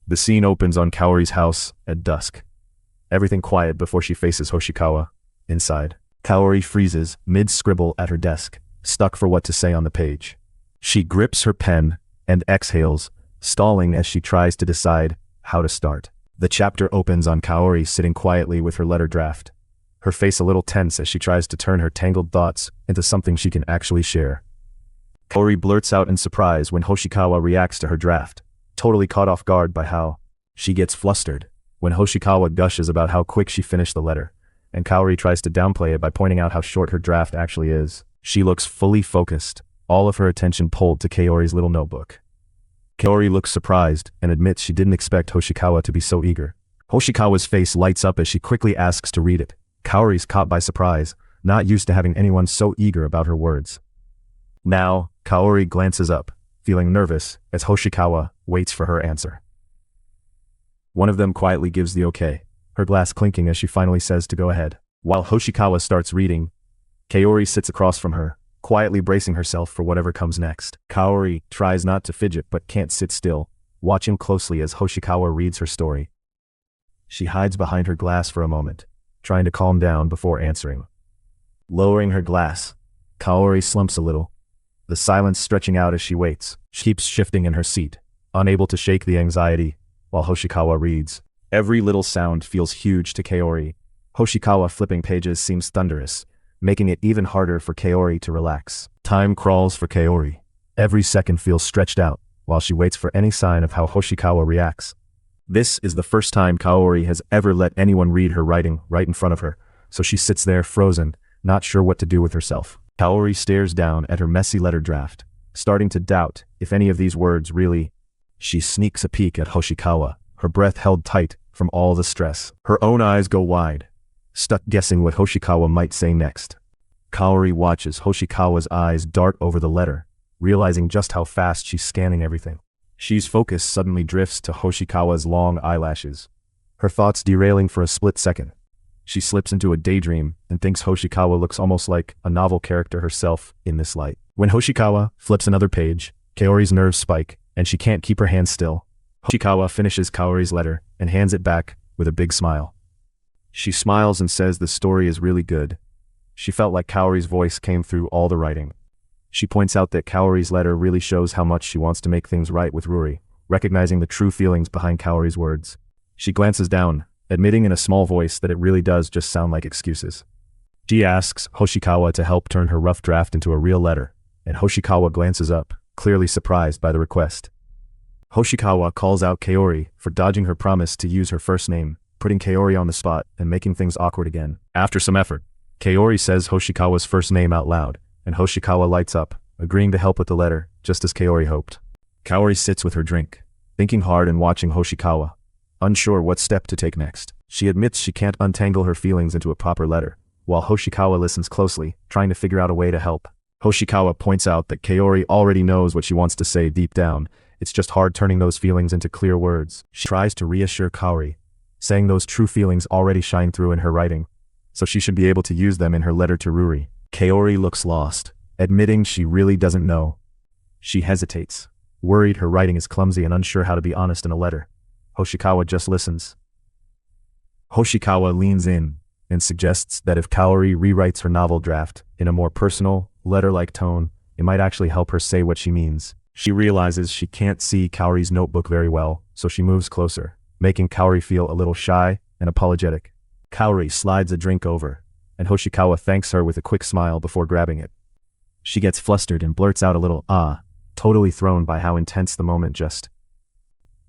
The scene opens on Kaori's house at dusk. Everything quiet before she faces Hoshikawa. Inside, Kaori freezes mid-scribble at her desk, stuck for what to say on the page. She grips her pen and exhales, stalling as she tries to decide how to start. The chapter opens on Kaori sitting quietly with her letter draft, her face a little tense as she tries to turn her tangled thoughts into something she can actually share. Kaori blurts out in surprise when Hoshikawa reacts to her draft, totally caught off guard by how she gets flustered when Hoshikawa gushes about how quick she finished the letter, and Kaori tries to downplay it by pointing out how short her draft actually is. She looks fully focused, all of her attention pulled to Kaori's little notebook. Kaori looks surprised and admits she didn't expect Hoshikawa to be so eager. Hoshikawa's face lights up as she quickly asks to read it. Kaori's caught by surprise, not used to having anyone so eager about her words. Now, Kaori glances up, feeling nervous as Hoshikawa waits for her answer. One of them quietly gives the okay, her glass clinking as she finally says to go ahead. While Hoshikawa starts reading, Kaori sits across from her, quietly bracing herself for whatever comes next. Kaori tries not to fidget but can't sit still, watching closely as Hoshikawa reads her story. She hides behind her glass for a moment, trying to calm down before answering. Lowering her glass, Kaori slumps a little, the silence stretching out as she waits. She keeps shifting in her seat, unable to shake the anxiety, while Hoshikawa reads. Every little sound feels huge to Kaori. Hoshikawa flipping pages seems thunderous, making it even harder for Kaori to relax. Time crawls for Kaori. Every second feels stretched out, while she waits for any sign of how Hoshikawa reacts. This is the first time Kaori has ever let anyone read her writing right in front of her, so she sits there frozen, not sure what to do with herself. Kaori stares down at her messy letter draft, starting to doubt if any of these words really. She sneaks a peek at Hoshikawa, her breath held tight from all the stress. Her own eyes go wide, stuck guessing what Hoshikawa might say next. Kaori watches Hoshikawa's eyes dart over the letter, realizing just how fast she's scanning everything. She's focus suddenly drifts to Hoshikawa's long eyelashes, her thoughts derailing for a split second. She slips into a daydream and thinks Hoshikawa looks almost like a novel character herself in this light. When Hoshikawa flips another page, Kaori's nerves spike, and she can't keep her hands still. Hoshikawa finishes Kaori's letter and hands it back with a big smile. She smiles and says the story is really good. She felt like Kaori's voice came through all the writing. She points out that Kaori's letter really shows how much she wants to make things right with Yuri, recognizing the true feelings behind Kaori's words. She glances down, admitting in a small voice that it really does just sound like excuses. She asks Hoshikawa to help turn her rough draft into a real letter, and Hoshikawa glances up, clearly surprised by the request. Hoshikawa calls out Kaori for dodging her promise to use her first name, putting Kaori on the spot and making things awkward again. After some effort, Kaori says Hoshikawa's first name out loud, and Hoshikawa lights up, agreeing to help with the letter, just as Kaori hoped. Kaori sits with her drink, thinking hard and watching Hoshikawa, unsure what step to take next. She admits she can't untangle her feelings into a proper letter, while Hoshikawa listens closely, trying to figure out a way to help. Hoshikawa points out that Kaori already knows what she wants to say deep down. It's just hard turning those feelings into clear words. She tries to reassure Kaori, saying those true feelings already shine through in her writing, so she should be able to use them in her letter to Yuri. Kaori looks lost, admitting she really doesn't know. She hesitates, worried her writing is clumsy and unsure how to be honest in a letter. Hoshikawa just listens. Hoshikawa leans in and suggests that if Kaori rewrites her novel draft in a more personal, letter-like tone, it might actually help her say what she means. She realizes she can't see Kaori's notebook very well, so she moves closer, making Kaori feel a little shy and apologetic. Kaori slides a drink over, and Hoshikawa thanks her with a quick smile before grabbing it. She gets flustered and blurts out a little totally thrown by how intense the moment just.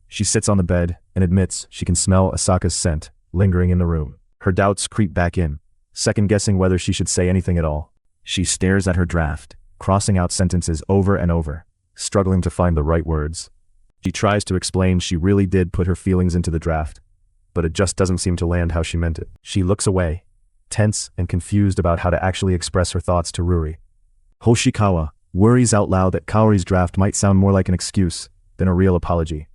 She sits on the bed and admits she can smell Asaka's scent lingering in the room. Her doubts creep back in, second-guessing whether she should say anything at all. She stares at her draft, crossing out sentences over and over, struggling to find the right words. She tries to explain she really did put her feelings into the draft, but it just doesn't seem to land how she meant it. She looks away, tense and confused about how to actually express her thoughts to Yuri. Hoshikawa worries out loud that Kaori's draft might sound more like an excuse than a real apology.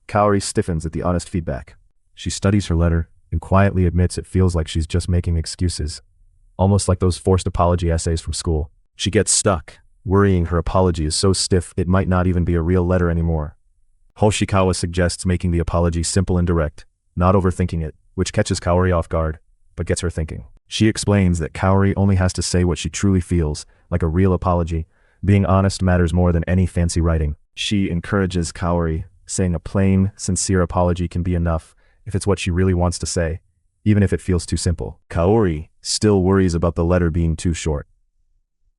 Kaori stiffens at the honest feedback. She studies her letter and quietly admits it feels like she's just making excuses, almost like those forced apology essays from school. She gets stuck, worrying her apology is so stiff it might not even be a real letter anymore. Hoshikawa suggests making the apology simple and direct, not overthinking it, which catches Kaori off guard, but gets her thinking. She explains that Kaori only has to say what she truly feels, like a real apology. Being honest matters more than any fancy writing. She encourages Kaori, saying a plain, sincere apology can be enough if it's what she really wants to say, even if it feels too simple. Kaori still worries about the letter being too short.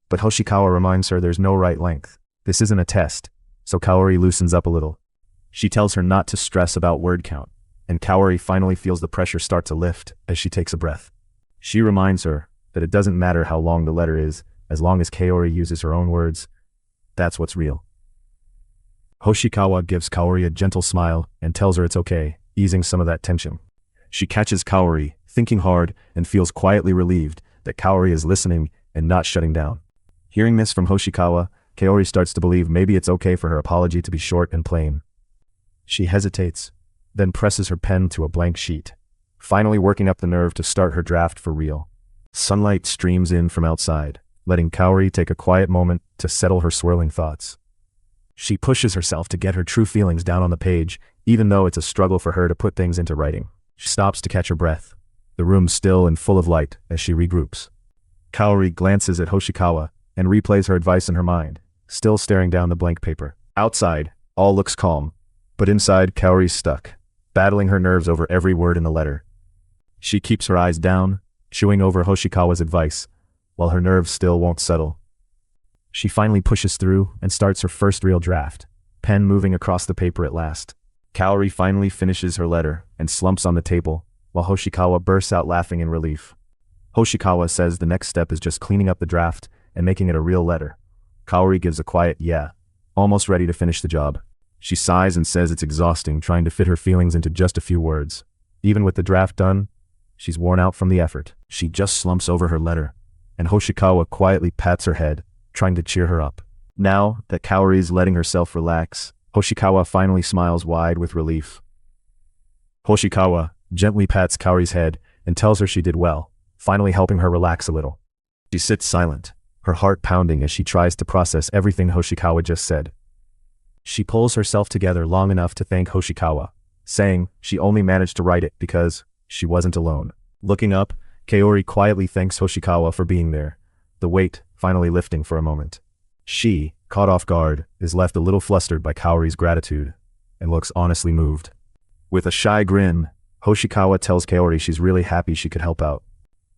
But Hoshikawa reminds her there's no right length. This isn't a test, so Kaori loosens up a little. She tells her not to stress about word count, and Kaori finally feels the pressure start to lift as she takes a breath. She reminds her that it doesn't matter how long the letter is, as long as Kaori uses her own words. That's what's real. Hoshikawa gives Kaori a gentle smile and tells her it's okay, easing some of that tension. She catches Kaori, thinking hard, and feels quietly relieved that Kaori is listening and not shutting down. Hearing this from Hoshikawa, Kaori starts to believe maybe it's okay for her apology to be short and plain. She hesitates, then presses her pen to a blank sheet, finally working up the nerve to start her draft for real. Sunlight streams in from outside, letting Kaori take a quiet moment to settle her swirling thoughts. She pushes herself to get her true feelings down on the page, even though it's a struggle for her to put things into writing. She stops to catch her breath, the room still and full of light as she regroups. Kaori glances at Hoshikawa and replays her advice in her mind, still staring down the blank paper. Outside, all looks calm, but inside Kaori's stuck, battling her nerves over every word in the letter. She keeps her eyes down, chewing over Hoshikawa's advice, while her nerves still won't settle. She finally pushes through and starts her first real draft, pen moving across the paper at last. Kaori finally finishes her letter and slumps on the table, while Hoshikawa bursts out laughing in relief. Hoshikawa says the next step is just cleaning up the draft and making it a real letter. Kaori gives a quiet yeah, almost ready to finish the job. She sighs and says it's exhausting trying to fit her feelings into just a few words. Even with the draft done, she's worn out from the effort. She just slumps over her letter, and Hoshikawa quietly pats her head, trying to cheer her up. Now that Kaori's letting herself relax, Hoshikawa finally smiles wide with relief. Hoshikawa gently pats Kaori's head and tells her she did well, finally helping her relax a little. She sits silent, her heart pounding as she tries to process everything Hoshikawa just said. She pulls herself together long enough to thank Hoshikawa, saying she only managed to write it because she wasn't alone. Looking up, Kaori quietly thanks Hoshikawa for being there, the weight finally lifting for a moment. She, caught off guard, is left a little flustered by Kaori's gratitude, and looks honestly moved. With a shy grin, Hoshikawa tells Kaori she's really happy she could help out.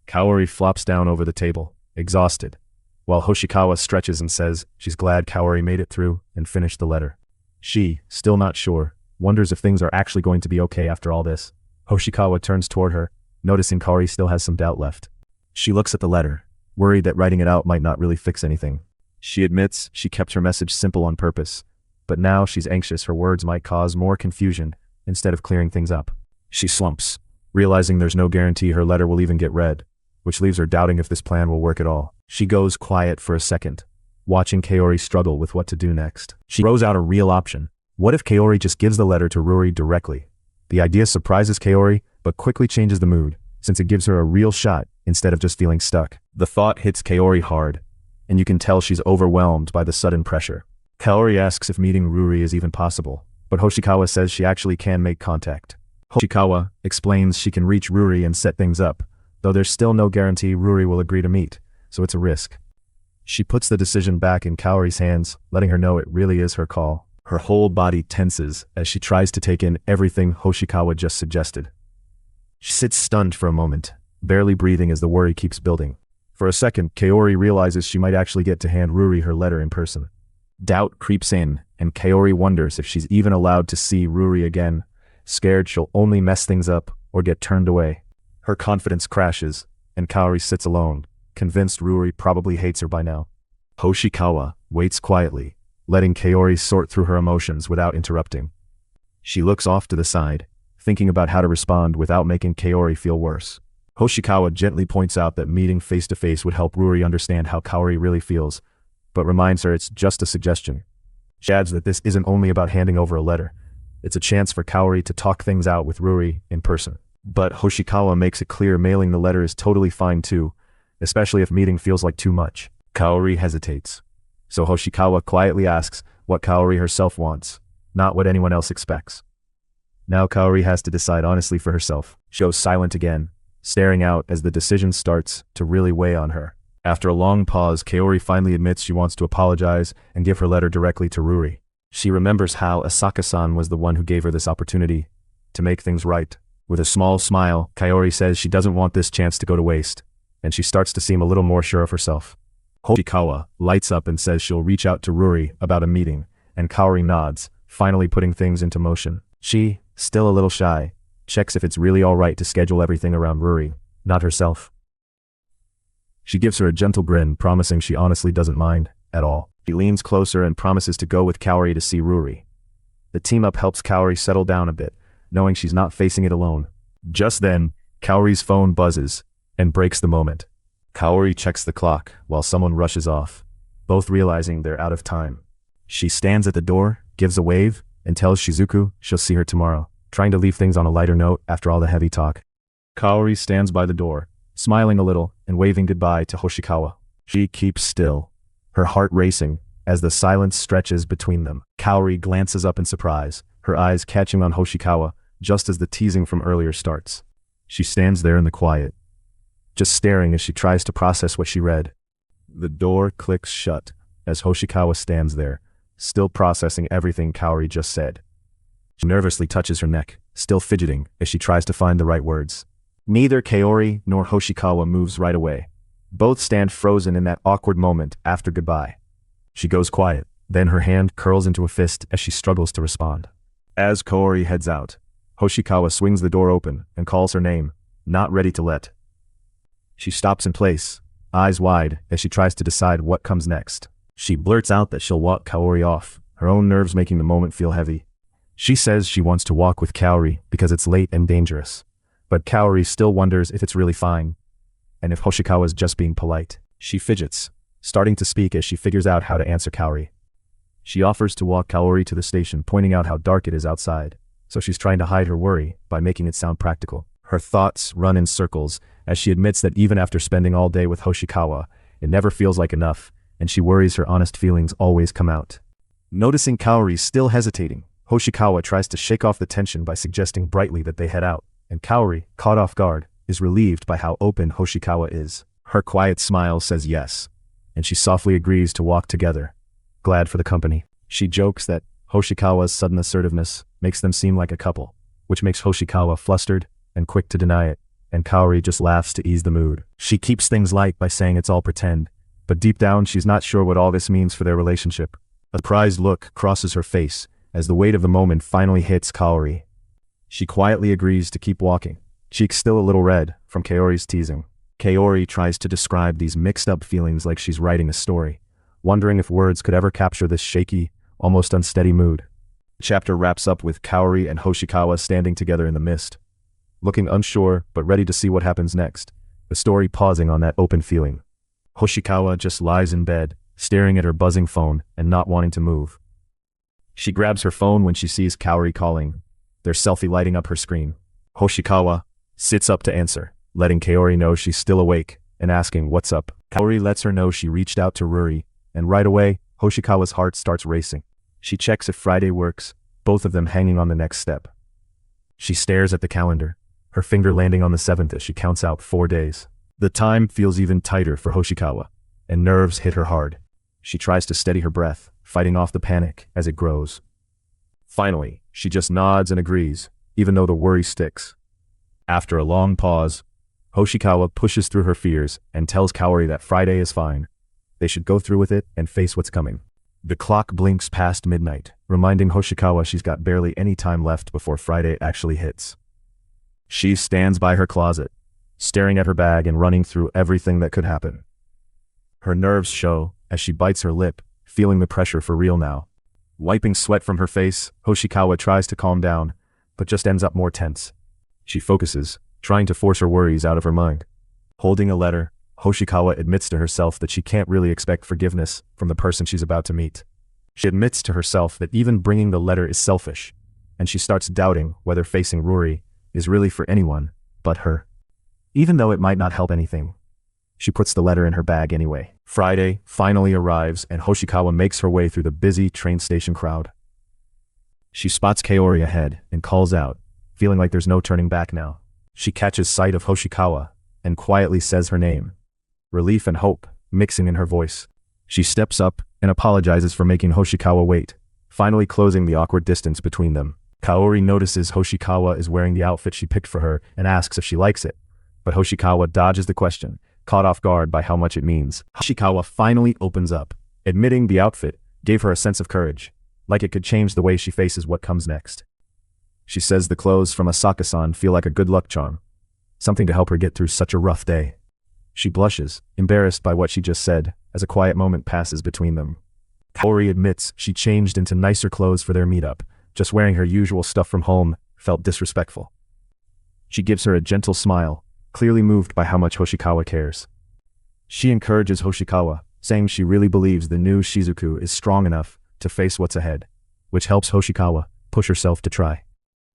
Kaori flops down over the table, exhausted, while Hoshikawa stretches and says she's glad Kaori made it through and finished the letter. She, still not sure, wonders if things are actually going to be okay after all this. Hoshikawa turns toward her, noticing Kaori still has some doubt left. She looks at the letter, worried that writing it out might not really fix anything. She admits she kept her message simple on purpose, but now she's anxious her words might cause more confusion instead of clearing things up. She slumps, realizing there's no guarantee her letter will even get read, which leaves her doubting if this plan will work at all. She goes quiet for a second, watching Kaori struggle with what to do next. She throws out a real option. What if Kaori just gives the letter to Yuri directly? The idea surprises Kaori, but quickly changes the mood, since it gives her a real shot instead of just feeling stuck. The thought hits Kaori hard, and you can tell she's overwhelmed by the sudden pressure. Kaori asks if meeting Yuri is even possible, but Hoshikawa says she actually can make contact. Hoshikawa explains she can reach Yuri and set things up, though there's still no guarantee Yuri will agree to meet, so it's a risk. She puts the decision back in Kaori's hands, letting her know it really is her call. Her whole body tenses as she tries to take in everything Hoshikawa just suggested. She sits stunned for a moment, barely breathing as the worry keeps building. For a second, Kaori realizes she might actually get to hand Yuri her letter in person. Doubt creeps in, and Kaori wonders if she's even allowed to see Yuri again, scared she'll only mess things up or get turned away. Her confidence crashes, and Kaori sits alone, convinced Yuri probably hates her by now. Hoshikawa waits quietly, letting Kaori sort through her emotions without interrupting. She looks off to the side, thinking about how to respond without making Kaori feel worse. Hoshikawa gently points out that meeting face-to-face would help Yuri understand how Kaori really feels, but reminds her it's just a suggestion. She adds that this isn't only about handing over a letter. It's a chance for Kaori to talk things out with Yuri in person. But Hoshikawa makes it clear mailing the letter is totally fine too, especially if meeting feels like too much. Kaori hesitates, so Hoshikawa quietly asks what Kaori herself wants, not what anyone else expects. Now Kaori has to decide honestly for herself. She goes silent again, staring out as the decision starts to really weigh on her. After a long pause, Kaori finally admits she wants to apologize and give her letter directly to Yuri. She remembers how Asaka-san was the one who gave her this opportunity to make things right. With a small smile, Kaori says she doesn't want this chance to go to waste, and she starts to seem a little more sure of herself. Hoshikawa lights up and says she'll reach out to Yuri about a meeting, and Kaori nods, finally putting things into motion. She, still a little shy, checks if it's really alright to schedule everything around Yuri, not herself. She gives her a gentle grin, promising she honestly doesn't mind at all. She leans closer and promises to go with Kaori to see Yuri. The team-up helps Kaori settle down a bit, knowing she's not facing it alone. Just then, Kaori's phone buzzes and breaks the moment. Kaori checks the clock while someone rushes off, both realizing they're out of time. She stands at the door, gives a wave, and tells Shizuku she'll see her tomorrow, trying to leave things on a lighter note after all the heavy talk. Kaori stands by the door, smiling a little and waving goodbye to Hoshikawa. She keeps still, her heart racing as the silence stretches between them. Kaori glances up in surprise, her eyes catching on Hoshikawa just as the teasing from earlier starts. She stands there in the quiet, just staring as she tries to process what she read. The door clicks shut as Hoshikawa stands there, still processing everything Kaori just said. She nervously touches her neck, still fidgeting as she tries to find the right words. Neither Kaori nor Hoshikawa moves right away. Both stand frozen in that awkward moment after goodbye. She goes quiet, then her hand curls into a fist as she struggles to respond. As Kaori heads out, Hoshikawa swings the door open and calls her name, not ready to let. She stops in place, eyes wide as she tries to decide what comes next. She blurts out that she'll walk Kaori off, her own nerves making the moment feel heavy. She says she wants to walk with Kaori because it's late and dangerous. But Kaori still wonders if it's really fine, and if Hoshikawa's just being polite. She fidgets, starting to speak as she figures out how to answer Kaori. She offers to walk Kaori to the station, pointing out how dark it is outside, so she's trying to hide her worry by making it sound practical. Her thoughts run in circles as she admits that even after spending all day with Hoshikawa, it never feels like enough, and she worries her honest feelings always come out. Noticing Kaori still hesitating, Hoshikawa tries to shake off the tension by suggesting brightly that they head out. And Kaori, caught off guard, is relieved by how open Hoshikawa is. Her quiet smile says yes, and she softly agrees to walk together, glad for the company. She jokes that Hoshikawa's sudden assertiveness makes them seem like a couple, which makes Hoshikawa flustered and quick to deny it, and Kaori just laughs to ease the mood. She keeps things light by saying it's all pretend, but deep down she's not sure what all this means for their relationship. A surprised look crosses her face as the weight of the moment finally hits Kaori. She quietly agrees to keep walking, cheeks still a little red from Kaori's teasing. Kaori tries to describe these mixed-up feelings like she's writing a story, wondering if words could ever capture this shaky, almost unsteady mood. The chapter wraps up with Kaori and Hoshikawa standing together in the mist, looking unsure but ready to see what happens next, the story pausing on that open feeling. Hoshikawa just lies in bed, staring at her buzzing phone and not wanting to move. She grabs her phone when she sees Kaori calling, their selfie lighting up her screen. Hoshikawa sits up to answer, letting Kaori know she's still awake and asking what's up. Kaori lets her know she reached out to Yuri, and right away, Hoshikawa's heart starts racing. She checks if Friday works, both of them hanging on the next step. She stares at the calendar, her finger landing on the 7th as she counts out 4 days. The time feels even tighter for Hoshikawa, and nerves hit her hard. She tries to steady her breath, fighting off the panic as it grows. Finally, she just nods and agrees, even though the worry sticks. After a long pause, Hoshikawa pushes through her fears and tells Kaori that Friday is fine. They should go through with it and face what's coming. The clock blinks past midnight, reminding Hoshikawa she's got barely any time left before Friday actually hits. She stands by her closet, staring at her bag and running through everything that could happen. Her nerves show as she bites her lip, feeling the pressure for real now. Wiping sweat from her face, Hoshikawa tries to calm down, but just ends up more tense. She focuses, trying to force her worries out of her mind. Holding a letter, Hoshikawa admits to herself that she can't really expect forgiveness from the person she's about to meet. She admits to herself that even bringing the letter is selfish, and she starts doubting whether facing Yuri is really for anyone but her. Even though it might not help anything, she puts the letter in her bag anyway. Friday finally arrives and Hoshikawa makes her way through the busy train station crowd. She spots Kaori ahead and calls out, feeling like there's no turning back now. She catches sight of Hoshikawa and quietly says her name, relief and hope mixing in her voice. She steps up and apologizes for making Hoshikawa wait, finally closing the awkward distance between them. Kaori notices Hoshikawa is wearing the outfit she picked for her and asks if she likes it, but Hoshikawa dodges the question, caught off guard by how much it means. Hoshikawa finally opens up, admitting the outfit gave her a sense of courage, like it could change the way she faces what comes next. She says the clothes from Asaka-san feel like a good luck charm, something to help her get through such a rough day. She blushes, embarrassed by what she just said, as a quiet moment passes between them. Kaori admits she changed into nicer clothes for their meetup. Just wearing her usual stuff from home felt disrespectful. She gives her a gentle smile, clearly moved by how much Hoshikawa cares. She encourages Hoshikawa, saying she really believes the new Shizuku is strong enough to face what's ahead, which helps Hoshikawa push herself to try.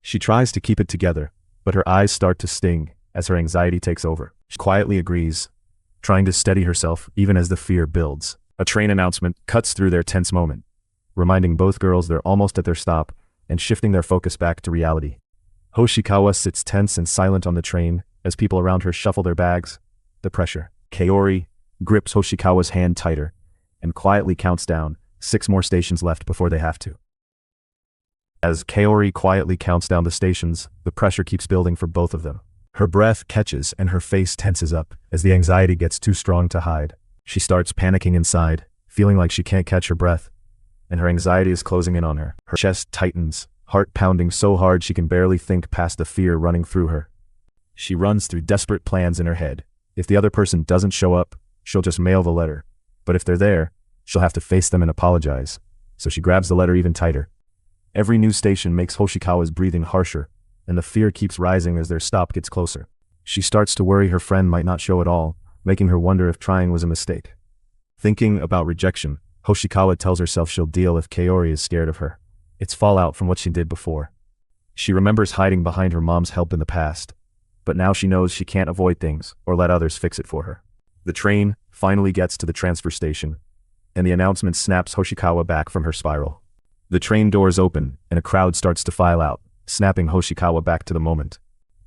She tries to keep it together, but her eyes start to sting as her anxiety takes over. She quietly agrees, trying to steady herself even as the fear builds. A train announcement cuts through their tense moment, reminding both girls they're almost at their stop and shifting their focus back to reality. Hoshikawa sits tense and silent on the train as people around her shuffle their bags. The pressure. Kaori grips Hoshikawa's hand tighter and quietly counts down, 6 more stations left before they have to. As Kaori quietly counts down the stations, the pressure keeps building for both of them. Her breath catches and her face tenses up as the anxiety gets too strong to hide. She starts panicking inside, feeling like she can't catch her breath, and her anxiety is closing in on her. Her chest tightens, heart pounding so hard she can barely think past the fear running through her. She runs through desperate plans in her head. If the other person doesn't show up, she'll just mail the letter. But if they're there, she'll have to face them and apologize. So she grabs the letter even tighter. Every new station makes Hoshikawa's breathing harsher, and the fear keeps rising as their stop gets closer. She starts to worry her friend might not show at all, making her wonder if trying was a mistake. Thinking about rejection, Hoshikawa tells herself she'll deal if Kaori is scared of her. It's fallout from what she did before. She remembers hiding behind her mom's help in the past, but now she knows she can't avoid things or let others fix it for her. The train finally gets to the transfer station, and the announcement snaps Hoshikawa back from her spiral. The train doors open, and a crowd starts to file out, snapping Hoshikawa back to the moment.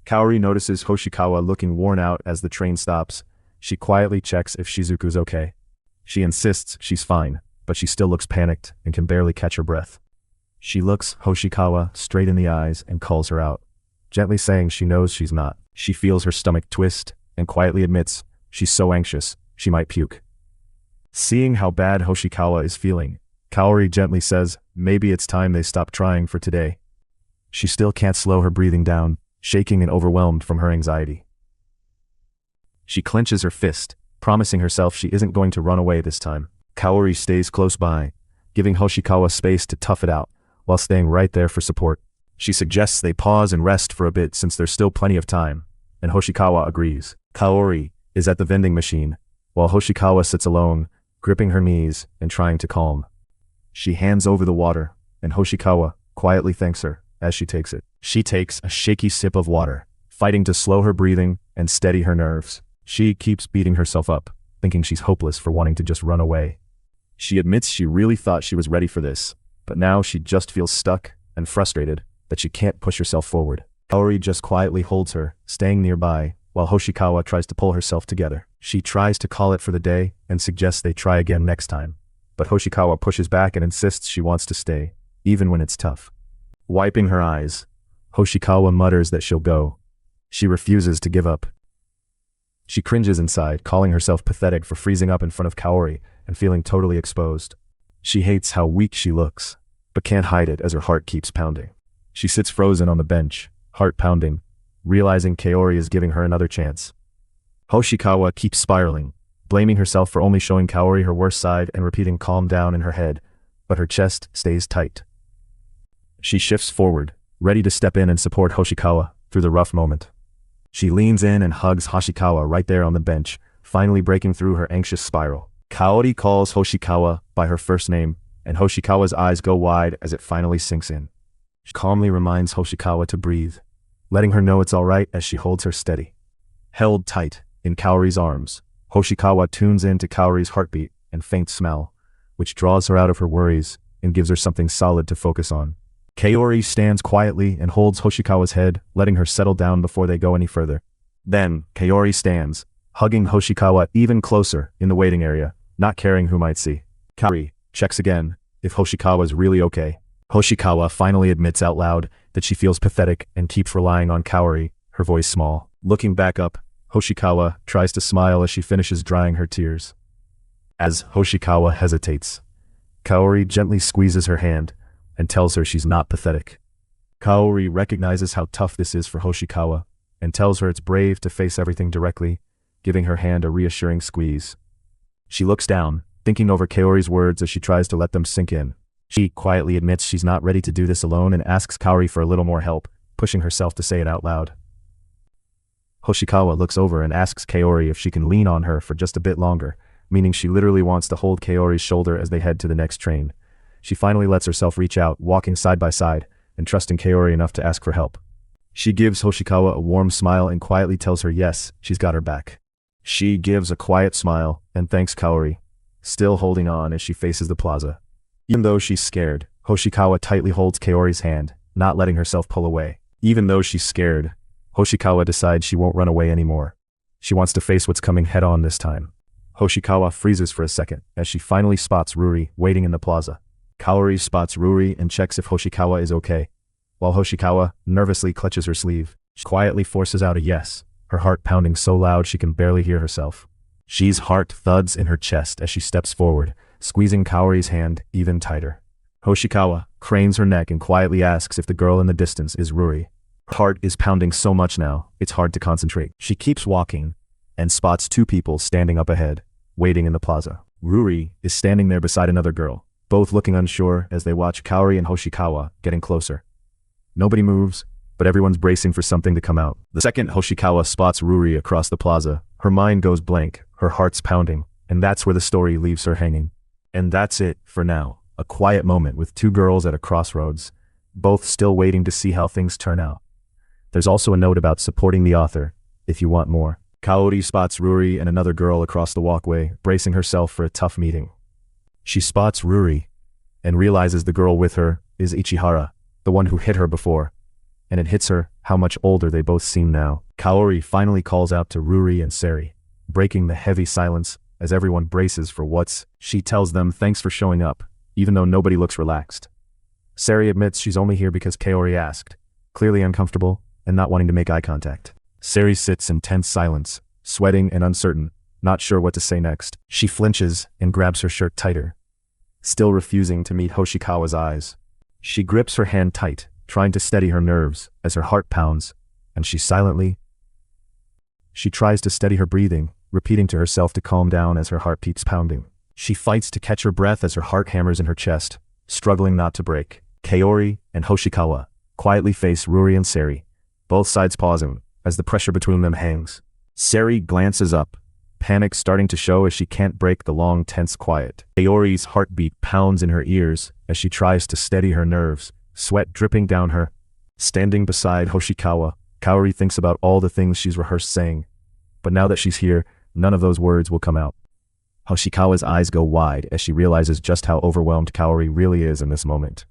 Kaori notices Hoshikawa looking worn out as the train stops. She quietly checks if Shizuku's okay. She insists she's fine, but she still looks panicked and can barely catch her breath. She looks Hoshikawa straight in the eyes and calls her out, gently saying she knows she's not. She feels her stomach twist and quietly admits she's so anxious she might puke. Seeing how bad Hoshikawa is feeling, Kaori gently says maybe it's time they stop trying for today. She still can't slow her breathing down, shaking and overwhelmed from her anxiety. She clenches her fist, promising herself she isn't going to run away this time. Kaori stays close by, giving Hoshikawa space to tough it out, while staying right there for support. She suggests they pause and rest for a bit since there's still plenty of time, and Hoshikawa agrees. Kaori is at the vending machine, while Hoshikawa sits alone, gripping her knees and trying to calm. She hands over the water, and Hoshikawa quietly thanks her as she takes it. She takes a shaky sip of water, fighting to slow her breathing and steady her nerves. She keeps beating herself up, thinking she's hopeless for wanting to just run away. She admits she really thought she was ready for this, but now she just feels stuck and frustrated that she can't push herself forward. Kaori just quietly holds her, staying nearby, while Hoshikawa tries to pull herself together. She tries to call it for the day and suggests they try again next time, but Hoshikawa pushes back and insists she wants to stay, even when it's tough. Wiping her eyes, Hoshikawa mutters that she'll go. She refuses to give up. She cringes inside, calling herself pathetic for freezing up in front of Kaori and feeling totally exposed. She hates how weak she looks, but can't hide it as her heart keeps pounding. She sits frozen on the bench, heart pounding, realizing Kaori is giving her another chance. Hoshikawa keeps spiraling, blaming herself for only showing Kaori her worst side and repeating calm down in her head, but her chest stays tight. She shifts forward, ready to step in and support Hoshikawa through the rough moment. She leans in and hugs Hoshikawa right there on the bench, finally breaking through her anxious spiral. Kaori calls Hoshikawa by her first name, and Hoshikawa's eyes go wide as it finally sinks in. She calmly reminds Hoshikawa to breathe, letting her know it's alright as she holds her steady. Held tight in Kaori's arms, Hoshikawa tunes in to Kaori's heartbeat and faint smell, which draws her out of her worries and gives her something solid to focus on. Kaori stands quietly and holds Hoshikawa's head, letting her settle down before they go any further. Then, Kaori stands, hugging Hoshikawa even closer in the waiting area, not caring who might see. Kaori checks again if Hoshikawa's really okay. Hoshikawa finally admits out loud that she feels pathetic and keeps relying on Kaori, her voice small. Looking back up, Hoshikawa tries to smile as she finishes drying her tears. As Hoshikawa hesitates, Kaori gently squeezes her hand and tells her she's not pathetic. Kaori recognizes how tough this is for Hoshikawa and tells her it's brave to face everything directly, giving her hand a reassuring squeeze. She looks down, thinking over Kaori's words as she tries to let them sink in. She quietly admits she's not ready to do this alone and asks Kaori for a little more help, pushing herself to say it out loud. Hoshikawa looks over and asks Kaori if she can lean on her for just a bit longer, meaning she literally wants to hold Kaori's shoulder as they head to the next train. She finally lets herself reach out, walking side by side, and trusting Kaori enough to ask for help. She gives Hoshikawa a warm smile and quietly tells her yes, she's got her back. She gives a quiet smile and thanks Kaori, still holding on as she faces the plaza. Even though she's scared, Hoshikawa tightly holds Kaori's hand, not letting herself pull away. Even though she's scared, Hoshikawa decides she won't run away anymore. She wants to face what's coming head on this time. Hoshikawa freezes for a second as she finally spots Yuri waiting in the plaza. Kaori spots Yuri and checks if Hoshikawa is okay, while Hoshikawa nervously clutches her sleeve. She quietly forces out a yes, her heart pounding so loud she can barely hear herself. She's heart thuds in her chest as she steps forward, squeezing Kaori's hand even tighter. Hoshikawa cranes her neck and quietly asks if the girl in the distance is Yuri. Her heart is pounding so much now, it's hard to concentrate. She keeps walking and spots two people standing up ahead, waiting in the plaza. Yuri is standing there beside another girl, both looking unsure as they watch Kaori and Hoshikawa getting closer. Nobody moves, but everyone's bracing for something to come out. The second Hoshikawa spots Yuri across the plaza, her mind goes blank, her heart's pounding, and that's where the story leaves her hanging. And that's it for now. A quiet moment with two girls at a crossroads, both still waiting to see how things turn out. There's also a note about supporting the author, if you want more. Kaori spots Yuri and another girl across the walkway, bracing herself for a tough meeting. She spots Yuri and realizes the girl with her is Ichihara, the one who hit her before, and it hits her how much older they both seem now. Kaori finally calls out to Yuri and Sari, breaking the heavy silence as everyone braces for what's. She tells them thanks for showing up, even though nobody looks relaxed. Sari admits she's only here because Kaori asked, clearly uncomfortable and not wanting to make eye contact. Sari sits in tense silence, sweating and uncertain, not sure what to say next. She flinches and grabs her shirt tighter, still refusing to meet Hoshikawa's eyes. She grips her hand tight, trying to steady her nerves as her heart pounds, and she tries to steady her breathing, repeating to herself to calm down as her heart keeps pounding. She fights to catch her breath as her heart hammers in her chest, struggling not to break. Kaori and Hoshikawa quietly face Yuri and Sari, both sides pausing as the pressure between them hangs. Sari glances up, panic starting to show as she can't break the long tense quiet. Kaori's heartbeat pounds in her ears as she tries to steady her nerves, sweat dripping down her. Standing beside Hoshikawa, Kaori thinks about all the things she's rehearsed saying, but now that she's here, none of those words will come out. Hoshikawa's eyes go wide as she realizes just how overwhelmed Kaori really is in this moment.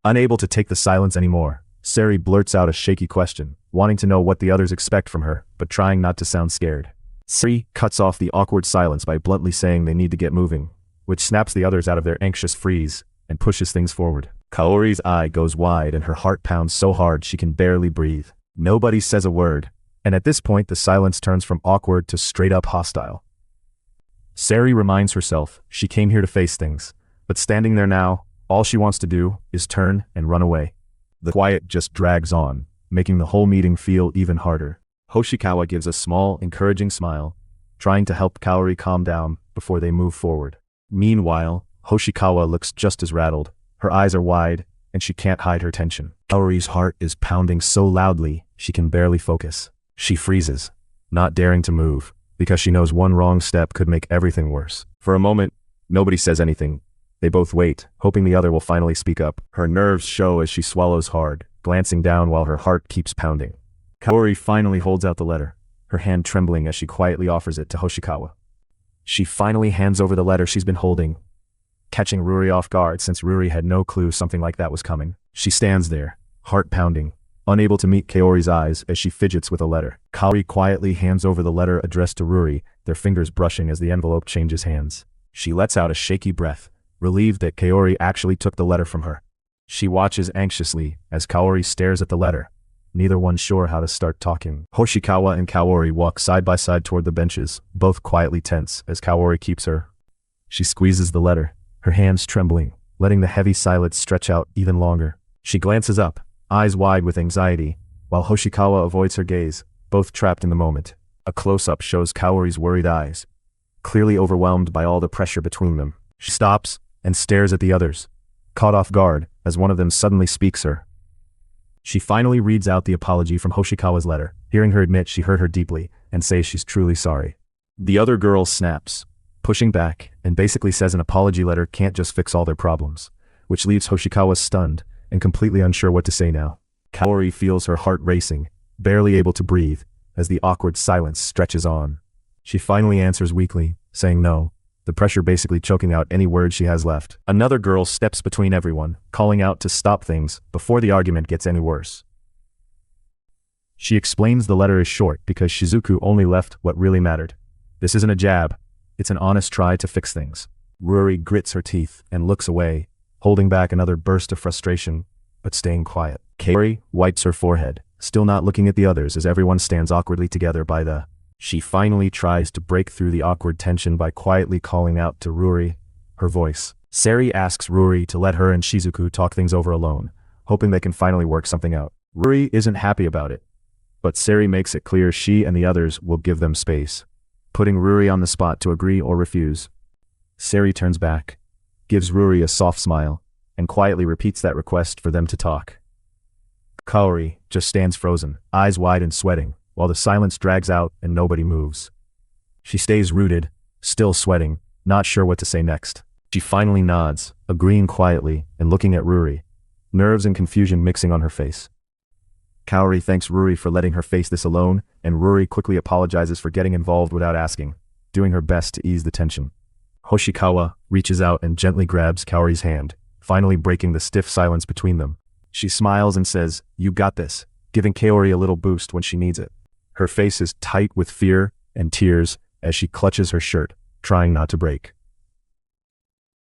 Unable to take the silence anymore, Sari blurts out a shaky question, wanting to know what the others expect from her, but trying not to sound scared. Sari cuts off the awkward silence by bluntly saying they need to get moving, which snaps the others out of their anxious freeze and pushes things forward. Kaori's eye goes wide and her heart pounds so hard she can barely breathe. Nobody says a word, and at this point the silence turns from awkward to straight up hostile. Sari reminds herself she came here to face things, but standing there now, all she wants to do is turn and run away. The quiet just drags on, making the whole meeting feel even harder. Hoshikawa gives a small, encouraging smile, trying to help Kaori calm down before they move forward. Meanwhile, Hoshikawa looks just as rattled. Her eyes are wide, and she can't hide her tension. Kaori's heart is pounding so loudly, she can barely focus. She freezes, not daring to move, because she knows one wrong step could make everything worse. For a moment, nobody says anything. They both wait, hoping the other will finally speak up. Her nerves show as she swallows hard, glancing down while her heart keeps pounding. Kaori finally holds out the letter, her hand trembling as she quietly offers it to Hoshikawa. She finally hands over the letter she's been holding, catching Ruri off guard since Ruri had no clue something like that was coming. She stands there, heart pounding, unable to meet Kaori's eyes as she fidgets with a letter. Kaori quietly hands over the letter addressed to Ruri, their fingers brushing as the envelope changes hands. She lets out a shaky breath, relieved that Kaori actually took the letter from her. She watches anxiously as Kaori stares at the letter, neither one sure how to start talking. Hoshikawa and Kaori walk side by side toward the benches, both quietly tense as Kaori keeps her. She squeezes the letter, her hands trembling, letting the heavy silence stretch out even longer. She glances up, eyes wide with anxiety, while Hoshikawa avoids her gaze, both trapped in the moment. A close-up shows Kaori's worried eyes, clearly overwhelmed by all the pressure between them. She stops and stares at the others, caught off guard as one of them suddenly speaks her. She finally reads out the apology from Hoshikawa's letter, hearing her admit she hurt her deeply and say she's truly sorry. The other girl snaps, pushing back, and basically says an apology letter can't just fix all their problems, which leaves Hoshikawa stunned and completely unsure what to say now. Kaori feels her heart racing, barely able to breathe, as the awkward silence stretches on. She finally answers weakly, saying no, the pressure basically choking out any words she has left. Another girl steps between everyone, calling out to stop things before the argument gets any worse. She explains the letter is short because Shizuku only left what really mattered. This isn't a jab, it's an honest try to fix things. Ruri grits her teeth and looks away, holding back another burst of frustration, but staying quiet. Kaori wipes her forehead, still not looking at the others as everyone stands awkwardly together by the... She finally tries to break through the awkward tension by quietly calling out to Ruri, her voice. Sari asks Ruri to let her and Shizuku talk things over alone, hoping they can finally work something out. Ruri isn't happy about it, but Sari makes it clear she and the others will give them space, putting Ruri on the spot to agree or refuse. Sari turns back, gives Ruri a soft smile, and quietly repeats that request for them to talk. Kaori just stands frozen, eyes wide and sweating, while the silence drags out and nobody moves. She stays rooted, still sweating, not sure what to say next. She finally nods, agreeing quietly and looking at Ruri, nerves and confusion mixing on her face. Kaori thanks Ruri for letting her face this alone, and Ruri quickly apologizes for getting involved without asking, doing her best to ease the tension. Hoshikawa reaches out and gently grabs Kaori's hand, finally breaking the stiff silence between them. She smiles and says, "You got this," giving Kaori a little boost when she needs it. Her face is tight with fear and tears as she clutches her shirt, trying not to break.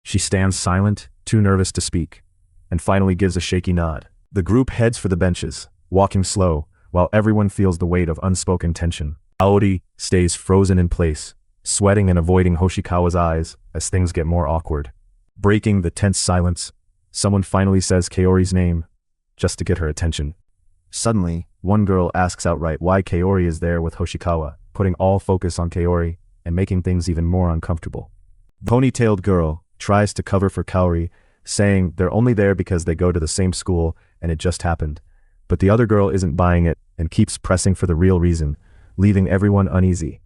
She stands silent, too nervous to speak, and finally gives a shaky nod. The group heads for the benches, walking slow, while everyone feels the weight of unspoken tension. Kaori stays frozen in place, sweating and avoiding Hoshikawa's eyes as things get more awkward. Breaking the tense silence, someone finally says Kaori's name, just to get her attention. Suddenly, one girl asks outright why Kaori is there with Hoshikawa, putting all focus on Kaori and making things even more uncomfortable. The ponytailed girl tries to cover for Kaori, saying they're only there because they go to the same school and it just happened. But the other girl isn't buying it and keeps pressing for the real reason, leaving everyone uneasy.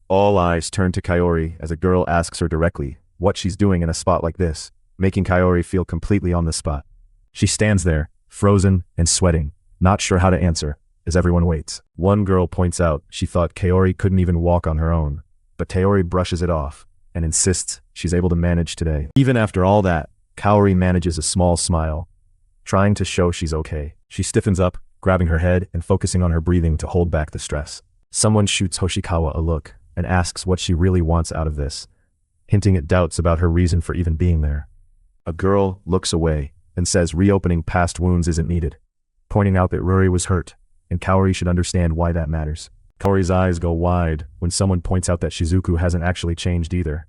All eyes turn to Kaori as a girl asks her directly what she's doing in a spot like this, making Kaori feel completely on the spot. She stands there, frozen and sweating, not sure how to answer, as everyone waits. One girl points out she thought Kaori couldn't even walk on her own, but Kaori brushes it off and insists she's able to manage today. Even after all that, Kaori manages a small smile, trying to show she's okay. She stiffens up, grabbing her head and focusing on her breathing to hold back the stress. Someone shoots Hoshikawa a look and asks what she really wants out of this, hinting at doubts about her reason for even being there. A girl looks away and says reopening past wounds isn't needed, pointing out that Ruri was hurt, and Kaori should understand why that matters. Kaori's eyes go wide when someone points out that Shizuku hasn't actually changed either,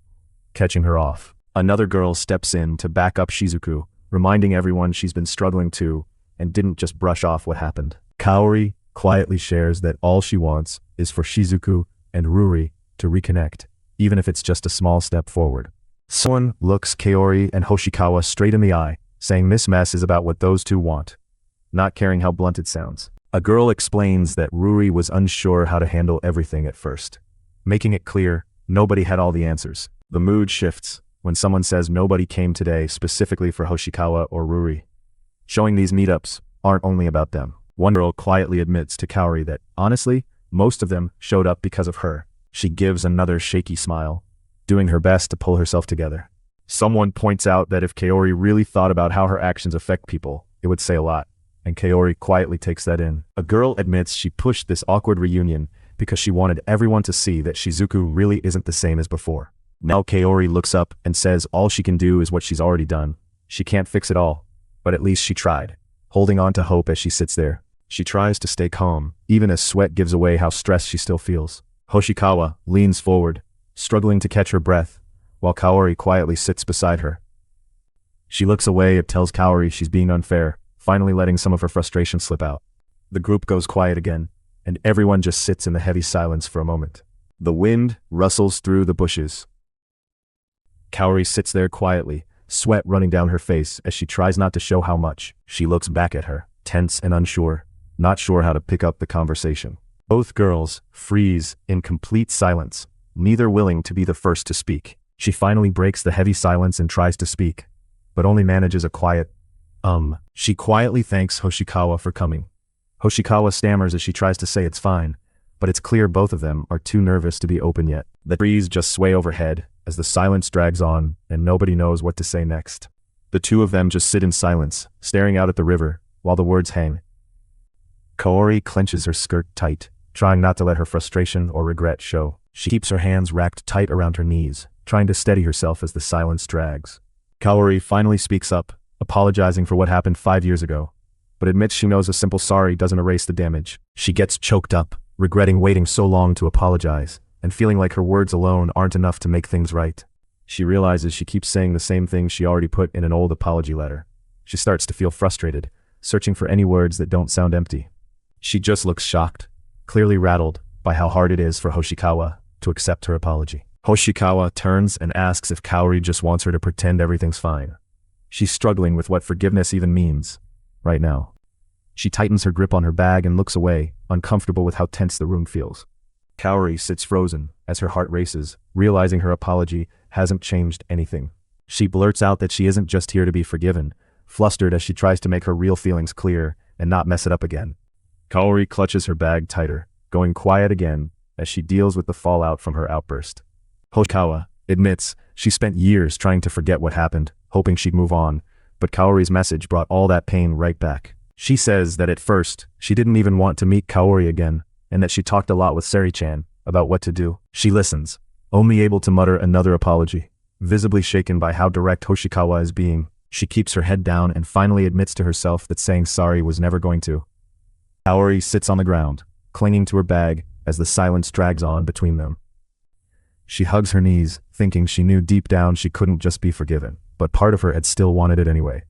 catching her off. Another girl steps in to back up Shizuku, reminding everyone she's been struggling too, and didn't just brush off what happened. Kaori quietly shares that all she wants is for Shizuku and Ruri to reconnect, even if it's just a small step forward. Someone looks Kaori and Hoshikawa straight in the eye, saying this mess is about what those two want, not caring how blunt it sounds. A girl explains that Ruri was unsure how to handle everything at first, making it clear nobody had all the answers. The mood shifts when someone says nobody came today specifically for Hoshikawa or Ruri, showing these meetups aren't only about them. One girl quietly admits to Kaori that, honestly, most of them showed up because of her. She gives another shaky smile, doing her best to pull herself together. Someone points out that if Kaori really thought about how her actions affect people, it would say a lot, and Kaori quietly takes that in. A girl admits she pushed this awkward reunion because she wanted everyone to see that Shizuku really isn't the same as before. Now Kaori looks up and says all she can do is what she's already done. She can't fix it all, but at least she tried, holding on to hope as she sits there. She tries to stay calm, even as sweat gives away how stressed she still feels. Hoshikawa leans forward, struggling to catch her breath, while Kaori quietly sits beside her. She looks away and tells Kaori she's being unfair, finally letting some of her frustration slip out. The group goes quiet again, and everyone just sits in the heavy silence for a moment. The wind rustles through the bushes. Kaori sits there quietly, sweat running down her face as she tries not to show how much. She looks back at her, tense and unsure, not sure how to pick up the conversation. Both girls freeze in complete silence, neither willing to be the first to speak. She finally breaks the heavy silence and tries to speak, but only manages a quiet, She quietly thanks Hoshikawa for coming. Hoshikawa stammers as she tries to say it's fine, but it's clear both of them are too nervous to be open yet. The trees just sway overhead as the silence drags on and nobody knows what to say next. The two of them just sit in silence, staring out at the river, while the words hang. Kaori clenches her skirt tight, trying not to let her frustration or regret show. She keeps her hands racked tight around her knees, trying to steady herself as the silence drags. Kaori finally speaks up, apologizing for what happened 5 years ago, but admits she knows a simple sorry doesn't erase the damage. She gets choked up, regretting waiting so long to apologize, and feeling like her words alone aren't enough to make things right. She realizes she keeps saying the same things she already put in an old apology letter. She starts to feel frustrated, searching for any words that don't sound empty. She just looks shocked, clearly rattled by how hard it is for Hoshikawa to accept her apology. Hoshikawa turns and asks if Kaori just wants her to pretend everything's fine. She's struggling with what forgiveness even means, right now. She tightens her grip on her bag and looks away, uncomfortable with how tense the room feels. Kaori sits frozen as her heart races, realizing her apology hasn't changed anything. She blurts out that she isn't just here to be forgiven, flustered as she tries to make her real feelings clear and not mess it up again. Kaori clutches her bag tighter, going quiet again as she deals with the fallout from her outburst. Hoshikawa admits she spent years trying to forget what happened, hoping she'd move on, but Kaori's message brought all that pain right back. She says that at first, she didn't even want to meet Kaori again, and that she talked a lot with Seri-chan about what to do. She listens, only able to mutter another apology, visibly shaken by how direct Hoshikawa is being. She keeps her head down and finally admits to herself that saying sorry was never going to. Kaori sits on the ground, clinging to her bag as the silence drags on between them. She hugs her knees, thinking she knew deep down she couldn't just be forgiven, but part of her had still wanted it anyway.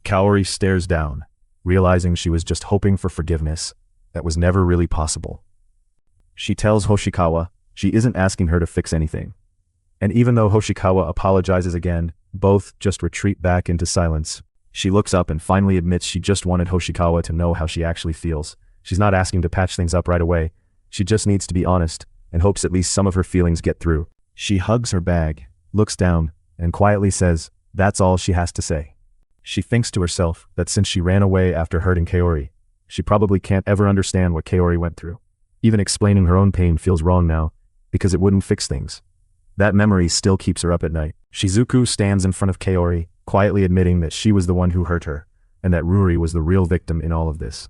Kaori stares down, realizing she was just hoping for forgiveness that was never really possible. She tells Hoshikawa she isn't asking her to fix anything. And even though Hoshikawa apologizes again, both just retreat back into silence. She looks up and finally admits she just wanted Hoshikawa to know how she actually feels. She's not asking to patch things up right away. She just needs to be honest, and hopes at least some of her feelings get through. She hugs her bag, looks down, and quietly says that's all she has to say. She thinks to herself that since she ran away after hurting Kaori, she probably can't ever understand what Kaori went through. Even explaining her own pain feels wrong now, because it wouldn't fix things. That memory still keeps her up at night. Shizuku stands in front of Kaori, quietly admitting that she was the one who hurt her, and that Yuri was the real victim in all of this.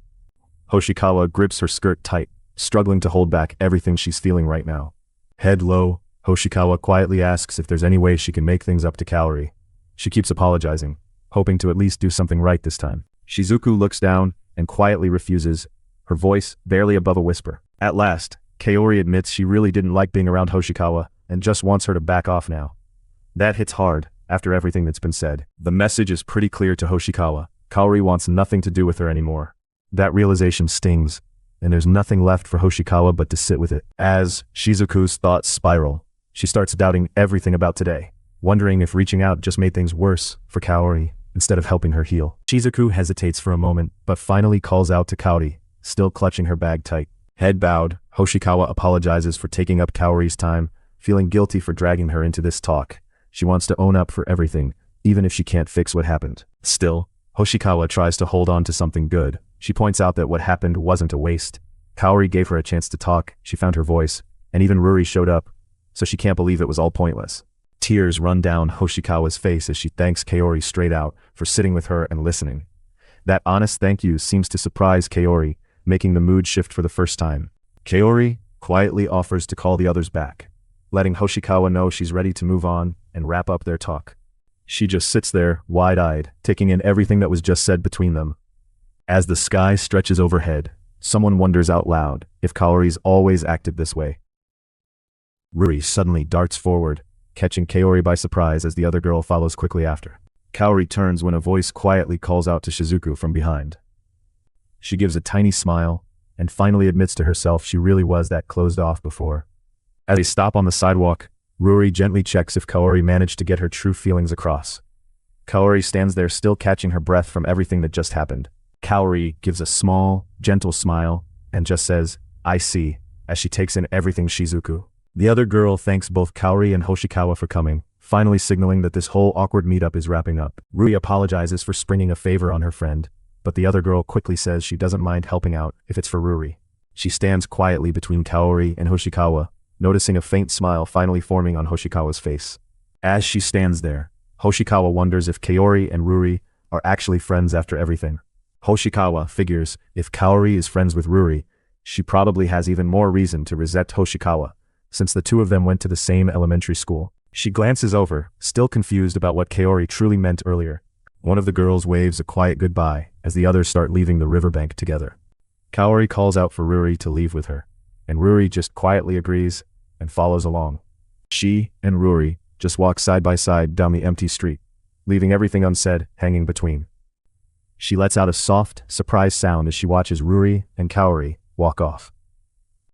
Hoshikawa grips her skirt tight, struggling to hold back everything she's feeling right now. Head low, Hoshikawa quietly asks if there's any way she can make things up to Kaori. She keeps apologizing, hoping to at least do something right this time. Shizuku looks down and quietly refuses, her voice barely above a whisper. At last, Kaori admits she really didn't like being around Hoshikawa and just wants her to back off now. That hits hard, after everything that's been said. The message is pretty clear to Hoshikawa. Kaori wants nothing to do with her anymore. That realization stings, and there's nothing left for Hoshikawa but to sit with it. As Shizuku's thoughts spiral, she starts doubting everything about today, wondering if reaching out just made things worse for Kaori instead of helping her heal. Shizuku hesitates for a moment, but finally calls out to Kaori, still clutching her bag tight. Head bowed, Hoshikawa apologizes for taking up Kaori's time, feeling guilty for dragging her into this talk. She wants to own up for everything, even if she can't fix what happened. Still, Hoshikawa tries to hold on to something good. She points out that what happened wasn't a waste. Kaori gave her a chance to talk, she found her voice, and even Yuri showed up, so she can't believe it was all pointless. Tears run down Hoshikawa's face as she thanks Kaori straight out for sitting with her and listening. That honest thank you seems to surprise Kaori, making the mood shift for the first time. Kaori quietly offers to call the others back, letting Hoshikawa know she's ready to move on and wrap up their talk. She just sits there, wide-eyed, taking in everything that was just said between them. As the sky stretches overhead, someone wonders out loud if Kaori's always acted this way. Yuri suddenly darts forward, catching Kaori by surprise as the other girl follows quickly after. Kaori turns when a voice quietly calls out to Shizuku from behind. She gives a tiny smile, and finally admits to herself she really was that closed off before. As they stop on the sidewalk, Yuri gently checks if Kaori managed to get her true feelings across. Kaori stands there still catching her breath from everything that just happened. Kaori gives a small, gentle smile, and just says, "I see," as she takes in everything Shizuku. The other girl thanks both Kaori and Hoshikawa for coming, finally signaling that this whole awkward meetup is wrapping up. Yuri apologizes for springing a favor on her friend, but the other girl quickly says she doesn't mind helping out if it's for Yuri. She stands quietly between Kaori and Hoshikawa, noticing a faint smile finally forming on Hoshikawa's face. As she stands there, Hoshikawa wonders if Kaori and Yuri are actually friends after everything. Hoshikawa figures if Kaori is friends with Yuri, she probably has even more reason to resent Hoshikawa, since the two of them went to the same elementary school. She glances over, still confused about what Kaori truly meant earlier. One of the girls waves a quiet goodbye as the others start leaving the riverbank together. Kaori calls out for Yuri to leave with her, and Yuri just quietly agrees and follows along. She and Yuri just walk side by side down the empty street, leaving everything unsaid hanging between. She lets out a soft, surprised sound as she watches Yuri and Kaori walk off.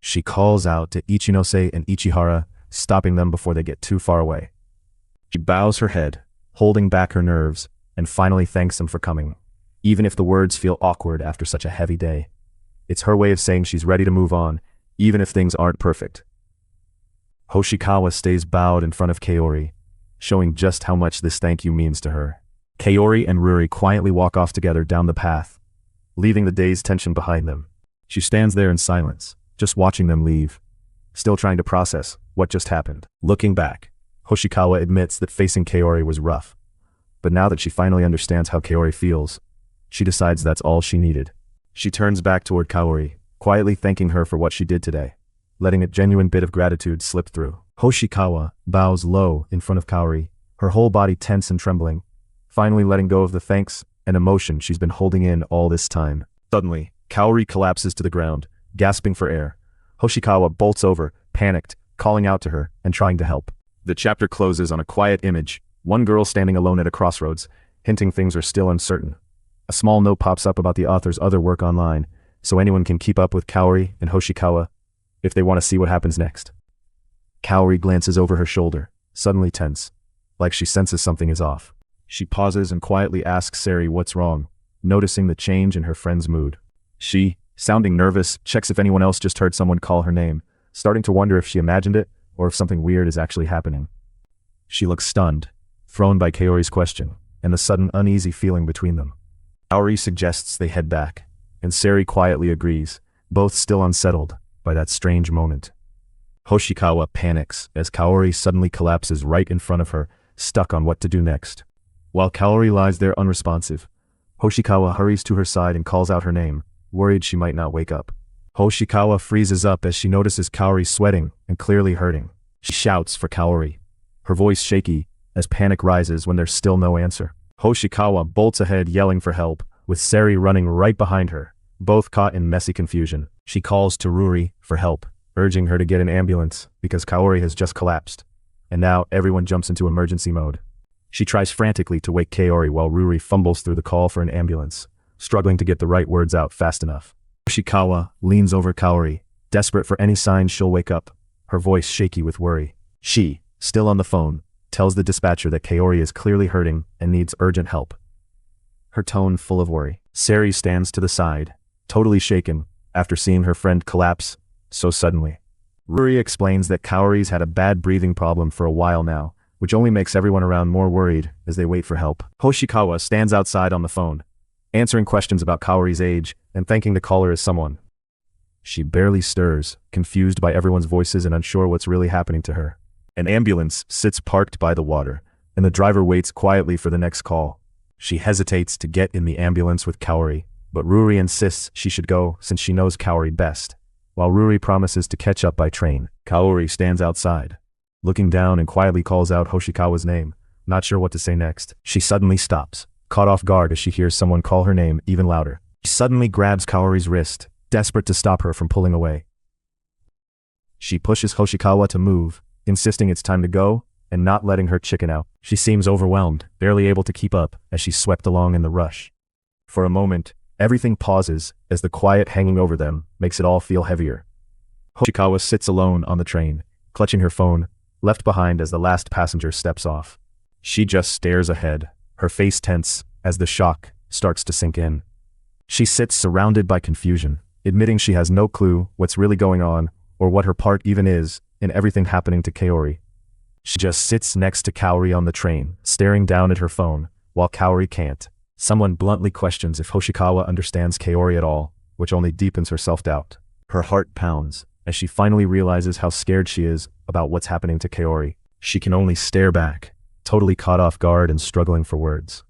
She calls out to Ichinose and Ichihara, stopping them before they get too far away. She bows her head, holding back her nerves, and finally thanks them for coming, even if the words feel awkward after such a heavy day. It's her way of saying she's ready to move on, even if things aren't perfect. Hoshikawa stays bowed in front of Kaori, showing just how much this thank you means to her. Kaori and Yuri quietly walk off together down the path, leaving the day's tension behind them. She stands there in silence, just watching them leave, still trying to process what just happened. Looking back, Hoshikawa admits that facing Kaori was rough, but now that she finally understands how Kaori feels, she decides that's all she needed. She turns back toward Kaori, quietly thanking her for what she did today, letting a genuine bit of gratitude slip through. Hoshikawa bows low in front of Kaori, her whole body tense and trembling, finally letting go of the thanks and emotion she's been holding in all this time. Suddenly, Kaori collapses to the ground, gasping for air. Hoshikawa bolts over, panicked, calling out to her and trying to help. The chapter closes on a quiet image, one girl standing alone at a crossroads, hinting things are still uncertain. A small note pops up about the author's other work online, so anyone can keep up with Kaori and Hoshikawa if they want to see what happens next. Kaori glances over her shoulder, suddenly tense, like she senses something is off. She pauses and quietly asks Sari what's wrong, noticing the change in her friend's mood. She, sounding nervous, checks if anyone else just heard someone call her name, starting to wonder if she imagined it or if something weird is actually happening. She looks stunned, thrown by Kaori's question, and the sudden uneasy feeling between them. Kaori suggests they head back, and Sari quietly agrees, both still unsettled by that strange moment. Hoshikawa panics as Kaori suddenly collapses right in front of her, stuck on what to do next. While Kaori lies there unresponsive, Hoshikawa hurries to her side and calls out her name, worried she might not wake up. Hoshikawa freezes up as she notices Kaori sweating and clearly hurting. She shouts for Kaori, her voice shaky as panic rises when there's still no answer. Hoshikawa bolts ahead yelling for help, with Sari running right behind her, both caught in messy confusion. She calls to Yuri for help, urging her to get an ambulance because Kaori has just collapsed, and now everyone jumps into emergency mode. She tries frantically to wake Kaori while Yuri fumbles through the call for an ambulance, struggling to get the right words out fast enough. Hoshikawa leans over Kaori, desperate for any sign she'll wake up, her voice shaky with worry. She, still on the phone, tells the dispatcher that Kaori is clearly hurting and needs urgent help, her tone full of worry. Sari stands to the side, totally shaken, after seeing her friend collapse so suddenly. Yuri explains that Kaori's had a bad breathing problem for a while now, which only makes everyone around more worried as they wait for help. Hoshikawa stands outside on the phone, answering questions about Kaori's age and thanking the caller as someone. She barely stirs, confused by everyone's voices and unsure what's really happening to her. An ambulance sits parked by the water, and the driver waits quietly for the next call. She hesitates to get in the ambulance with Kaori, but Yuri insists she should go since she knows Kaori best. While Yuri promises to catch up by train, Kaori stands outside, looking down and quietly calls out Hoshikawa's name, not sure what to say next. She suddenly stops, caught off guard as she hears someone call her name even louder. She suddenly grabs Kaori's wrist, desperate to stop her from pulling away. She pushes Hoshikawa to move, insisting it's time to go, and not letting her chicken out. She seems overwhelmed, barely able to keep up as she's swept along in the rush. For a moment, everything pauses as the quiet hanging over them makes it all feel heavier. Hoshikawa sits alone on the train, clutching her phone, left behind as the last passenger steps off. She just stares ahead, her face tense as the shock starts to sink in. She sits surrounded by confusion, admitting she has no clue what's really going on or what her part even is in everything happening to Kaori. She just sits next to Kaori on the train, staring down at her phone, while Kaori can't. Someone bluntly questions if Hoshikawa understands Kaori at all, which only deepens her self-doubt. Her heart pounds as she finally realizes how scared she is about what's happening to Kaori. She can only stare back, totally caught off guard and struggling for words.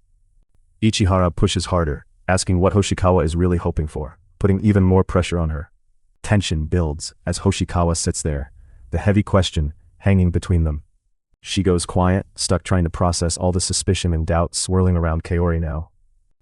Ichihara pushes harder, asking what Hoshikawa is really hoping for, putting even more pressure on her. Tension builds as Hoshikawa sits there, the heavy question hanging between them. She goes quiet, stuck trying to process all the suspicion and doubt swirling around Kaori now.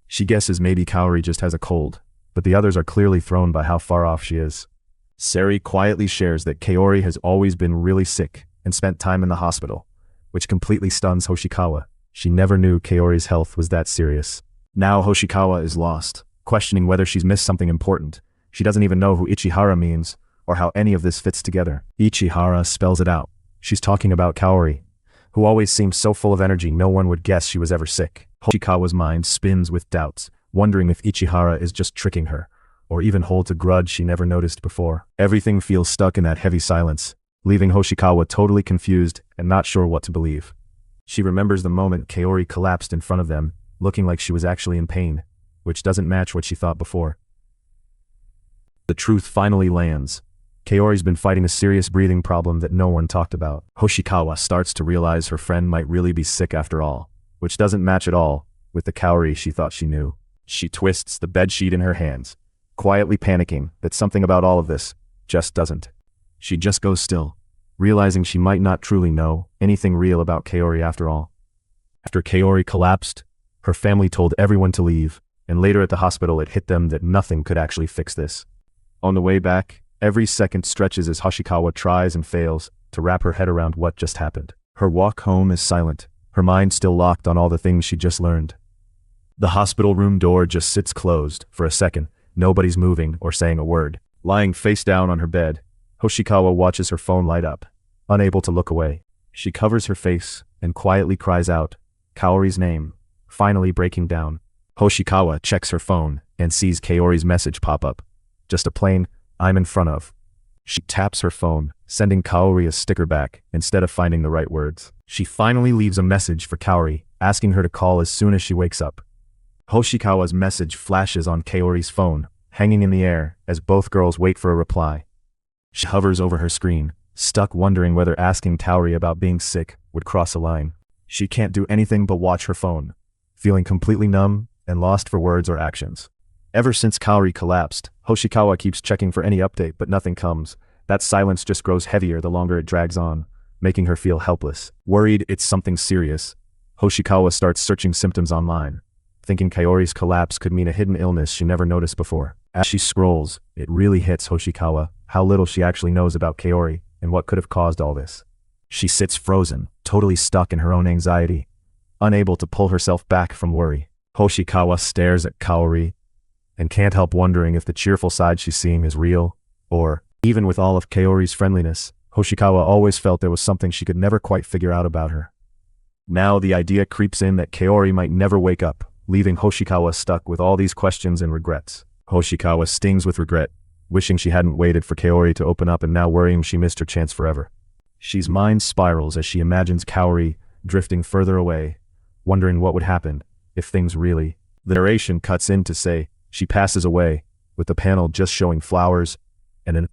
She guesses maybe Kaori just has a cold, but the others are clearly thrown by how far off she is. Seri quietly shares that Kaori has always been really sick and spent time in the hospital, which completely stuns Hoshikawa. She never knew Kaori's health was that serious. Now Hoshikawa is lost, questioning whether she's missed something important. She doesn't even know who Ichihara means, or how any of this fits together. Ichihara spells it out. She's talking about Kaori, who always seems so full of energy no one would guess she was ever sick. Hoshikawa's mind spins with doubts, wondering if Ichihara is just tricking her, or even holds a grudge she never noticed before. Everything feels stuck in that heavy silence, leaving Hoshikawa totally confused and not sure what to believe. She remembers the moment Kaori collapsed in front of them, looking like she was actually in pain, which doesn't match what she thought before. The truth finally lands. Kaori's been fighting a serious breathing problem that no one talked about. Hoshikawa starts to realize her friend might really be sick after all, which doesn't match at all with the Kaori she thought she knew. She twists the bedsheet in her hands, quietly panicking that something about all of this just doesn't. She just goes still, realizing she might not truly know anything real about Kaori after all. After Kaori collapsed, her family told everyone to leave, and later at the hospital it hit them that nothing could actually fix this. On the way back, every second stretches as Hoshikawa tries and fails to wrap her head around what just happened. Her walk home is silent, her mind still locked on all the things she just learned. The hospital room door just sits closed for a second, nobody's moving or saying a word. Lying face down on her bed, Hoshikawa watches her phone light up, unable to look away. She covers her face and quietly cries out Kaori's name, finally breaking down. Hoshikawa checks her phone and sees Kaori's message pop up. Just a plain, "I'm in front of." She taps her phone, sending Kaori a sticker back instead of finding the right words. She finally leaves a message for Kaori, asking her to call as soon as she wakes up. Hoshikawa's message flashes on Kaori's phone, hanging in the air as both girls wait for a reply. She hovers over her screen, stuck wondering whether asking Kaori about being sick would cross a line. She can't do anything but watch her phone, feeling completely numb and lost for words or actions. Ever since Kaori collapsed, Hoshikawa keeps checking for any update but nothing comes. That silence just grows heavier the longer it drags on, making her feel helpless. Worried it's something serious, Hoshikawa starts searching symptoms online, thinking Kaori's collapse could mean a hidden illness she never noticed before. As she scrolls, it really hits Hoshikawa how little she actually knows about Kaori and what could have caused all this. She sits frozen, totally stuck in her own anxiety, unable to pull herself back from worry. Hoshikawa stares at Kaori and can't help wondering if the cheerful side she's seeing is real, or, even with all of Kaori's friendliness, Hoshikawa always felt there was something she could never quite figure out about her. Now the idea creeps in that Kaori might never wake up, leaving Hoshikawa stuck with all these questions and regrets. Hoshikawa stings with regret, wishing she hadn't waited for Kaori to open up and now worrying she missed her chance forever. She's mind spirals as she imagines Kaori drifting further away, wondering what would happen if things really... The narration cuts in to say she passes away, with the panel just showing flowers, and an...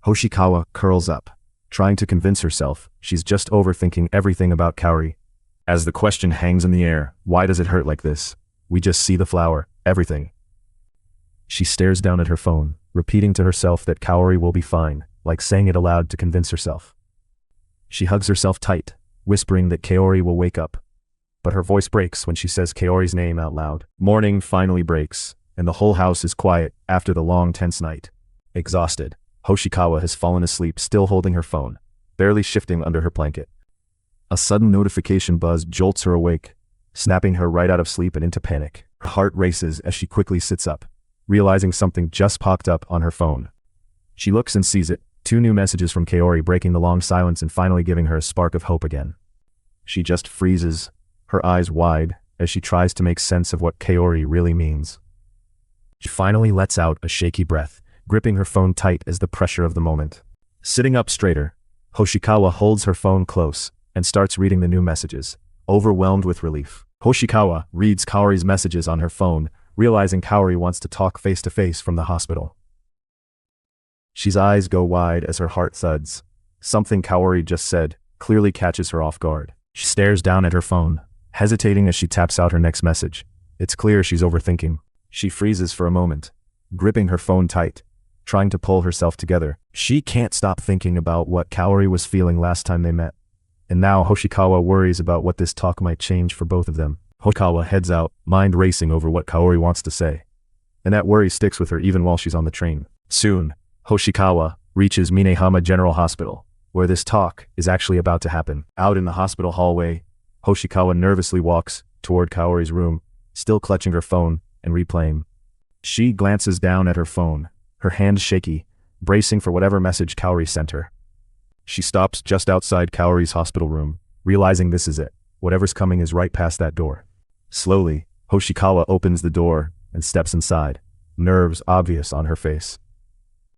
Hoshikawa curls up, trying to convince herself she's just overthinking everything about Kaori. As the question hangs in the air, why does it hurt like this? We just see the flower, everything. She stares down at her phone, repeating to herself that Kaori will be fine, like saying it aloud to convince herself. She hugs herself tight, whispering that Kaori will wake up. But her voice breaks when she says Kaori's name out loud. Morning finally breaks, and the whole house is quiet after the long tense night. Exhausted, Hoshikawa has fallen asleep, still holding her phone, barely shifting under her blanket. A sudden notification buzz jolts her awake, snapping her right out of sleep and into panic. Her heart races as she quickly sits up, realizing something just popped up on her phone. She looks and sees it, 2 new messages from Kaori breaking the long silence and finally giving her a spark of hope again. She just freezes, her eyes wide, as she tries to make sense of what Kaori really means. She finally lets out a shaky breath, gripping her phone tight as the pressure of the moment. Sitting up straighter, Hoshikawa holds her phone close and starts reading the new messages, overwhelmed with relief. Hoshikawa reads Kaori's messages on her phone, realizing Kaori wants to talk face-to-face from the hospital. She's eyes go wide as her heart thuds. Something Kaori just said clearly catches her off guard. She stares down at her phone, hesitating as she taps out her next message. It's clear she's overthinking. She freezes for a moment, gripping her phone tight, trying to pull herself together. She can't stop thinking about what Kaori was feeling last time they met. And now Hoshikawa worries about what this talk might change for both of them. Hoshikawa heads out, mind racing over what Kaori wants to say. And that worry sticks with her even while she's on the train. Soon, Hoshikawa reaches Minehama General Hospital, where this talk is actually about to happen. Out in the hospital hallway, Hoshikawa nervously walks toward Kaori's room, still clutching her phone and replaying. She glances down at her phone, her hand shaky, bracing for whatever message Kaori sent her. She stops just outside Kaori's hospital room, realizing this is it. Whatever's coming is right past that door. Slowly, Hoshikawa opens the door and steps inside, nerves obvious on her face.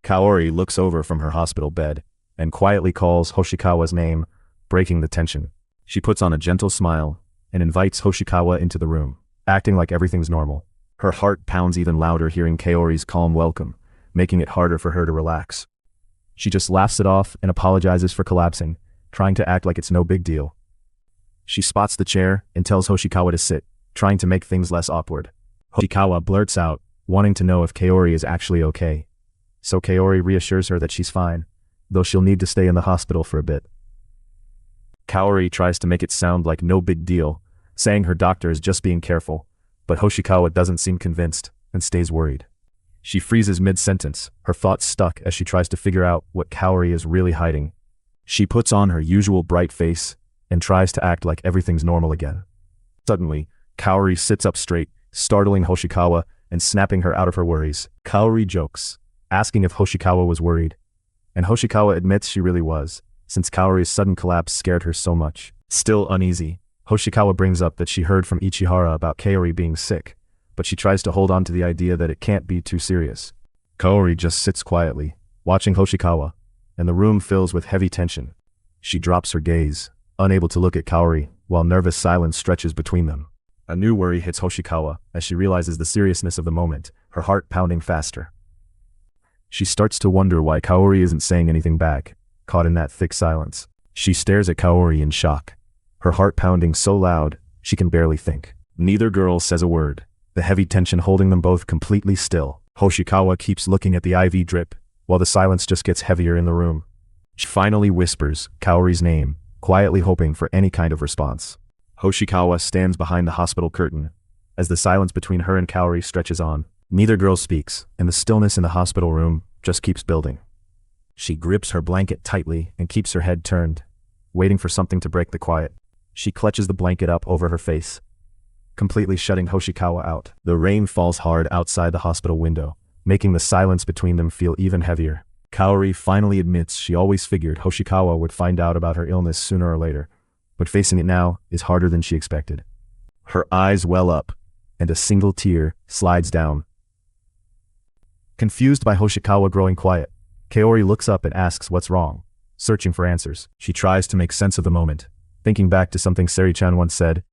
Kaori looks over from her hospital bed and quietly calls Hoshikawa's name, breaking the tension. She puts on a gentle smile and invites Hoshikawa into the room, acting like everything's normal. Her heart pounds even louder hearing Kaori's calm welcome, making it harder for her to relax. She just laughs it off and apologizes for collapsing, trying to act like it's no big deal. She spots the chair and tells Hoshikawa to sit, trying to make things less awkward. Hoshikawa blurts out, wanting to know if Kaori is actually okay. So Kaori reassures her that she's fine, though she'll need to stay in the hospital for a bit. Kaori tries to make it sound like no big deal, saying her doctor is just being careful, but Hoshikawa doesn't seem convinced and stays worried. She freezes mid-sentence, her thoughts stuck as she tries to figure out what Kaori is really hiding. She puts on her usual bright face and tries to act like everything's normal again. Suddenly, Kaori sits up straight, startling Hoshikawa and snapping her out of her worries. Kaori jokes, asking if Hoshikawa was worried, and Hoshikawa admits she really was, since Kaori's sudden collapse scared her so much. Still uneasy, Hoshikawa brings up that she heard from Ichihara about Kaori being sick, but she tries to hold on to the idea that it can't be too serious. Kaori just sits quietly, watching Hoshikawa, and the room fills with heavy tension. She drops her gaze, unable to look at Kaori, while nervous silence stretches between them. A new worry hits Hoshikawa as she realizes the seriousness of the moment, her heart pounding faster. She starts to wonder why Kaori isn't saying anything back, caught in that thick silence. She stares at Kaori in shock, her heart pounding so loud she can barely think. Neither girl says a word, the heavy tension holding them both completely still. Hoshikawa keeps looking at the IV drip, while the silence just gets heavier in the room. She finally whispers Kaori's name, quietly hoping for any kind of response. Hoshikawa stands behind the hospital curtain, as the silence between her and Kaori stretches on. Neither girl speaks, and the stillness in the hospital room just keeps building. She grips her blanket tightly and keeps her head turned, waiting for something to break the quiet. She clutches the blanket up over her face, completely shutting Hoshikawa out. The rain falls hard outside the hospital window, making the silence between them feel even heavier. Kaori finally admits she always figured Hoshikawa would find out about her illness sooner or later, but facing it now is harder than she expected. Her eyes well up, and a single tear slides down. Confused by Hoshikawa growing quiet, Kaori looks up and asks what's wrong, searching for answers. She tries to make sense of the moment, thinking back to something Seri-chan once said,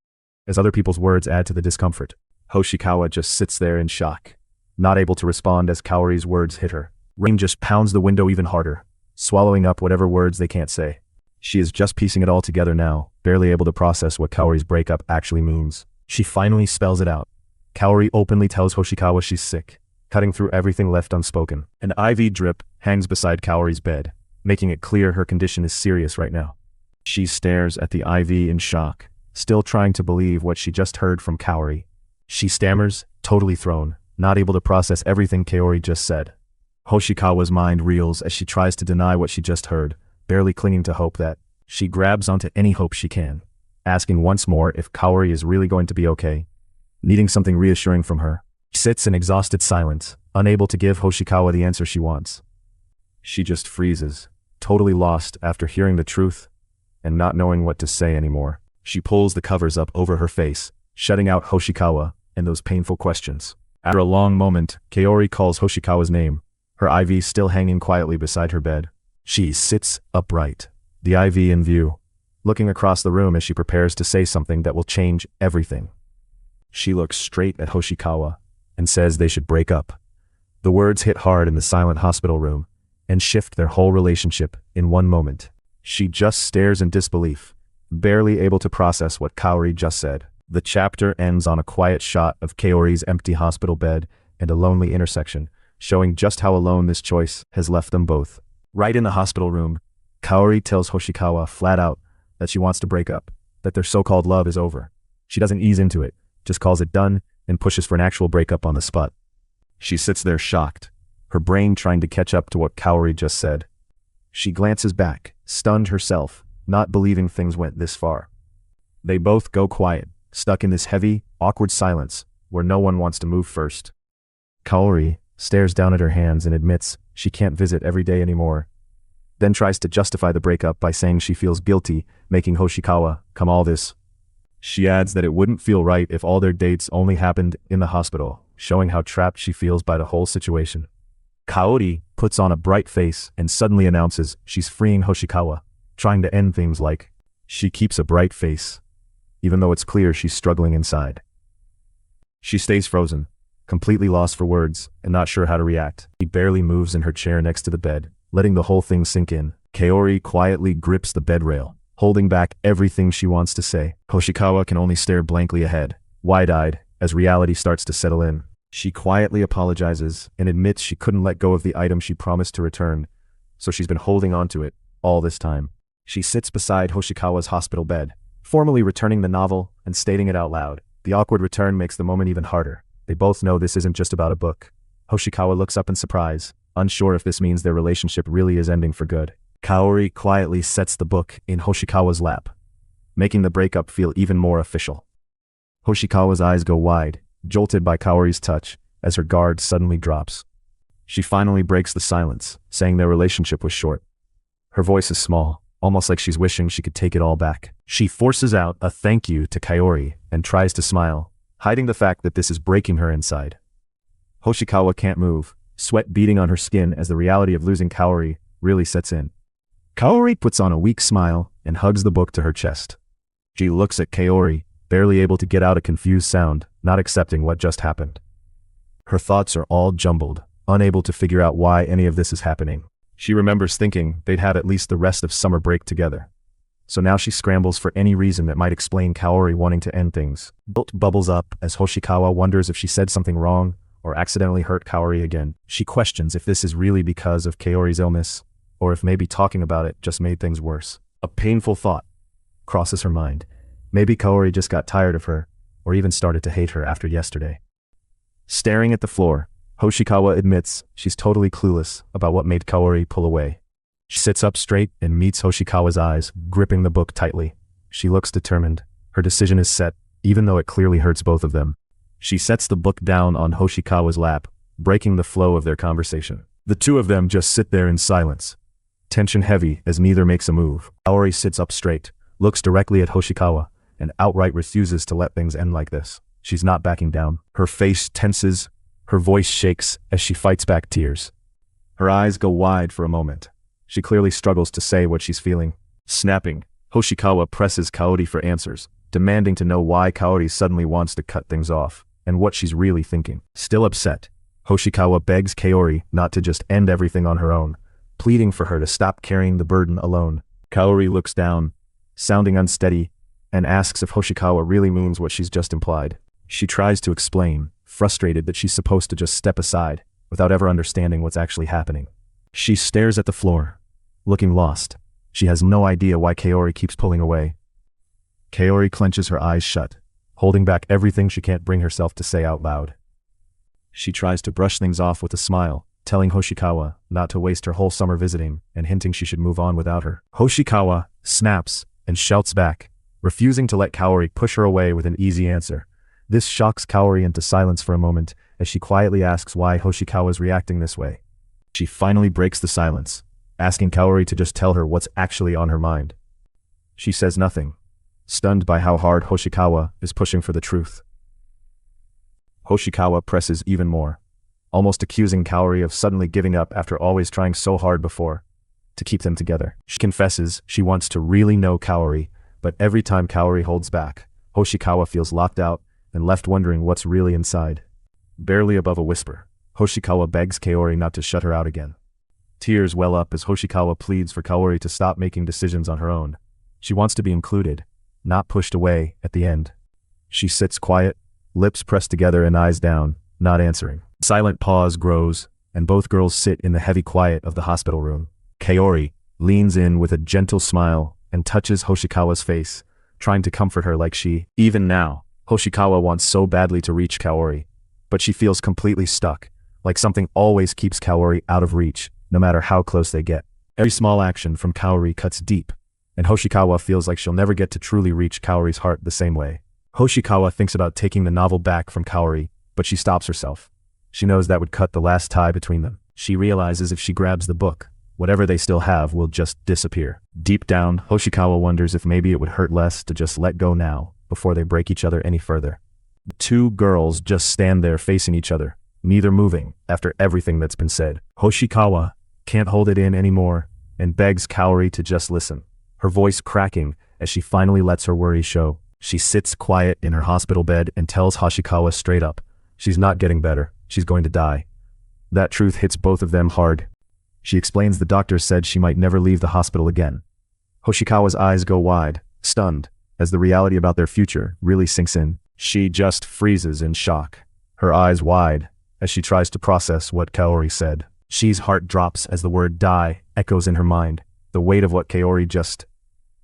as other people's words add to the discomfort. Hoshikawa just sits there in shock, not able to respond as Kaori's words hit her. Rain just pounds the window even harder, swallowing up whatever words they can't say. She is just piecing it all together now, barely able to process what Kaori's breakup actually means. She finally spells it out. Kaori openly tells Hoshikawa she's sick, cutting through everything left unspoken. An IV drip hangs beside Kaori's bed, making it clear her condition is serious right now. She stares at the IV in shock, still trying to believe what she just heard from Kaori. She stammers, totally thrown, not able to process everything Kaori just said. Hoshikawa's mind reels as she tries to deny what she just heard, barely clinging to hope that she grabs onto any hope she can, asking once more if Kaori is really going to be okay, needing something reassuring from her. She sits in exhausted silence, unable to give Hoshikawa the answer she wants. She just freezes, totally lost after hearing the truth and not knowing what to say anymore. She pulls the covers up over her face, shutting out Hoshikawa and those painful questions. After a long moment, Kaori calls Hoshikawa's name, her IV still hanging quietly beside her bed. She sits upright, the IV in view, looking across the room as she prepares to say something that will change everything. She looks straight at Hoshikawa and says they should break up. The words hit hard in the silent hospital room and shift their whole relationship in one moment. She just stares in disbelief, barely able to process what Kaori just said. The chapter ends on a quiet shot of Kaori's empty hospital bed and a lonely intersection, showing just how alone this choice has left them both. Right in the hospital room, Kaori tells Hoshikawa flat out that she wants to break up, that their so-called love is over. She doesn't ease into it, just calls it done and pushes for an actual breakup on the spot. She sits there shocked, her brain trying to catch up to what Kaori just said. She glances back, stunned herself, not believing things went this far. They both go quiet, stuck in this heavy, awkward silence where no one wants to move first. Kaori stares down at her hands and admits she can't visit every day anymore, then tries to justify the breakup by saying she feels guilty making Hoshikawa come all this. She adds that it wouldn't feel right if all their dates only happened in the hospital, showing how trapped she feels by the whole situation. Kaori puts on a bright face and suddenly announces she's freeing Hoshikawa, trying to end things like. She keeps a bright face, even though it's clear she's struggling inside. She stays frozen, completely lost for words and not sure how to react. She barely moves in her chair next to the bed, letting the whole thing sink in. Kaori quietly grips the bed rail, holding back everything she wants to say. Hoshikawa can only stare blankly ahead, wide-eyed, as reality starts to settle in. She quietly apologizes and admits she couldn't let go of the item she promised to return, so she's been holding on to it all this time. She sits beside Hoshikawa's hospital bed, formally returning the novel and stating it out loud. The awkward return makes the moment even harder. They both know this isn't just about a book. Hoshikawa looks up in surprise, unsure if this means their relationship really is ending for good. Kaori quietly sets the book in Hoshikawa's lap, making the breakup feel even more official. Hoshikawa's eyes go wide, jolted by Kaori's touch, as her guard suddenly drops. She finally breaks the silence, saying their relationship was short. Her voice is small, almost like she's wishing she could take it all back. She forces out a thank you to Kaori and tries to smile, hiding the fact that this is breaking her inside. Hoshikawa can't move, sweat beading on her skin as the reality of losing Kaori really sets in. Kaori puts on a weak smile and hugs the book to her chest. She looks at Kaori, barely able to get out a confused sound, not accepting what just happened. Her thoughts are all jumbled, unable to figure out why any of this is happening. She remembers thinking they'd had at least the rest of summer break together. So now she scrambles for any reason that might explain Kaori wanting to end things. Guilt bubbles up as Hoshikawa wonders if she said something wrong or accidentally hurt Kaori again. She questions if this is really because of Kaori's illness, or if maybe talking about it just made things worse. A painful thought crosses her mind. Maybe Kaori just got tired of her, or even started to hate her after yesterday. Staring at the floor, Hoshikawa admits she's totally clueless about what made Kaori pull away. She sits up straight and meets Hoshikawa's eyes, gripping the book tightly. She looks determined. Her decision is set, even though it clearly hurts both of them. She sets the book down on Hoshikawa's lap, breaking the flow of their conversation. The two of them just sit there in silence, tension heavy as neither makes a move. Kaori sits up straight, looks directly at Hoshikawa, and outright refuses to let things end like this. She's not backing down. Her face tenses, her voice shakes as she fights back tears. Her eyes go wide for a moment. She clearly struggles to say what she's feeling. Snapping, Hoshikawa presses Kaori for answers, demanding to know why Kaori suddenly wants to cut things off, and what she's really thinking. Still upset, Hoshikawa begs Kaori not to just end everything on her own, pleading for her to stop carrying the burden alone. Kaori looks down, sounding unsteady, and asks if Hoshikawa really means what she's just implied. She tries to explain, frustrated that she's supposed to just step aside, without ever understanding what's actually happening. She stares at the floor, looking lost. She has no idea why Kaori keeps pulling away. Kaori clenches her eyes shut, holding back everything she can't bring herself to say out loud. She tries to brush things off with a smile, telling Hoshikawa not to waste her whole summer visiting and hinting she should move on without her. Hoshikawa snaps and shouts back, refusing to let Kaori push her away with an easy answer. This shocks Kaori into silence for a moment as she quietly asks why Hoshikawa is reacting this way. She finally breaks the silence, asking Kaori to just tell her what's actually on her mind. She says nothing, stunned by how hard Hoshikawa is pushing for the truth. Hoshikawa presses even more, almost accusing Kaori of suddenly giving up after always trying so hard before to keep them together. She confesses she wants to really know Kaori, but every time Kaori holds back, Hoshikawa feels locked out and left wondering what's really inside. Barely above a whisper, Hoshikawa begs Kaori not to shut her out again. Tears well up as Hoshikawa pleads for Kaori to stop making decisions on her own. She wants to be included, not pushed away at the end. She sits quiet, lips pressed together and eyes down, not answering. Silent pause grows, and both girls sit in the heavy quiet of the hospital room. Kaori leans in with a gentle smile and touches Hoshikawa's face, trying to comfort her like even now, Hoshikawa wants so badly to reach Kaori, but she feels completely stuck, like something always keeps Kaori out of reach, no matter how close they get. Every small action from Kaori cuts deep, and Hoshikawa feels like she'll never get to truly reach Kaori's heart the same way. Hoshikawa thinks about taking the novel back from Kaori, but she stops herself. She knows that would cut the last tie between them. She realizes if she grabs the book, whatever they still have will just disappear. Deep down, Hoshikawa wonders if maybe it would hurt less to just let go now, before they break each other any further. The two girls just stand there facing each other, neither moving after everything that's been said. Hoshikawa can't hold it in anymore and begs Kaori to just listen, her voice cracking as she finally lets her worries show. She sits quiet in her hospital bed and tells Hoshikawa straight up, she's not getting better, she's going to die. That truth hits both of them hard. She explains the doctor said she might never leave the hospital again. Hoshikawa's eyes go wide, stunned, as the reality about their future really sinks in. She just freezes in shock, her eyes wide, as she tries to process what Kaori said. She's heart drops as the word die echoes in her mind, the weight of what Kaori just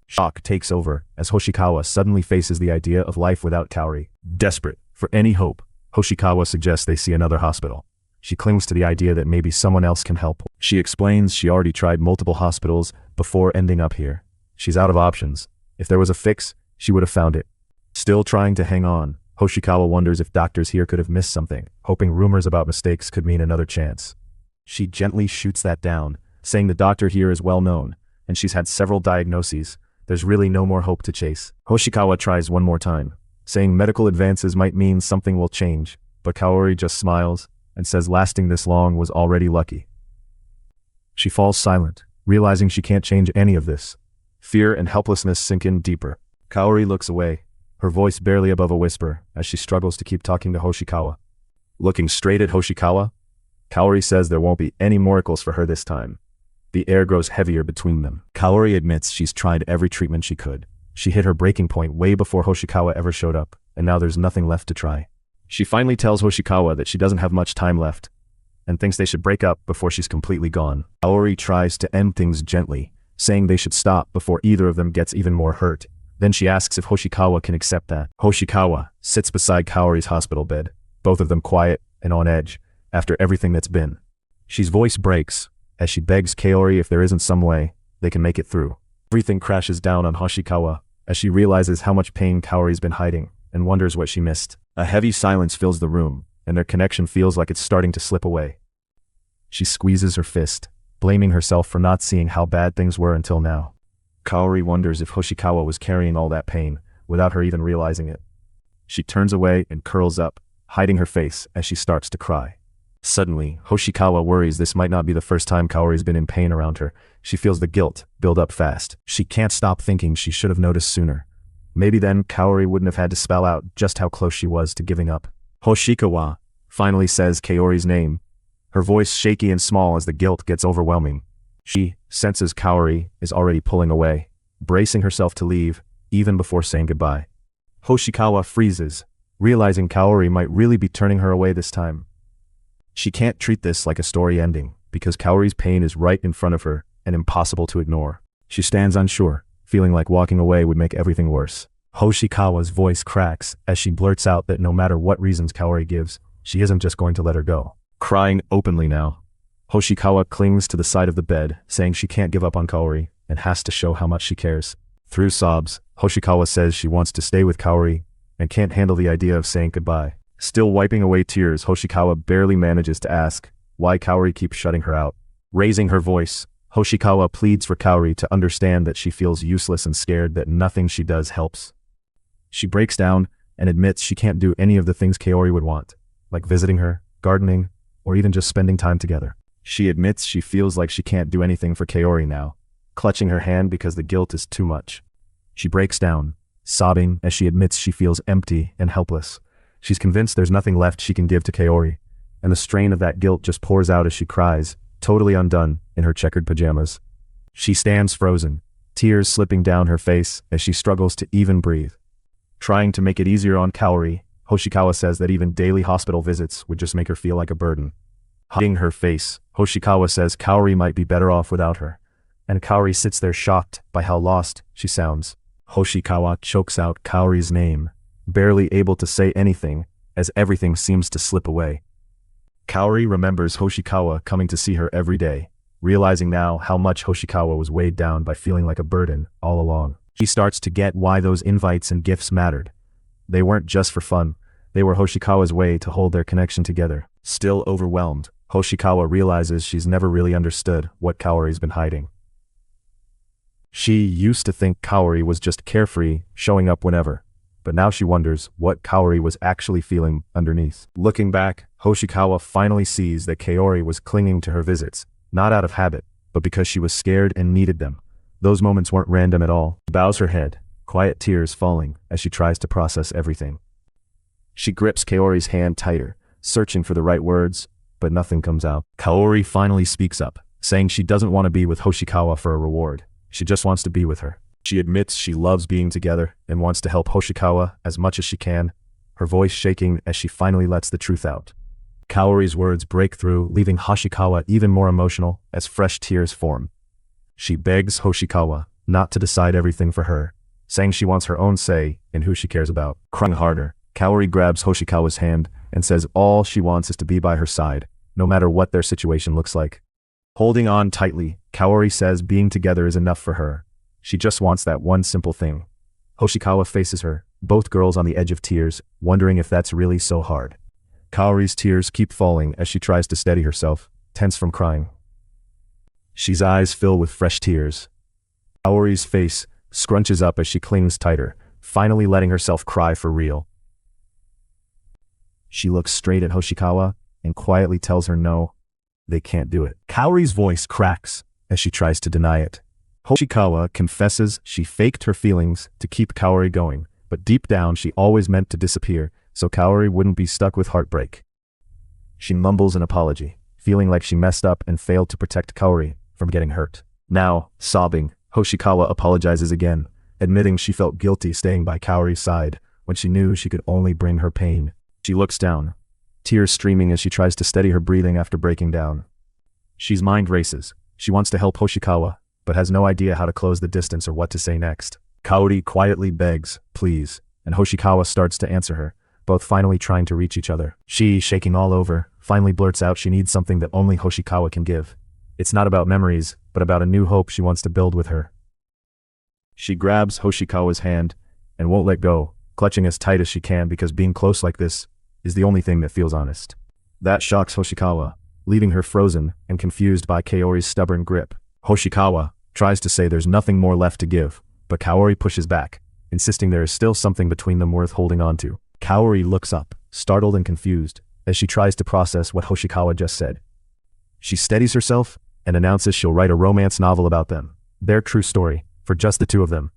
shock takes over as Hoshikawa suddenly faces the idea of life without Kaori. Desperate for any hope, Hoshikawa suggests they see another hospital. She clings to the idea that maybe someone else can help. She explains she already tried multiple hospitals before ending up here. She's out of options. If there was a fix, she would have found it. Still trying to hang on, Hoshikawa wonders if doctors here could have missed something, hoping rumors about mistakes could mean another chance. She gently shoots that down, saying the doctor here is well known, and she's had several diagnoses. There's really no more hope to chase. Hoshikawa tries one more time, saying medical advances might mean something will change, but Kaori just smiles and says lasting this long was already lucky. She falls silent, realizing she can't change any of this. Fear and helplessness sink in deeper. Kaori looks away, her voice barely above a whisper as she struggles to keep talking to Hoshikawa. Looking straight at Hoshikawa, Kaori says there won't be any miracles for her this time. The air grows heavier between them. Kaori admits she's tried every treatment she could. She hit her breaking point way before Hoshikawa ever showed up, and now there's nothing left to try. She finally tells Hoshikawa that she doesn't have much time left, and thinks they should break up before she's completely gone. Kaori tries to end things gently, saying they should stop before either of them gets even more hurt. Then she asks if Hoshikawa can accept that. Hoshikawa sits beside Kaori's hospital bed, both of them quiet and on edge, after everything that's been. She's voice breaks, as she begs Kaori if there isn't some way they can make it through. Everything crashes down on Hoshikawa, as she realizes how much pain Kaori's been hiding, and wonders what she missed. A heavy silence fills the room, and their connection feels like it's starting to slip away. She squeezes her fist, blaming herself for not seeing how bad things were until now. Kaori wonders if Hoshikawa was carrying all that pain, without her even realizing it. She turns away and curls up, hiding her face as she starts to cry. Suddenly, Hoshikawa worries this might not be the first time Kaori's been in pain around her. She feels the guilt build up fast. She can't stop thinking she should have noticed sooner. Maybe then Kaori wouldn't have had to spell out just how close she was to giving up. Hoshikawa finally says Kaori's name, her voice shaky and small as the guilt gets overwhelming. She senses Kaori is already pulling away, bracing herself to leave, even before saying goodbye. Hoshikawa freezes, realizing Kaori might really be turning her away this time. She can't treat this like a story ending, because Kaori's pain is right in front of her and impossible to ignore. She stands unsure, feeling like walking away would make everything worse. Hoshikawa's voice cracks as she blurts out that no matter what reasons Kaori gives, she isn't just going to let her go. Crying openly now, Hoshikawa clings to the side of the bed, saying she can't give up on Kaori and has to show how much she cares. Through sobs, Hoshikawa says she wants to stay with Kaori and can't handle the idea of saying goodbye. Still wiping away tears, Hoshikawa barely manages to ask why Kaori keeps shutting her out. Raising her voice, Hoshikawa pleads for Kaori to understand that she feels useless and scared that nothing she does helps. She breaks down and admits she can't do any of the things Kaori would want, like visiting her, gardening, or even just spending time together. She admits she feels like she can't do anything for Kaori now, clutching her hand because the guilt is too much. She breaks down, sobbing as she admits she feels empty and helpless. She's convinced there's nothing left she can give to Kaori, and the strain of that guilt just pours out as she cries, totally undone in her checkered pajamas. She stands frozen, tears slipping down her face as she struggles to even breathe. Trying to make it easier on Kaori, Hoshikawa says that even daily hospital visits would just make her feel like a burden. Hiding her face, Hoshikawa says Kaori might be better off without her, and Kaori sits there shocked by how lost she sounds. Hoshikawa chokes out Kaori's name, barely able to say anything as everything seems to slip away. Kaori remembers Hoshikawa coming to see her every day, realizing now how much Hoshikawa was weighed down by feeling like a burden all along. She starts to get why those invites and gifts mattered. They weren't just for fun, they were Hoshikawa's way to hold their connection together. Still overwhelmed, Hoshikawa realizes she's never really understood what Kaori's been hiding. She used to think Kaori was just carefree, showing up whenever, but now she wonders what Kaori was actually feeling underneath. Looking back, Hoshikawa finally sees that Kaori was clinging to her visits, not out of habit, but because she was scared and needed them. Those moments weren't random at all. She bows her head, quiet tears falling as she tries to process everything. She grips Kaori's hand tighter, searching for the right words, but nothing comes out. Kaori finally speaks up, saying she doesn't want to be with Hoshikawa for a reward. She just wants to be with her. She admits she loves being together and wants to help Hoshikawa as much as she can, her voice shaking as she finally lets the truth out. Kaori's words break through, leaving Hoshikawa even more emotional as fresh tears form. She begs Hoshikawa not to decide everything for her, saying she wants her own say in who she cares about. Crying harder, Kaori grabs Hoshikawa's hand and says all she wants is to be by her side, no matter what their situation looks like. Holding on tightly, Kaori says being together is enough for her. She just wants that one simple thing. Hoshikawa faces her, both girls on the edge of tears, wondering if that's really so hard. Kaori's tears keep falling as she tries to steady herself, tense from crying. She's eyes fill with fresh tears. Kaori's face scrunches up as she clings tighter, finally letting herself cry for real. She looks straight at Hoshikawa and quietly tells her no, they can't do it. Kaori's voice cracks as she tries to deny it. Hoshikawa confesses she faked her feelings to keep Kaori going, but deep down she always meant to disappear so Kaori wouldn't be stuck with heartbreak. She mumbles an apology, feeling like she messed up and failed to protect Kaori from getting hurt. Now, sobbing, Hoshikawa apologizes again, admitting she felt guilty staying by Kaori's side when she knew she could only bring her pain. She looks down, tears streaming as she tries to steady her breathing after breaking down. She's mind races. She wants to help Hoshikawa, but has no idea how to close the distance or what to say next. Kaori quietly begs, please, and Hoshikawa starts to answer her, both finally trying to reach each other. She, shaking all over, finally blurts out she needs something that only Hoshikawa can give. It's not about memories, but about a new hope she wants to build with her. She grabs Hoshikawa's hand and won't let go, clutching as tight as she can because being close like this is the only thing that feels honest. That shocks Hoshikawa, leaving her frozen and confused by Kaori's stubborn grip. Hoshikawa tries to say there's nothing more left to give, but Kaori pushes back, insisting there is still something between them worth holding on to. Kaori looks up, startled and confused, as she tries to process what Hoshikawa just said. She steadies herself and announces she'll write a romance novel about them, their true story, for just the two of them,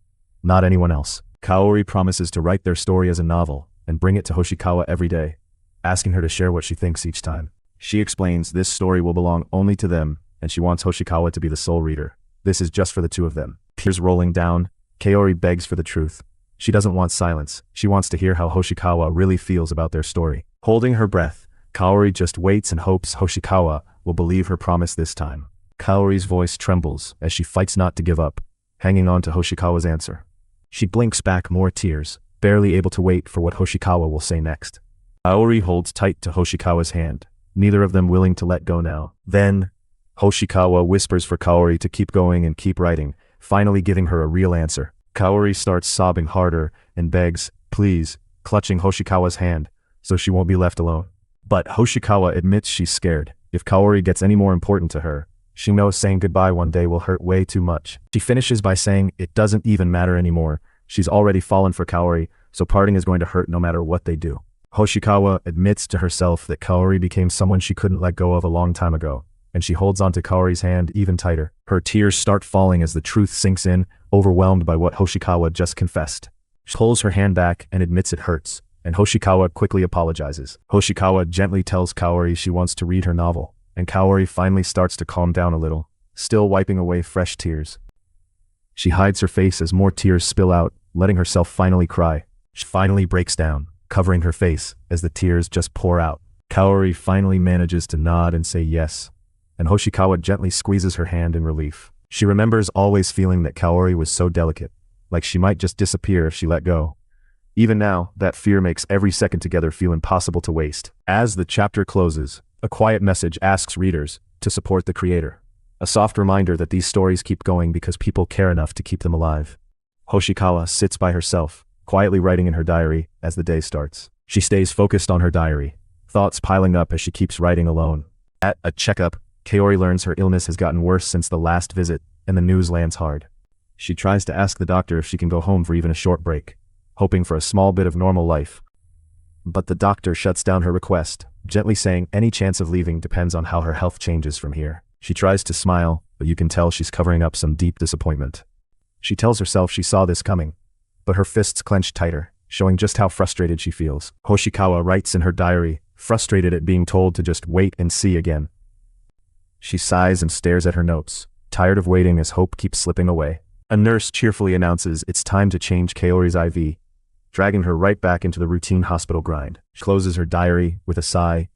not anyone else. Kaori promises to write their story as a novel and bring it to Hoshikawa every day, asking her to share what she thinks each time. She explains this story will belong only to them and she wants Hoshikawa to be the sole reader. This is just for the two of them. Tears rolling down, Kaori begs for the truth. She doesn't want silence. She wants to hear how Hoshikawa really feels about their story. Holding her breath, Kaori just waits and hopes Hoshikawa will believe her promise this time. Kaori's voice trembles as she fights not to give up, hanging on to Hoshikawa's answer. She blinks back more tears, barely able to wait for what Hoshikawa will say next. Kaori holds tight to Hoshikawa's hand, neither of them willing to let go now. Then, Hoshikawa whispers for Kaori to keep going and keep writing, finally giving her a real answer. Kaori starts sobbing harder and begs, please, clutching Hoshikawa's hand, so she won't be left alone. But Hoshikawa admits she's scared. If Kaori gets any more important to her, she knows saying goodbye one day will hurt way too much. She finishes by saying it doesn't even matter anymore. She's already fallen for Kaori, so parting is going to hurt no matter what they do. Hoshikawa admits to herself that Kaori became someone she couldn't let go of a long time ago, and she holds onto Kaori's hand even tighter. Her tears start falling as the truth sinks in, overwhelmed by what Hoshikawa just confessed. She pulls her hand back and admits it hurts, and Hoshikawa quickly apologizes. Hoshikawa gently tells Kaori she wants to read her novel, and Kaori finally starts to calm down a little, still wiping away fresh tears. She hides her face as more tears spill out, letting herself finally cry. She finally breaks down, covering her face as the tears just pour out. Kaori finally manages to nod and say yes, and Hoshikawa gently squeezes her hand in relief. She remembers always feeling that Kaori was so delicate, like she might just disappear if she let go. Even now, that fear makes every second together feel impossible to waste. As the chapter closes, a quiet message asks readers to support the creator. A soft reminder that these stories keep going because people care enough to keep them alive. Hoshikawa sits by herself, quietly writing in her diary as the day starts. She stays focused on her diary, thoughts piling up as she keeps writing alone. At a checkup, Kaori learns her illness has gotten worse since the last visit, and the news lands hard. She tries to ask the doctor if she can go home for even a short break, hoping for a small bit of normal life. But the doctor shuts down her request, gently saying any chance of leaving depends on how her health changes from here. She tries to smile, but you can tell she's covering up some deep disappointment. She tells herself she saw this coming, but her fists clench tighter, showing just how frustrated she feels. Hoshikawa writes in her diary, frustrated at being told to just wait and see again. She sighs and stares at her notes, tired of waiting as hope keeps slipping away. A nurse cheerfully announces it's time to change Kaori's IV, dragging her right back into the routine hospital grind. She closes her diary with a sigh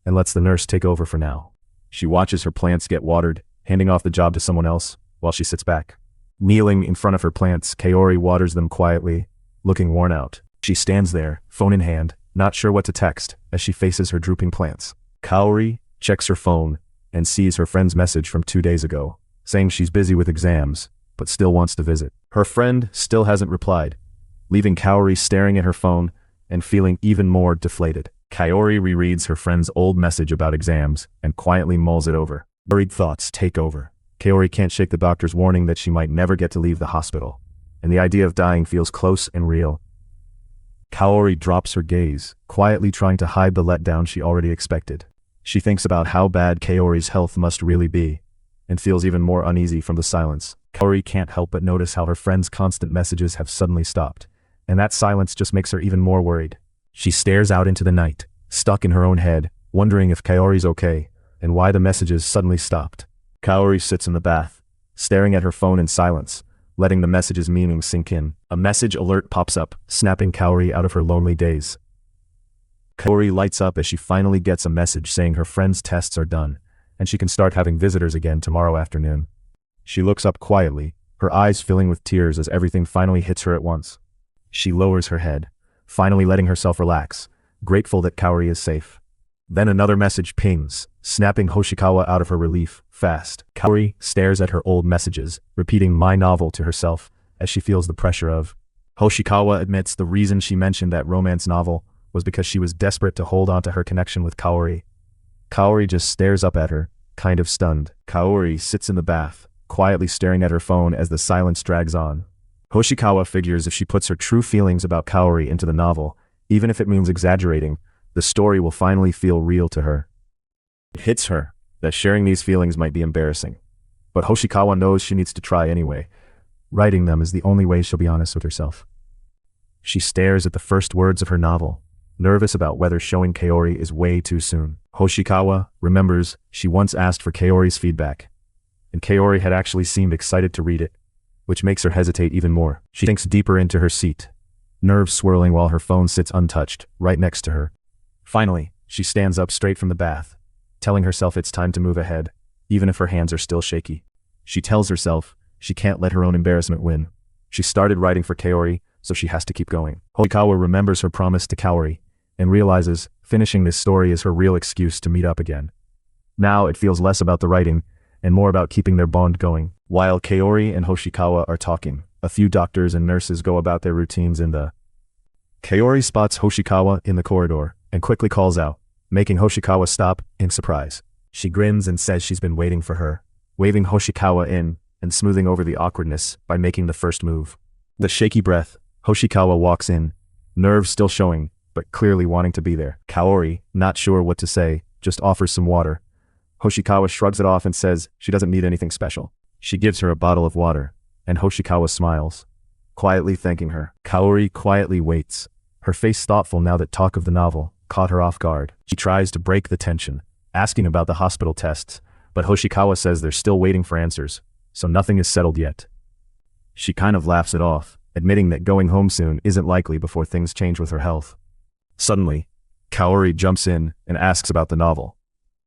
and lets the nurse take over for now. She watches her plants get watered, handing off the job to someone else while she sits back. Kneeling in front of her plants, Kaori waters them quietly, looking worn out. She stands there, phone in hand, not sure what to text as she faces her drooping plants. Kaori checks her phone and sees her friend's message from 2 days ago, saying she's busy with exams, but still wants to visit. Her friend still hasn't replied, leaving Kaori staring at her phone and feeling even more deflated. Kaori rereads her friend's old message about exams and quietly mulls it over. Worried thoughts take over. Kaori can't shake the doctor's warning that she might never get to leave the hospital, and the idea of dying feels close and real. Kaori drops her gaze, quietly trying to hide the letdown she already expected. She thinks about how bad Kaori's health must really be, and feels even more uneasy from the silence. Kaori can't help but notice how her friend's constant messages have suddenly stopped, and that silence just makes her even more worried. She stares out into the night, stuck in her own head, wondering if Kaori's okay, and why the messages suddenly stopped. Kaori sits in the bath, staring at her phone in silence, letting the message's meaning sink in. A message alert pops up, snapping Kaori out of her lonely daze. Kaori lights up as she finally gets a message saying her friend's tests are done, and she can start having visitors again tomorrow afternoon. She looks up quietly, her eyes filling with tears as everything finally hits her at once. She lowers her head, finally letting herself relax, grateful that Kaori is safe. Then another message pings, snapping Hoshikawa out of her relief, fast. Kaori stares at her old messages, repeating "my novel" to herself as she feels the pressure of. Hoshikawa admits the reason she mentioned that romance novel was because she was desperate to hold on to her connection with Kaori. Kaori just stares up at her, kind of stunned. Kaori sits in the bath, quietly staring at her phone as the silence drags on. Hoshikawa figures if she puts her true feelings about Kaori into the novel, even if it means exaggerating, the story will finally feel real to her. It hits her that sharing these feelings might be embarrassing, but Hoshikawa knows she needs to try anyway. Writing them is the only way she'll be honest with herself. She stares at the first words of her novel, nervous about whether showing Kaori is way too soon. Hoshikawa remembers she once asked for Kaori's feedback, and Kaori had actually seemed excited to read it, which makes her hesitate even more. She sinks deeper into her seat, nerves swirling while her phone sits untouched, right next to her. Finally, she stands up straight from the bath, telling herself it's time to move ahead, even if her hands are still shaky. She tells herself she can't let her own embarrassment win. She started writing for Kaori, so she has to keep going. Hoshikawa remembers her promise to Kaori, and realizes finishing this story is her real excuse to meet up again. Now it feels less about the writing, and more about keeping their bond going. While Kaori and Hoshikawa are talking, a few doctors and nurses go about their routines in the... Kaori spots Hoshikawa in the corridor, and quickly calls out, making Hoshikawa stop in surprise. She grins and says she's been waiting for her, waving Hoshikawa in, and smoothing over the awkwardness by making the first move. With a shaky breath, Hoshikawa walks in, nerves still showing, but clearly wanting to be there. Kaori, not sure what to say, just offers some water. Hoshikawa shrugs it off and says she doesn't need anything special. She gives her a bottle of water, and Hoshikawa smiles, quietly thanking her. Kaori quietly waits, her face thoughtful now that talk of the novel caught her off guard. She tries to break the tension, asking about the hospital tests, but Hoshikawa says they're still waiting for answers, so nothing is settled yet. She kind of laughs it off, admitting that going home soon isn't likely before things change with her health. Suddenly, Kaori jumps in and asks about the novel,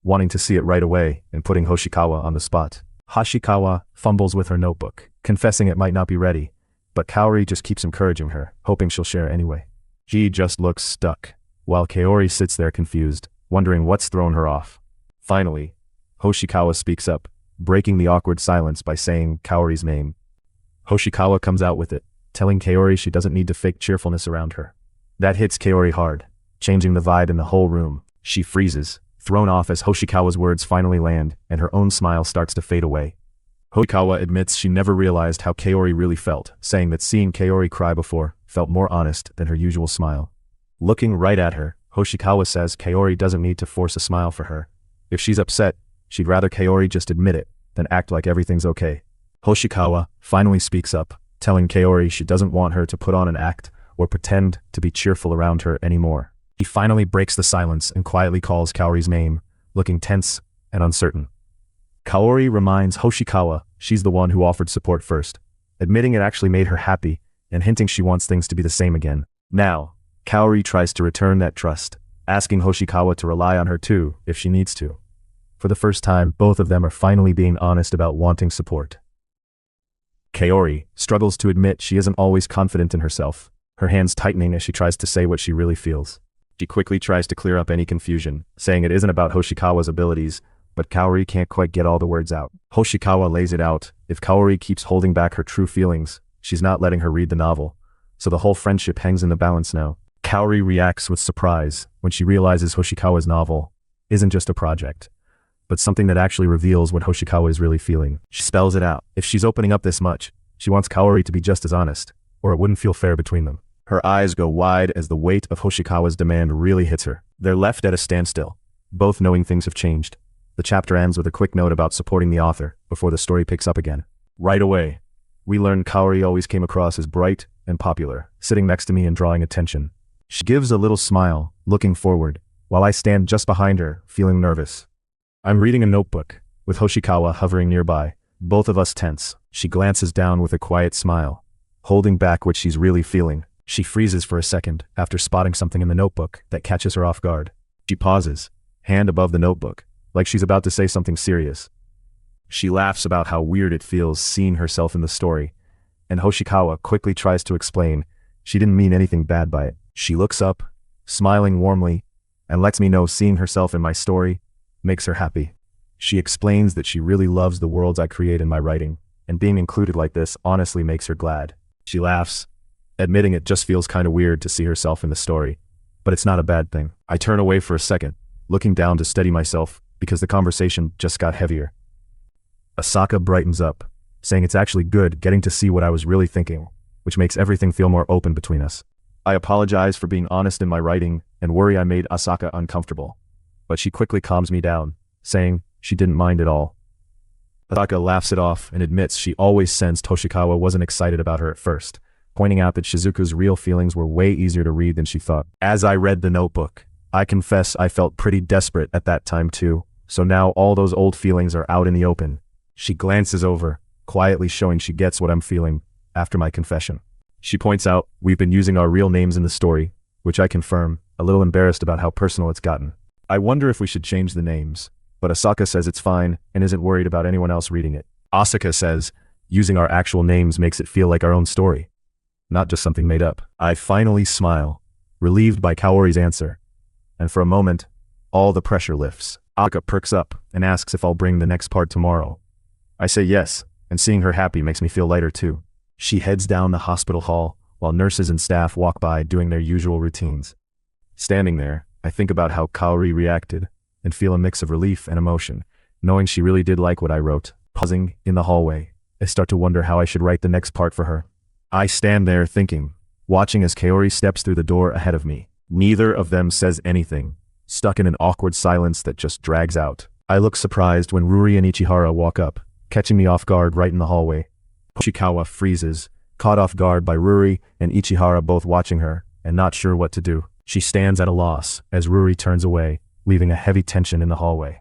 wanting to see it right away and putting Hoshikawa on the spot. Hoshikawa fumbles with her notebook, confessing it might not be ready, but Kaori just keeps encouraging her, hoping she'll share anyway. She just looks stuck, while Kaori sits there confused, wondering what's thrown her off. Finally, Hoshikawa speaks up, breaking the awkward silence by saying Kaori's name. Hoshikawa comes out with it, telling Kaori she doesn't need to fake cheerfulness around her. That hits Kaori hard, changing the vibe in the whole room. She freezes, thrown off as Hoshikawa's words finally land, and her own smile starts to fade away. Hoshikawa admits she never realized how Kaori really felt, saying that seeing Kaori cry before felt more honest than her usual smile. Looking right at her, Hoshikawa says Kaori doesn't need to force a smile for her. If she's upset, she'd rather Kaori just admit it than act like everything's okay. Hoshikawa finally speaks up, telling Kaori she doesn't want her to put on an act or pretend to be cheerful around her anymore. He finally breaks the silence and quietly calls Kaori's name, looking tense and uncertain. Kaori reminds Hoshikawa she's the one who offered support first, admitting it actually made her happy and hinting she wants things to be the same again. Now, Kaori tries to return that trust, asking Hoshikawa to rely on her too if she needs to. For the first time, both of them are finally being honest about wanting support. Kaori struggles to admit she isn't always confident in herself, her hands tightening as she tries to say what she really feels. She quickly tries to clear up any confusion, saying it isn't about Hoshikawa's abilities, but Kaori can't quite get all the words out. Hoshikawa lays it out, if Kaori keeps holding back her true feelings, she's not letting her read the novel, so the whole friendship hangs in the balance now. Kaori reacts with surprise when she realizes Hoshikawa's novel isn't just a project, but something that actually reveals what Hoshikawa is really feeling. She spells it out. If she's opening up this much, she wants Kaori to be just as honest, or it wouldn't feel fair between them. Her eyes go wide as the weight of Hoshikawa's demand really hits her. They're left at a standstill, both knowing things have changed. The chapter ends with a quick note about supporting the author before the story picks up again. Right away, we learn Kaori always came across as bright and popular, sitting next to me and drawing attention. She gives a little smile, looking forward, while I stand just behind her, feeling nervous. I'm reading a notebook, with Hoshikawa hovering nearby, both of us tense. She glances down with a quiet smile, holding back what she's really feeling. She freezes for a second after spotting something in the notebook that catches her off guard. She pauses, hand above the notebook, like she's about to say something serious. She laughs about how weird it feels seeing herself in the story, and Hoshikawa quickly tries to explain she didn't mean anything bad by it. She looks up, smiling warmly, and lets me know seeing herself in my story makes her happy. She explains that she really loves the worlds I create in my writing, and being included like this honestly makes her glad. She laughs, admitting it just feels kinda weird to see herself in the story, but it's not a bad thing. I turn away for a second, looking down to steady myself because the conversation just got heavier. Asaka brightens up, saying it's actually good getting to see what I was really thinking, which makes everything feel more open between us. I apologize for being honest in my writing and worry I made Asaka uncomfortable, but she quickly calms me down, saying she didn't mind at all. Asaka laughs it off and admits she always sensed Hoshikawa wasn't excited about her at first, pointing out that Shizuku's real feelings were way easier to read than she thought. As I read the notebook, I confess I felt pretty desperate at that time too, so now all those old feelings are out in the open, She glances over, quietly showing she gets what I'm feeling after my confession. She points out we've been using our real names in the story, which I confirm, a little embarrassed about how personal it's gotten. I wonder if we should change the names, but Asaka says it's fine and isn't worried about anyone else reading it. Asaka says using our actual names makes it feel like our own story, not just something made up. I finally smile, relieved by Kaori's answer, and for a moment, all the pressure lifts. Asaka perks up and asks if I'll bring the next part tomorrow. I say yes, and seeing her happy makes me feel lighter too. She heads down the hospital hall while nurses and staff walk by doing their usual routines. Standing there, I think about how Kaori reacted and feel a mix of relief and emotion, knowing she really did like what I wrote. Pausing in the hallway, I start to wonder how I should write the next part for her. I stand there thinking, watching as Kaori steps through the door ahead of me. Neither of them says anything, stuck in an awkward silence that just drags out. I look surprised when Yuri and Ichihara walk up, catching me off guard right in the hallway. Hoshikawa freezes, caught off guard by Yuri and Ichihara both watching her and not sure what to do. She stands at a loss as Yuri turns away, leaving a heavy tension in the hallway.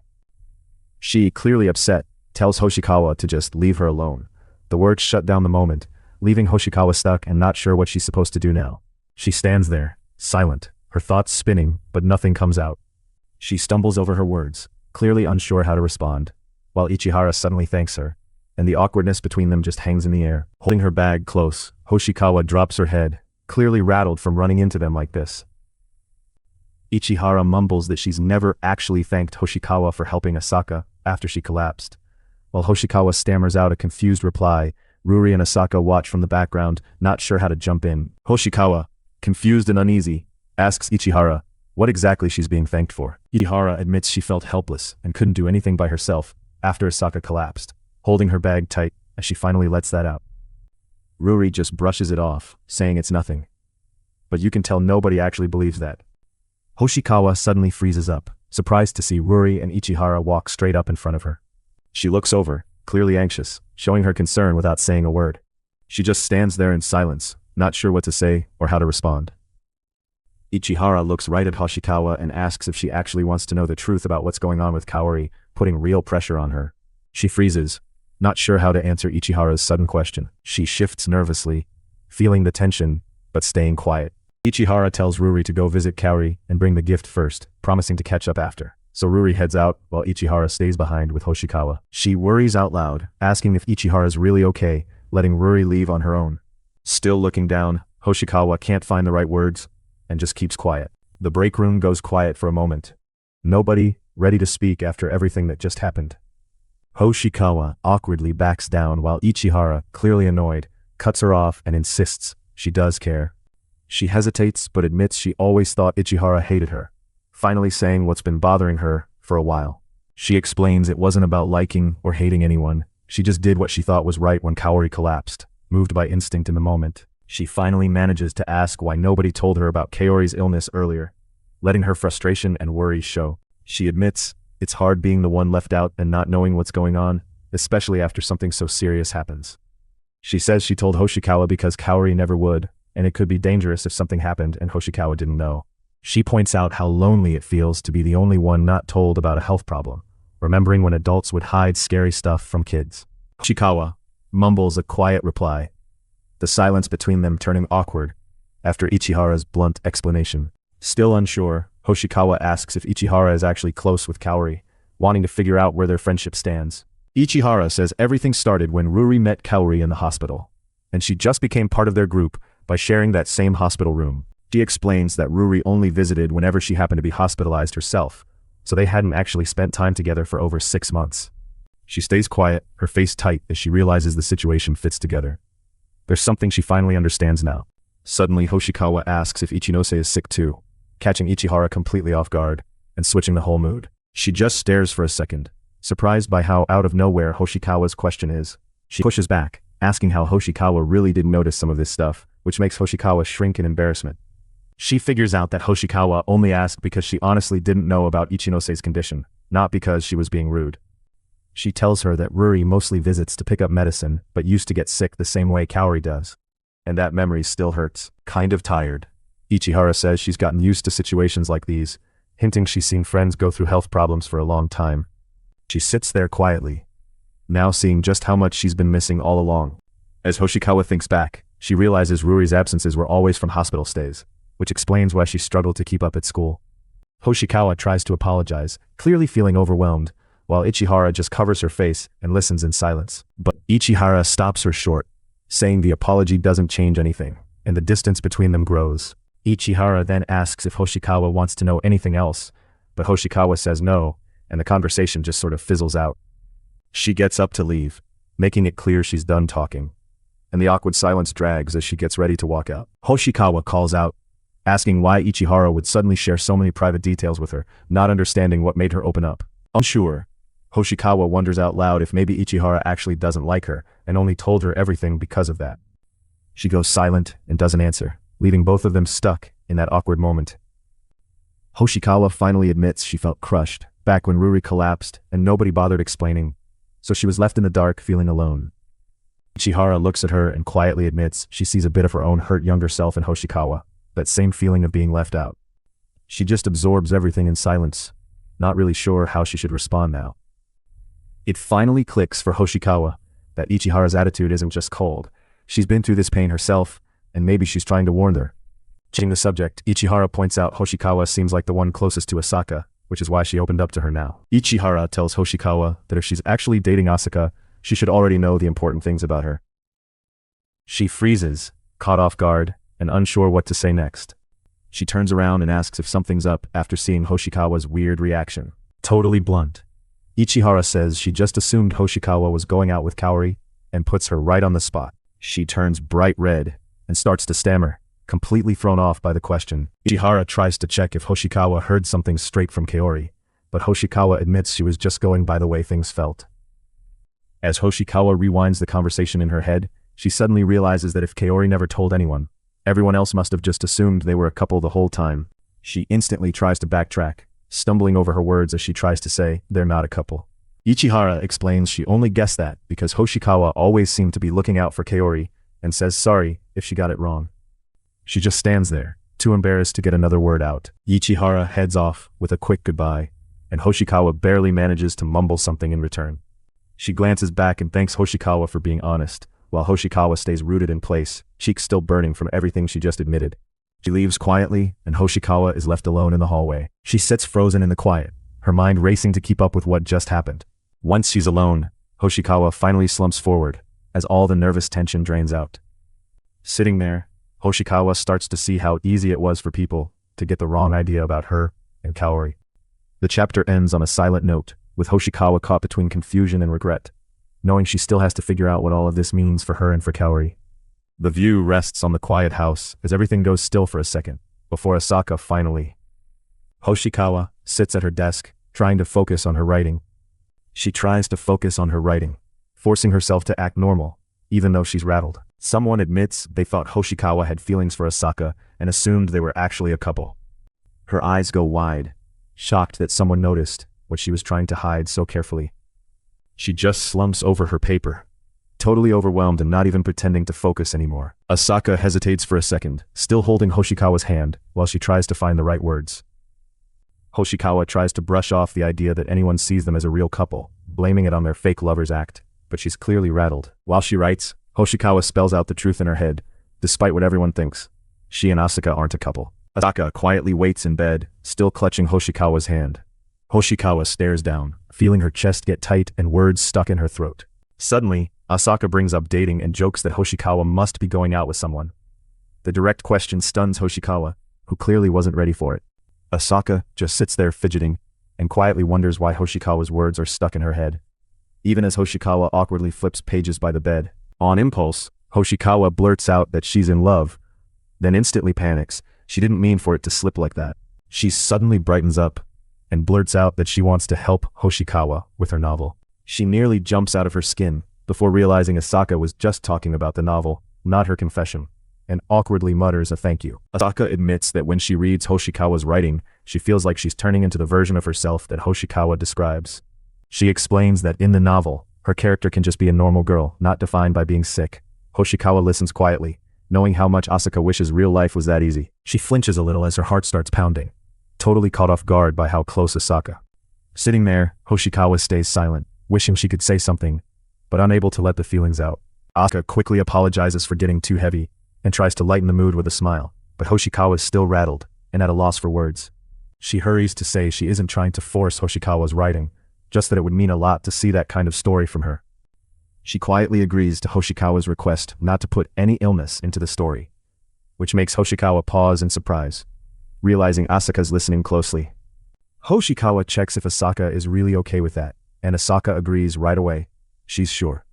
She, clearly upset, tells Hoshikawa to just leave her alone. The words shut down the moment, leaving Hoshikawa stuck and not sure what she's supposed to do now. She stands there, silent, her thoughts spinning, but nothing comes out. She stumbles over her words, clearly unsure how to respond, while Ichihara suddenly thanks her, and the awkwardness between them just hangs in the air. Holding her bag close, Hoshikawa drops her head, clearly rattled from running into them like this. Ichihara mumbles that she's never actually thanked Hoshikawa for helping Asaka after she collapsed. While Hoshikawa stammers out a confused reply, Yuri and Asaka watch from the background, not sure how to jump in. Hoshikawa, confused and uneasy, asks Ichihara what exactly she's being thanked for. Ichihara admits she felt helpless and couldn't do anything by herself after Asaka collapsed, holding her bag tight as she finally lets that out. Yuri just brushes it off, saying it's nothing. But you can tell nobody actually believes that. Hoshikawa suddenly freezes up, surprised to see Yuri and Ichihara walk straight up in front of her. She looks over, clearly anxious, showing her concern without saying a word. She just stands there in silence, not sure what to say or how to respond. Ichihara looks right at Hoshikawa and asks if she actually wants to know the truth about what's going on with Kaori, putting real pressure on her. She freezes, not sure how to answer Ichihara's sudden question. She shifts nervously, feeling the tension, but staying quiet. Ichihara tells Yuri to go visit Kaori and bring the gift first, promising to catch up after. So Yuri heads out while Ichihara stays behind with Hoshikawa. She worries out loud, asking if Ichihara's really okay, letting Yuri leave on her own. Still looking down, Hoshikawa can't find the right words and just keeps quiet. The break room goes quiet for a moment. Nobody ready to speak after everything that just happened. Hoshikawa awkwardly backs down while Ichihara, clearly annoyed, cuts her off and insists she does care. She hesitates but admits she always thought Ichihara hated her, finally saying what's been bothering her for a while. She explains it wasn't about liking or hating anyone, she just did what she thought was right when Kaori collapsed, moved by instinct in the moment. She finally manages to ask why nobody told her about Kaori's illness earlier, letting her frustration and worry show. She admits it's hard being the one left out and not knowing what's going on, especially after something so serious happens. She says she told Hoshikawa because Kaori never would, and it could be dangerous if something happened and Hoshikawa didn't know. She points out how lonely it feels to be the only one not told about a health problem, remembering when adults would hide scary stuff from kids. Hoshikawa mumbles a quiet reply, the silence between them turning awkward after Ichihara's blunt explanation. Still unsure, Hoshikawa asks if Ichihara is actually close with Kaori, wanting to figure out where their friendship stands. Ichihara says everything started when Yuri met Kaori in the hospital, and she just became part of their group by sharing that same hospital room. She explains that Yuri only visited whenever she happened to be hospitalized herself, so they hadn't actually spent time together for over 6 months. She stays quiet, her face tight as she realizes the situation fits together. There's something she finally understands now. Suddenly Hoshikawa asks if Ichinose is sick too, catching Ichihara completely off guard and switching the whole mood. She just stares for a second, surprised by how out of nowhere Hoshikawa's question is. She pushes back, asking how Hoshikawa really didn't notice some of this stuff, which makes Hoshikawa shrink in embarrassment. She figures out that Hoshikawa only asked because she honestly didn't know about Ichinose's condition, not because she was being rude. She tells her that Yuri mostly visits to pick up medicine, but used to get sick the same way Kaori does. And that memory still hurts. Kind of tired. Ichihara says she's gotten used to situations like these, hinting she's seen friends go through health problems for a long time. She sits there quietly, now seeing just how much she's been missing all along. As Hoshikawa thinks back, she realizes Ruri's absences were always from hospital stays, which explains why she struggled to keep up at school. Hoshikawa tries to apologize, clearly feeling overwhelmed, while Ichihara just covers her face and listens in silence. But Ichihara stops her short, saying the apology doesn't change anything, and the distance between them grows. Ichihara then asks if Hoshikawa wants to know anything else, but Hoshikawa says no, and the conversation just sort of fizzles out. She gets up to leave, making it clear she's done talking, and the awkward silence drags as she gets ready to walk out. Hoshikawa calls out, asking why Ichihara would suddenly share so many private details with her, not understanding what made her open up. Unsure, Hoshikawa wonders out loud if maybe Ichihara actually doesn't like her and only told her everything because of that. She goes silent and doesn't answer, leaving both of them stuck in that awkward moment. Hoshikawa finally admits she felt crushed back when Ruri collapsed and nobody bothered explaining, so she was left in the dark feeling alone. Ichihara looks at her and quietly admits she sees a bit of her own hurt younger self in Hoshikawa, that same feeling of being left out. She just absorbs everything in silence, not really sure how she should respond now. It finally clicks for Hoshikawa that Ichihara's attitude isn't just cold. She's been through this pain herself, and maybe she's trying to warn her. Changing the subject, Ichihara points out Hoshikawa seems like the one closest to Asaka, which is why she opened up to her now. Ichihara tells Hoshikawa that if she's actually dating Asaka, she should already know the important things about her. She freezes, caught off guard, and unsure what to say next. She turns around and asks if something's up after seeing Hoshikawa's weird reaction. Totally blunt, Ichihara says she just assumed Hoshikawa was going out with Kaori and puts her right on the spot. She turns bright red and starts to stammer, completely thrown off by the question. Ichihara tries to check if Hoshikawa heard something straight from Kaori, but Hoshikawa admits she was just going by the way things felt. As Hoshikawa rewinds the conversation in her head, she suddenly realizes that if Kaori never told anyone, everyone else must have just assumed they were a couple the whole time. She instantly tries to backtrack, stumbling over her words as she tries to say they're not a couple. Ichihara explains she only guessed that because Hoshikawa always seemed to be looking out for Kaori and says sorry if she got it wrong. She just stands there, too embarrassed to get another word out. Ichihara heads off with a quick goodbye, and Hoshikawa barely manages to mumble something in return. She glances back and thanks Hoshikawa for being honest, while Hoshikawa stays rooted in place, cheeks still burning from everything she just admitted. She leaves quietly, and Hoshikawa is left alone in the hallway. She sits frozen in the quiet, her mind racing to keep up with what just happened. Once she's alone, Hoshikawa finally slumps forward, as all the nervous tension drains out. Sitting there, Hoshikawa starts to see how easy it was for people to get the wrong idea about her and Kaori. The chapter ends on a silent note, with Hoshikawa caught between confusion and regret, knowing she still has to figure out what all of this means for her and for Kaori. The view rests on the quiet house as everything goes still for a second, before Asaka finally. Hoshikawa sits at her desk, trying to focus on her writing. She tries to focus on her writing, forcing herself to act normal, even though she's rattled. Someone admits they thought Hoshikawa had feelings for Asaka and assumed they were actually a couple. Her eyes go wide, shocked that someone noticed what she was trying to hide so carefully. She just slumps over her paper, totally overwhelmed and not even pretending to focus anymore. Asaka hesitates for a second, still holding Hoshikawa's hand while she tries to find the right words. Hoshikawa tries to brush off the idea that anyone sees them as a real couple, blaming it on their fake lovers act, but she's clearly rattled. While she writes, Hoshikawa spells out the truth in her head, despite what everyone thinks. She and Asaka aren't a couple. Asaka quietly waits in bed, still clutching Hoshikawa's hand. Hoshikawa stares down, feeling her chest get tight and words stuck in her throat. Suddenly, Asaka brings up dating and jokes that Hoshikawa must be going out with someone. The direct question stuns Hoshikawa, who clearly wasn't ready for it. Asaka just sits there fidgeting, and quietly wonders why Hoshikawa's words are stuck in her head. Even as Hoshikawa awkwardly flips pages by the bed. On impulse, Hoshikawa blurts out that she's in love, then instantly panics. She didn't mean for it to slip like that. She suddenly brightens up, and blurts out that she wants to help Hoshikawa with her novel. She nearly jumps out of her skin, before realizing Asaka was just talking about the novel, not her confession, and awkwardly mutters a thank you. Asaka admits that when she reads Hoshikawa's writing, she feels like she's turning into the version of herself that Hoshikawa describes. She explains that in the novel, her character can just be a normal girl, not defined by being sick. Hoshikawa listens quietly, knowing how much Asaka wishes real life was that easy. She flinches a little as her heart starts pounding, totally caught off guard by how close Asaka. Sitting there, Hoshikawa stays silent, wishing she could say something, but unable to let the feelings out. Asuka quickly apologizes for getting too heavy and tries to lighten the mood with a smile, but Hoshikawa is still rattled and at a loss for words. She hurries to say she isn't trying to force Hoshikawa's writing, just that it would mean a lot to see that kind of story from her. She quietly agrees to Hoshikawa's request not to put any illness into the story, which makes Hoshikawa pause in surprise, realizing Asuka's listening closely. Hoshikawa checks if Asaka is really okay with that, and Asaka agrees right away. She's sure.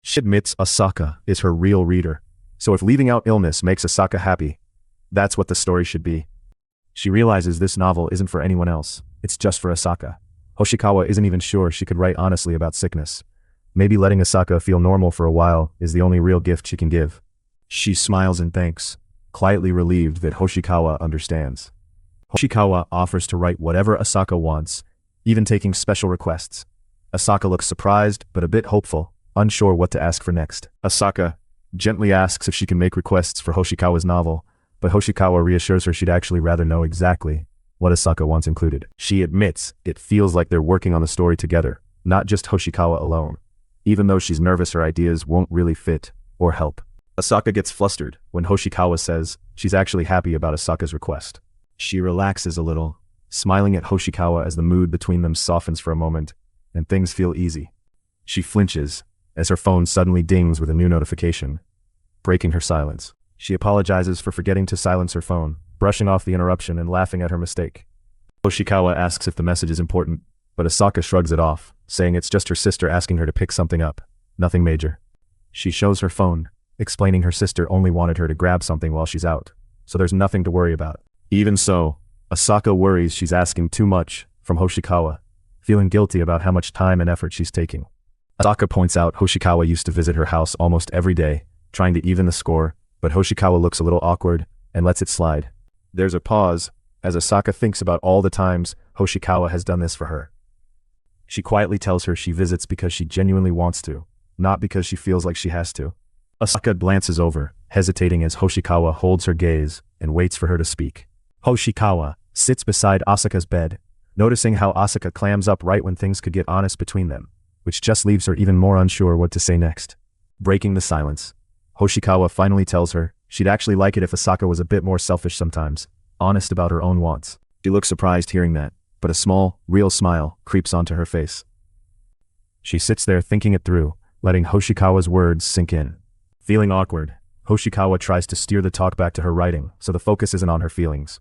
She admits Asaka is her real reader, so if leaving out illness makes Asaka happy, that's what the story should be. She realizes this novel isn't for anyone else, it's just for Asaka. Hoshikawa isn't even sure she could write honestly about sickness. Maybe letting Asaka feel normal for a while is the only real gift she can give. She smiles and thanks, quietly relieved that Hoshikawa understands. Hoshikawa offers to write whatever Asaka wants, even taking special requests. Asaka looks surprised but a bit hopeful, unsure what to ask for next. Asaka gently asks if she can make requests for Hoshikawa's novel, but Hoshikawa reassures her she'd actually rather know exactly what Asaka wants included. She admits it feels like they're working on the story together, not just Hoshikawa alone. Even though she's nervous her ideas won't really fit or help. Asaka gets flustered when Hoshikawa says she's actually happy about Asaka's request. She relaxes a little, smiling at Hoshikawa as the mood between them softens for a moment, and things feel easy. She flinches as her phone suddenly dings with a new notification, breaking her silence. She apologizes for forgetting to silence her phone, brushing off the interruption and laughing at her mistake. Hoshikawa asks if the message is important, but Asaka shrugs it off, saying it's just her sister asking her to pick something up, nothing major. She shows her phone, explaining her sister only wanted her to grab something while she's out, so there's nothing to worry about. Even so, Asaka worries she's asking too much from Hoshikawa, feeling guilty about how much time and effort she's taking. Asaka points out Hoshikawa used to visit her house almost every day, trying to even the score, but Hoshikawa looks a little awkward and lets it slide. There's a pause as Asaka thinks about all the times Hoshikawa has done this for her. She quietly tells her she visits because she genuinely wants to, not because she feels like she has to. Asaka glances over, hesitating as Hoshikawa holds her gaze and waits for her to speak. Hoshikawa sits beside Asaka's bed, noticing how Asaka clams up right when things could get honest between them, which just leaves her even more unsure what to say next. Breaking the silence, Hoshikawa finally tells her she'd actually like it if Asaka was a bit more selfish sometimes, honest about her own wants. She looks surprised hearing that, but a small, real smile creeps onto her face. She sits there thinking it through, letting Hoshikawa's words sink in. Feeling awkward, Hoshikawa tries to steer the talk back to her writing so the focus isn't on her feelings.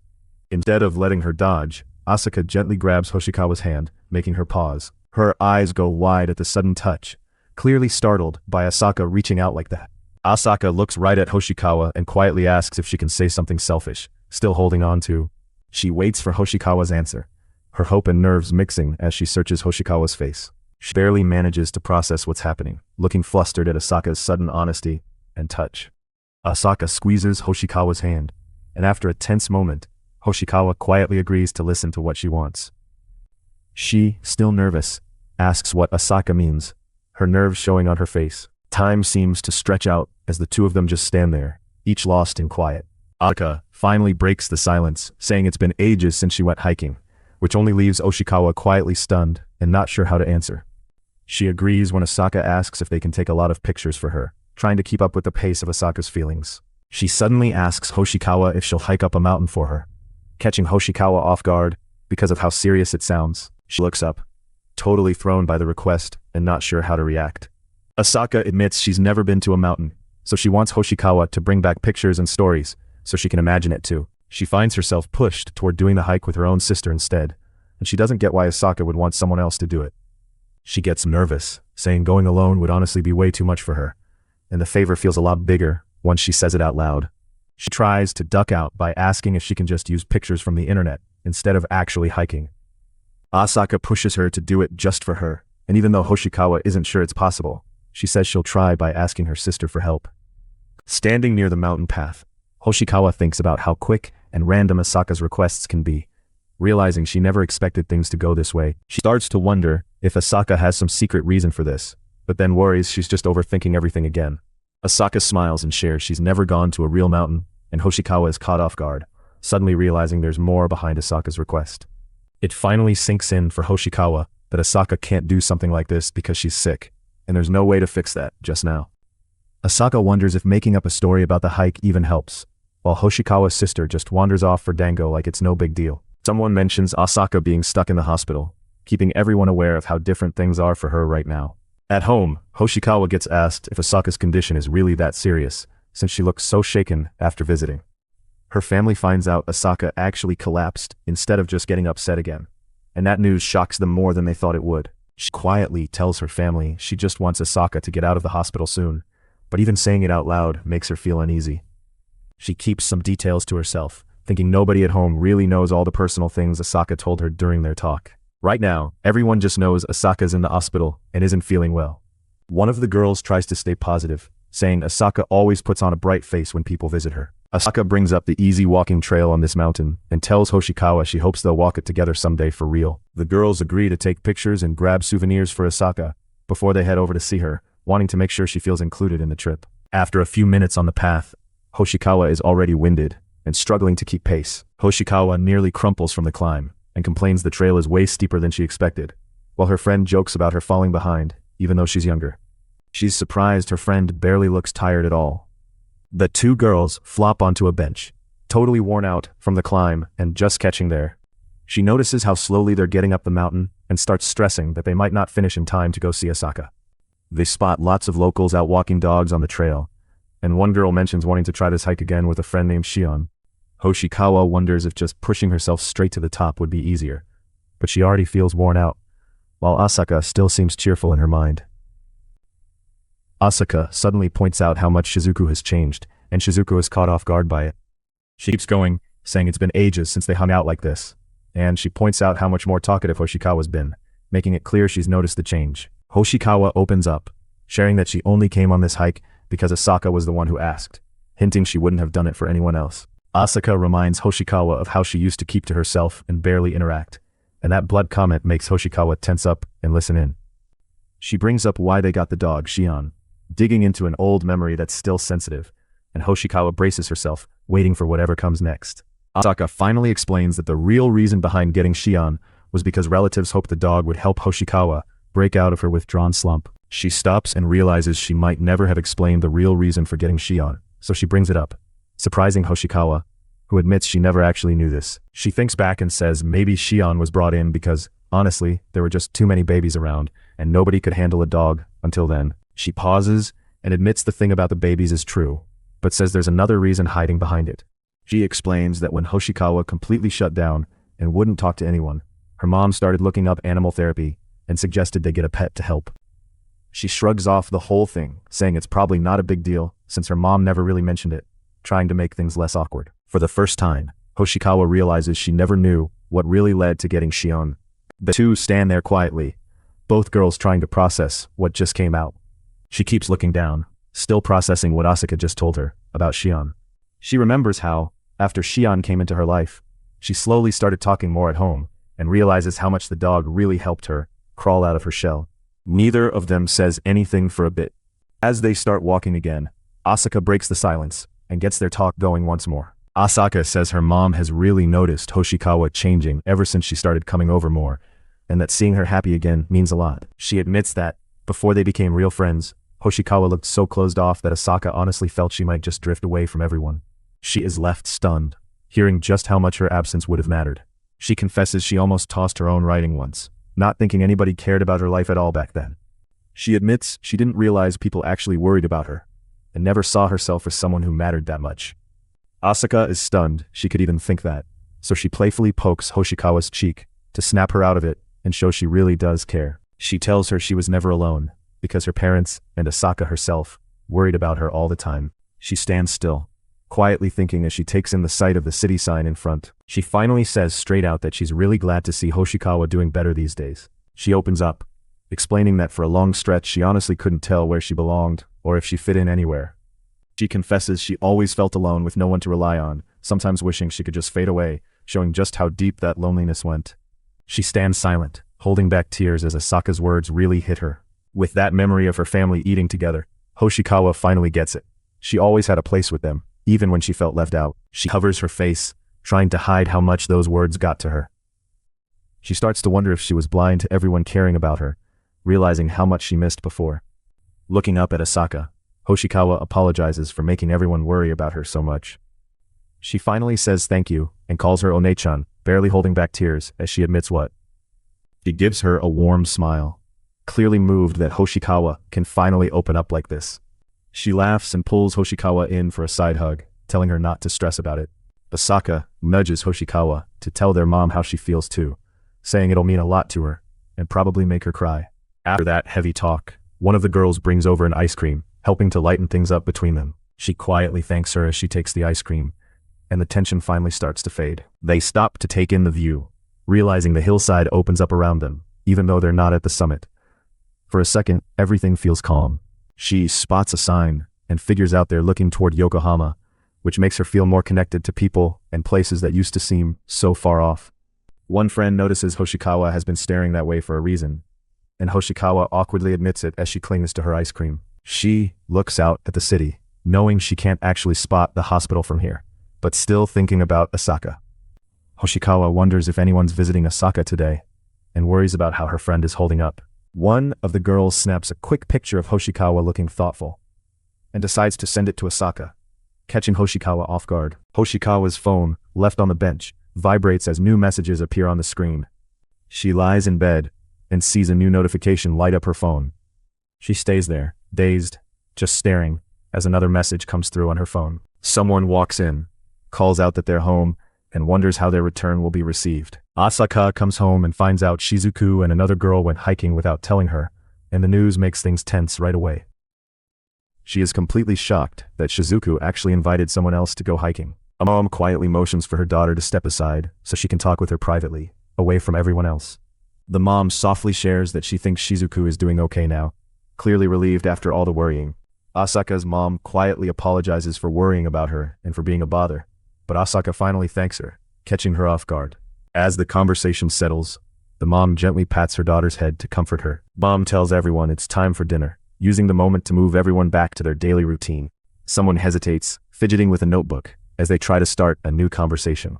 Instead of letting her dodge, Asaka gently grabs Hoshikawa's hand, making her pause. Her eyes go wide at the sudden touch, clearly startled by Asaka reaching out like that. Asaka looks right at Hoshikawa and quietly asks if she can say something selfish, still holding on to. She waits for Hoshikawa's answer, her hope and nerves mixing as she searches Hoshikawa's face. She barely manages to process what's happening, looking flustered at Asaka's sudden honesty and touch. Asaka squeezes Hoshikawa's hand, and after a tense moment, Hoshikawa quietly agrees to listen to what she wants. She, still nervous, asks what Asaka means, her nerves showing on her face. Time seems to stretch out as the two of them just stand there, each lost in quiet. Asaka finally breaks the silence, saying it's been ages since she went hiking, which only leaves Hoshikawa quietly stunned and not sure how to answer. She agrees when Asaka asks if they can take a lot of pictures for her, trying to keep up with the pace of Asaka's feelings. She suddenly asks Hoshikawa if she'll hike up a mountain for her, catching Hoshikawa off guard because of how serious it sounds. She looks up, totally thrown by the request and not sure how to react. Asaka admits she's never been to a mountain, so she wants Hoshikawa to bring back pictures and stories so she can imagine it too. She finds herself pushed toward doing the hike with her own sister instead, and she doesn't get why Asaka would want someone else to do it. She gets nervous, saying going alone would honestly be way too much for her, and the favor feels a lot bigger once she says it out loud. She tries to duck out by asking if she can just use pictures from the internet instead of actually hiking. Asaka pushes her to do it just for her, and even though Hoshikawa isn't sure it's possible, she says she'll try by asking her sister for help. Standing near the mountain path, Hoshikawa thinks about how quick and random Asaka's requests can be. Realizing she never expected things to go this way, she starts to wonder if Asaka has some secret reason for this, but then worries she's just overthinking everything again. Asaka smiles and shares she's never gone to a real mountain, and Hoshikawa is caught off guard, suddenly realizing there's more behind Asaka's request. It finally sinks in for Hoshikawa that Asaka can't do something like this because she's sick, and there's no way to fix that just now. Asaka wonders if making up a story about the hike even helps, while Hoshikawa's sister just wanders off for dango like it's no big deal. Someone mentions Asaka being stuck in the hospital, keeping everyone aware of how different things are for her right now. At home, Hoshikawa gets asked if Asaka's condition is really that serious, since she looks so shaken after visiting. Her family finds out Asaka actually collapsed instead of just getting upset again, and that news shocks them more than they thought it would. She quietly tells her family she just wants Asaka to get out of the hospital soon, but even saying it out loud makes her feel uneasy. She keeps some details to herself, thinking nobody at home really knows all the personal things Asaka told her during their talk. Right now, everyone just knows Asaka's in the hospital and isn't feeling well. One of the girls tries to stay positive, saying Asaka always puts on a bright face when people visit her. Asaka brings up the easy walking trail on this mountain and tells Hoshikawa she hopes they'll walk it together someday for real. The girls agree to take pictures and grab souvenirs for Asaka before they head over to see her, wanting to make sure she feels included in the trip. After a few minutes on the path, Hoshikawa is already winded and struggling to keep pace. Hoshikawa nearly crumples from the climb and complains the trail is way steeper than she expected, while her friend jokes about her falling behind, even though she's younger. She's surprised her friend barely looks tired at all. The two girls flop onto a bench, totally worn out from the climb and just catching there. She notices how slowly they're getting up the mountain and starts stressing that they might not finish in time to go see Asaka. They spot lots of locals out walking dogs on the trail, and one girl mentions wanting to try this hike again with a friend named Shion. Hoshikawa wonders if just pushing herself straight to the top would be easier, but she already feels worn out, while Asaka still seems cheerful in her mind. Asaka suddenly points out how much Shizuku has changed, and Shizuku is caught off guard by it. She keeps going, saying it's been ages since they hung out like this, and she points out how much more talkative Hoshikawa's been, making it clear she's noticed the change. Hoshikawa opens up, sharing that she only came on this hike because Asaka was the one who asked, hinting she wouldn't have done it for anyone else. Asaka reminds Hoshikawa of how she used to keep to herself and barely interact, and that blood comment makes Hoshikawa tense up and listen in. She brings up why they got the dog, Shion, digging into an old memory that's still sensitive, and Hoshikawa braces herself, waiting for whatever comes next. Asaka finally explains that the real reason behind getting Shion was because relatives hoped the dog would help Hoshikawa break out of her withdrawn slump. She stops and realizes she might never have explained the real reason for getting Shion, so she brings it up, surprising Hoshikawa, who admits she never actually knew this. She thinks back and says maybe Shion was brought in because, honestly, there were just too many babies around, and nobody could handle a dog until then. She pauses and admits the thing about the babies is true, but says there's another reason hiding behind it. She explains that when Hoshikawa completely shut down and wouldn't talk to anyone, her mom started looking up animal therapy and suggested they get a pet to help. She shrugs off the whole thing, saying it's probably not a big deal since her mom never really mentioned it, trying to make things less awkward. For the first time, Hoshikawa realizes she never knew what really led to getting Shion. The two stand there quietly, both girls trying to process what just came out. She keeps looking down, still processing what Asaka just told her about Shion. She remembers how, after Shion came into her life, she slowly started talking more at home and realizes how much the dog really helped her crawl out of her shell. Neither of them says anything for a bit. As they start walking again, Asaka breaks the silence and gets their talk going once more. Asaka says her mom has really noticed Hoshikawa changing ever since she started coming over more, and that seeing her happy again means a lot. She admits that, before they became real friends, Hoshikawa looked so closed off that Asaka honestly felt she might just drift away from everyone. She is left stunned, hearing just how much her absence would have mattered. She confesses she almost tossed her own writing once, not thinking anybody cared about her life at all back then. She admits she didn't realize people actually worried about her, and never saw herself as someone who mattered that much. Asaka is stunned she could even think that, so she playfully pokes Hoshikawa's cheek to snap her out of it and show she really does care. She tells her she was never alone, because her parents and Asaka herself worried about her all the time. She stands still, quietly thinking as she takes in the sight of the city sign in front. She finally says straight out that she's really glad to see Hoshikawa doing better these days. She opens up, explaining that for a long stretch she honestly couldn't tell where she belonged or if she fit in anywhere. She confesses she always felt alone with no one to rely on, sometimes wishing she could just fade away, showing just how deep that loneliness went. She stands silent, holding back tears as Asaka's words really hit her. With that memory of her family eating together, Hoshikawa finally gets it. She always had a place with them, even when she felt left out. She covers her face, trying to hide how much those words got to her. She starts to wonder if she was blind to everyone caring about her, realizing how much she missed before. Looking up at Asaka, Hoshikawa apologizes for making everyone worry about her so much. She finally says thank you and calls her One-chan, barely holding back tears as she admits what. She gives her a warm smile, clearly moved that Hoshikawa can finally open up like this. She laughs and pulls Hoshikawa in for a side hug, telling her not to stress about it. Asaka nudges Hoshikawa to tell their mom how she feels too, saying it'll mean a lot to her and probably make her cry. After that heavy talk, one of the girls brings over an ice cream, helping to lighten things up between them. She quietly thanks her as she takes the ice cream, and the tension finally starts to fade. They stop to take in the view, realizing the hillside opens up around them, even though they're not at the summit. For a second, everything feels calm. She spots a sign and figures out they're looking toward Yokohama, which makes her feel more connected to people and places that used to seem so far off. One friend notices Hoshikawa has been staring that way for a reason, and Hoshikawa awkwardly admits it as she clings to her ice cream. She looks out at the city, knowing she can't actually spot the hospital from here, but still thinking about Asaka. Hoshikawa wonders if anyone's visiting Asaka today, and worries about how her friend is holding up. One of the girls snaps a quick picture of Hoshikawa looking thoughtful, and decides to send it to Asaka, catching Hoshikawa off guard. Hoshikawa's phone, left on the bench, vibrates as new messages appear on the screen. She lies in bed and sees a new notification light up her phone. She stays there, dazed, just staring, as another message comes through on her phone. Someone walks in, calls out that they're home, and wonders how their return will be received. Asaka comes home and finds out Shizuku and another girl went hiking without telling her, and the news makes things tense right away. She is completely shocked that Shizuku actually invited someone else to go hiking. A mom quietly motions for her daughter to step aside so she can talk with her privately, away from everyone else. The mom softly shares that she thinks Shizuku is doing okay now, clearly relieved after all the worrying. Asaka's mom quietly apologizes for worrying about her and for being a bother, but Asaka finally thanks her, catching her off guard. As the conversation settles, the mom gently pats her daughter's head to comfort her. Mom tells everyone it's time for dinner, using the moment to move everyone back to their daily routine. Someone hesitates, fidgeting with a notebook, as they try to start a new conversation.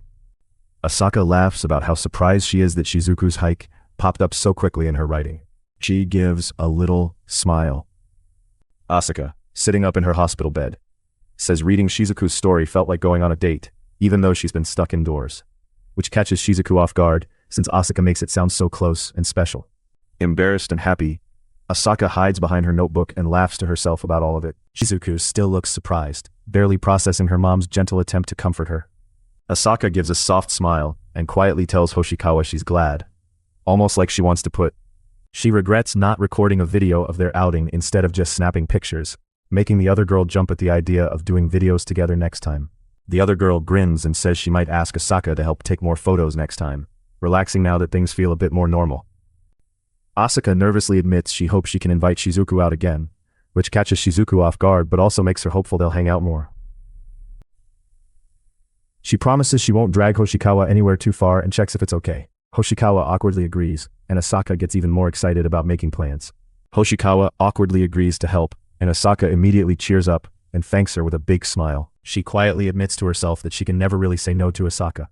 Asaka laughs about how surprised she is that Shizuku's hike popped up so quickly in her writing. She gives a little smile. Asaka, sitting up in her hospital bed, says reading Shizuku's story felt like going on a date, even though she's been stuck indoors, which catches Shizuku off guard since Asaka makes it sound so close and special. Embarrassed and happy, Asaka hides behind her notebook and laughs to herself about all of it. Shizuku still looks surprised, barely processing her mom's gentle attempt to comfort her. Asaka gives a soft smile and quietly tells Hoshikawa she's glad, almost like she wants to put. She regrets not recording a video of their outing instead of just snapping pictures, making the other girl jump at the idea of doing videos together next time. The other girl grins and says she might ask Asaka to help take more photos next time, relaxing now that things feel a bit more normal. Asaka nervously admits she hopes she can invite Shizuku out again, which catches Shizuku off guard but also makes her hopeful they'll hang out more. She promises she won't drag Hoshikawa anywhere too far and checks if it's okay. Hoshikawa awkwardly agrees, and Asaka gets even more excited about making plans. Hoshikawa awkwardly agrees to help, and Asaka immediately cheers up and thanks her with a big smile. She quietly admits to herself that she can never really say no to Asaka,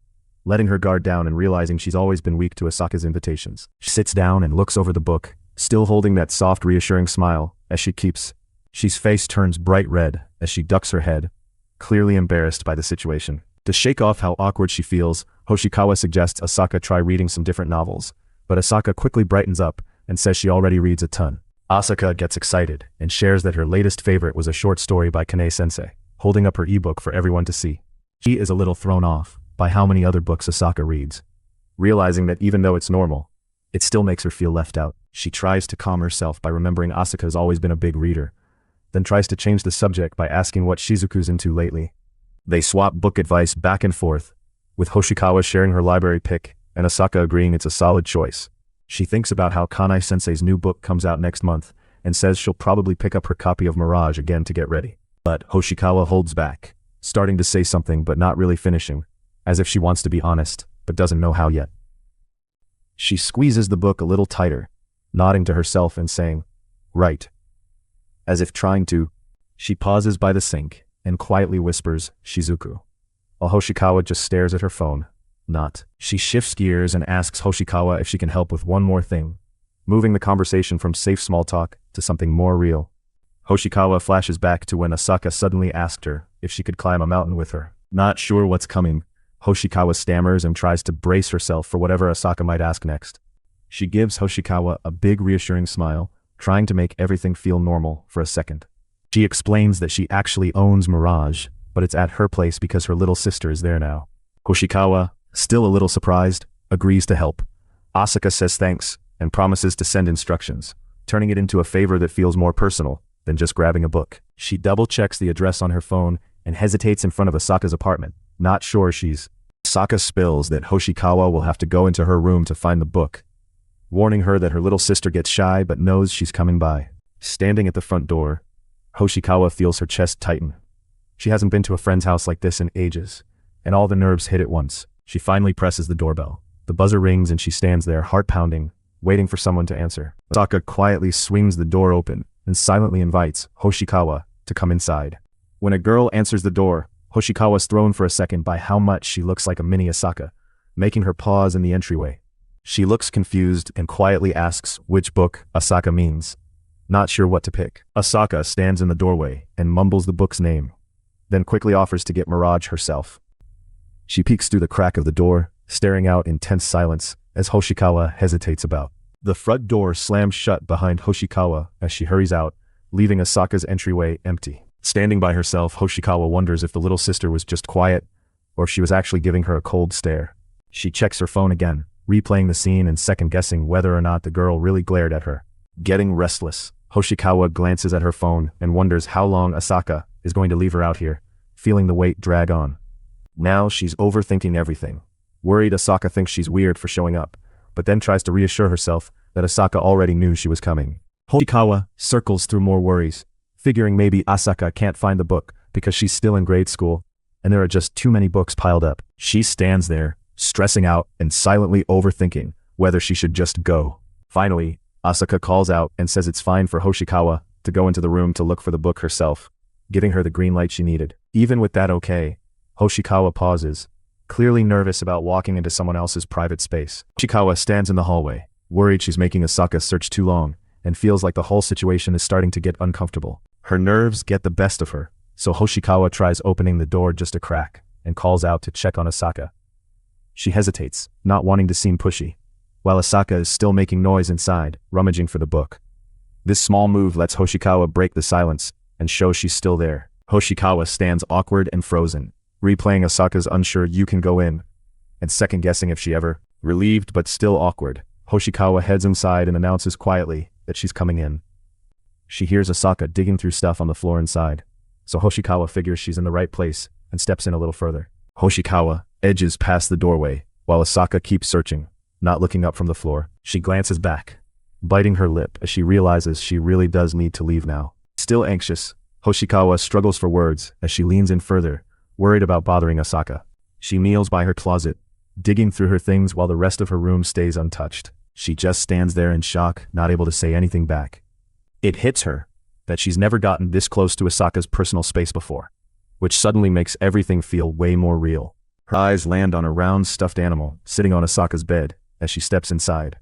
letting her guard down and realizing she's always been weak to Asaka's invitations. She sits down and looks over the book, still holding that soft, reassuring smile as she keeps. She's face turns bright red as she ducks her head, clearly embarrassed by the situation. To shake off how awkward she feels, Hoshikawa suggests Asaka try reading some different novels, but Asaka quickly brightens up and says she already reads a ton. Asaka gets excited and shares that her latest favorite was a short story by Kane-sensei, holding up her ebook for everyone to see. She is a little thrown off by how many other books Asaka reads, realizing that even though it's normal, it still makes her feel left out. She tries to calm herself by remembering Asuka's always been a big reader, then tries to change the subject by asking what Shizuku's into lately. They swap book advice back and forth, with Hoshikawa sharing her library pick and Asaka agreeing it's a solid choice. She thinks about how Kanai-sensei's new book comes out next month and says she'll probably pick up her copy of Mirage again to get ready. But Hoshikawa holds back, starting to say something but not really finishing, as if she wants to be honest, but doesn't know how yet. She squeezes the book a little tighter, nodding to herself and saying, "Right." As if trying to. She pauses by the sink and quietly whispers, "Shizuku," while Hoshikawa just stares at her phone. Not. She shifts gears and asks Hoshikawa if she can help with one more thing, moving the conversation from safe small talk to something more real. Hoshikawa flashes back to when Asaka suddenly asked her if she could climb a mountain with her. Not sure what's coming, Hoshikawa stammers and tries to brace herself for whatever Asaka might ask next. She gives Hoshikawa a big reassuring smile, trying to make everything feel normal for a second. She explains that she actually owns Mirage, but it's at her place because her little sister is there now. Hoshikawa, still a little surprised, agrees to help. Asaka says thanks and promises to send instructions, turning it into a favor that feels more personal than just grabbing a book. She double-checks the address on her phone and hesitates in front of Asaka's apartment, not sure she's. Asaka spills that Hoshikawa will have to go into her room to find the book, warning her that her little sister gets shy but knows she's coming by. Standing at the front door, Hoshikawa feels her chest tighten. She hasn't been to a friend's house like this in ages, and all the nerves hit at once. She finally presses the doorbell. The buzzer rings and she stands there, heart pounding, waiting for someone to answer. Asaka quietly swings the door open and silently invites Hoshikawa to come inside. When a girl answers the door, Hoshikawa's thrown for a second by how much she looks like a mini Asaka, making her pause in the entryway. She looks confused and quietly asks which book Asaka means, not sure what to pick. Asaka stands in the doorway and mumbles the book's name, then quickly offers to get Mirage herself. She peeks through the crack of the door, staring out in tense silence as Hoshikawa hesitates about. The front door slams shut behind Hoshikawa as she hurries out, leaving Asaka's entryway empty. Standing by herself, Hoshikawa wonders if the little sister was just quiet, or if she was actually giving her a cold stare. She checks her phone again, replaying the scene and second-guessing whether or not the girl really glared at her. Getting restless, Hoshikawa glances at her phone and wonders how long Asaka is going to leave her out here, feeling the weight drag on. Now she's overthinking everything. Worried Asaka thinks she's weird for showing up, but then tries to reassure herself that Asaka already knew she was coming. Hoshikawa circles through more worries, figuring maybe Asaka can't find the book because she's still in grade school, and there are just too many books piled up. She stands there, stressing out and silently overthinking whether she should just go. Finally, Asaka calls out and says it's fine for Hoshikawa to go into the room to look for the book herself, giving her the green light she needed. Even with that okay, Hoshikawa pauses, clearly nervous about walking into someone else's private space. Hoshikawa stands in the hallway, worried she's making Asaka search too long, and feels like the whole situation is starting to get uncomfortable. Her nerves get the best of her, so Hoshikawa tries opening the door just a crack and calls out to check on Asaka. She hesitates, not wanting to seem pushy, while Asaka is still making noise inside, rummaging for the book. This small move lets Hoshikawa break the silence and show she's still there. Hoshikawa stands awkward and frozen, replaying Asaka's unsure "you can go in," and second-guessing if she ever. Relieved but still awkward, Hoshikawa heads inside and announces quietly that she's coming in. She hears Asaka digging through stuff on the floor inside, so Hoshikawa figures she's in the right place and steps in a little further. Hoshikawa edges past the doorway while Asaka keeps searching, not looking up from the floor. She glances back, biting her lip as she realizes she really does need to leave now. Still anxious, Hoshikawa struggles for words as she leans in further, worried about bothering Asaka. She kneels by her closet, digging through her things while the rest of her room stays untouched. She just stands there in shock, not able to say anything back. It hits her that she's never gotten this close to Asaka's personal space before, which suddenly makes everything feel way more real. Her eyes land on a round stuffed animal sitting on Asaka's bed as she steps inside.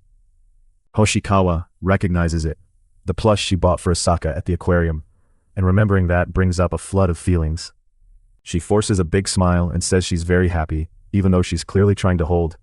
Hoshikawa recognizes it, the plush she bought for Asaka at the aquarium, and remembering that brings up a flood of feelings. She forces a big smile and says she's very happy, even though she's clearly trying to hold.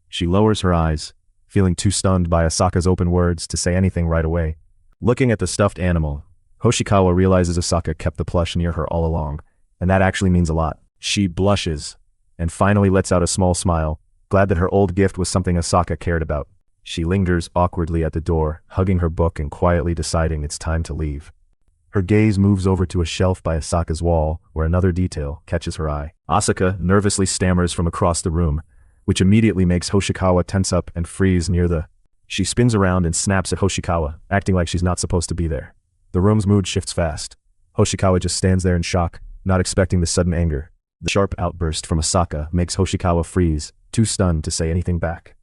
She lowers her eyes, feeling too stunned by Asaka's open words to say anything right away. Looking at the stuffed animal, Hoshikawa realizes Asaka kept the plush near her all along, and that actually means a lot. She blushes, and finally lets out a small smile, glad that her old gift was something Asaka cared about. She lingers awkwardly at the door, hugging her book and quietly deciding it's time to leave. Her gaze moves over to a shelf by Asaka's wall, where another detail catches her eye. Asaka nervously stammers from across the room, which immediately makes Hoshikawa tense up and freeze near the... She spins around and snaps at Hoshikawa, acting like she's not supposed to be there. The room's mood shifts fast. Hoshikawa just stands there in shock, not expecting the sudden anger. The sharp outburst from Asaka makes Hoshikawa freeze, too stunned to say anything back.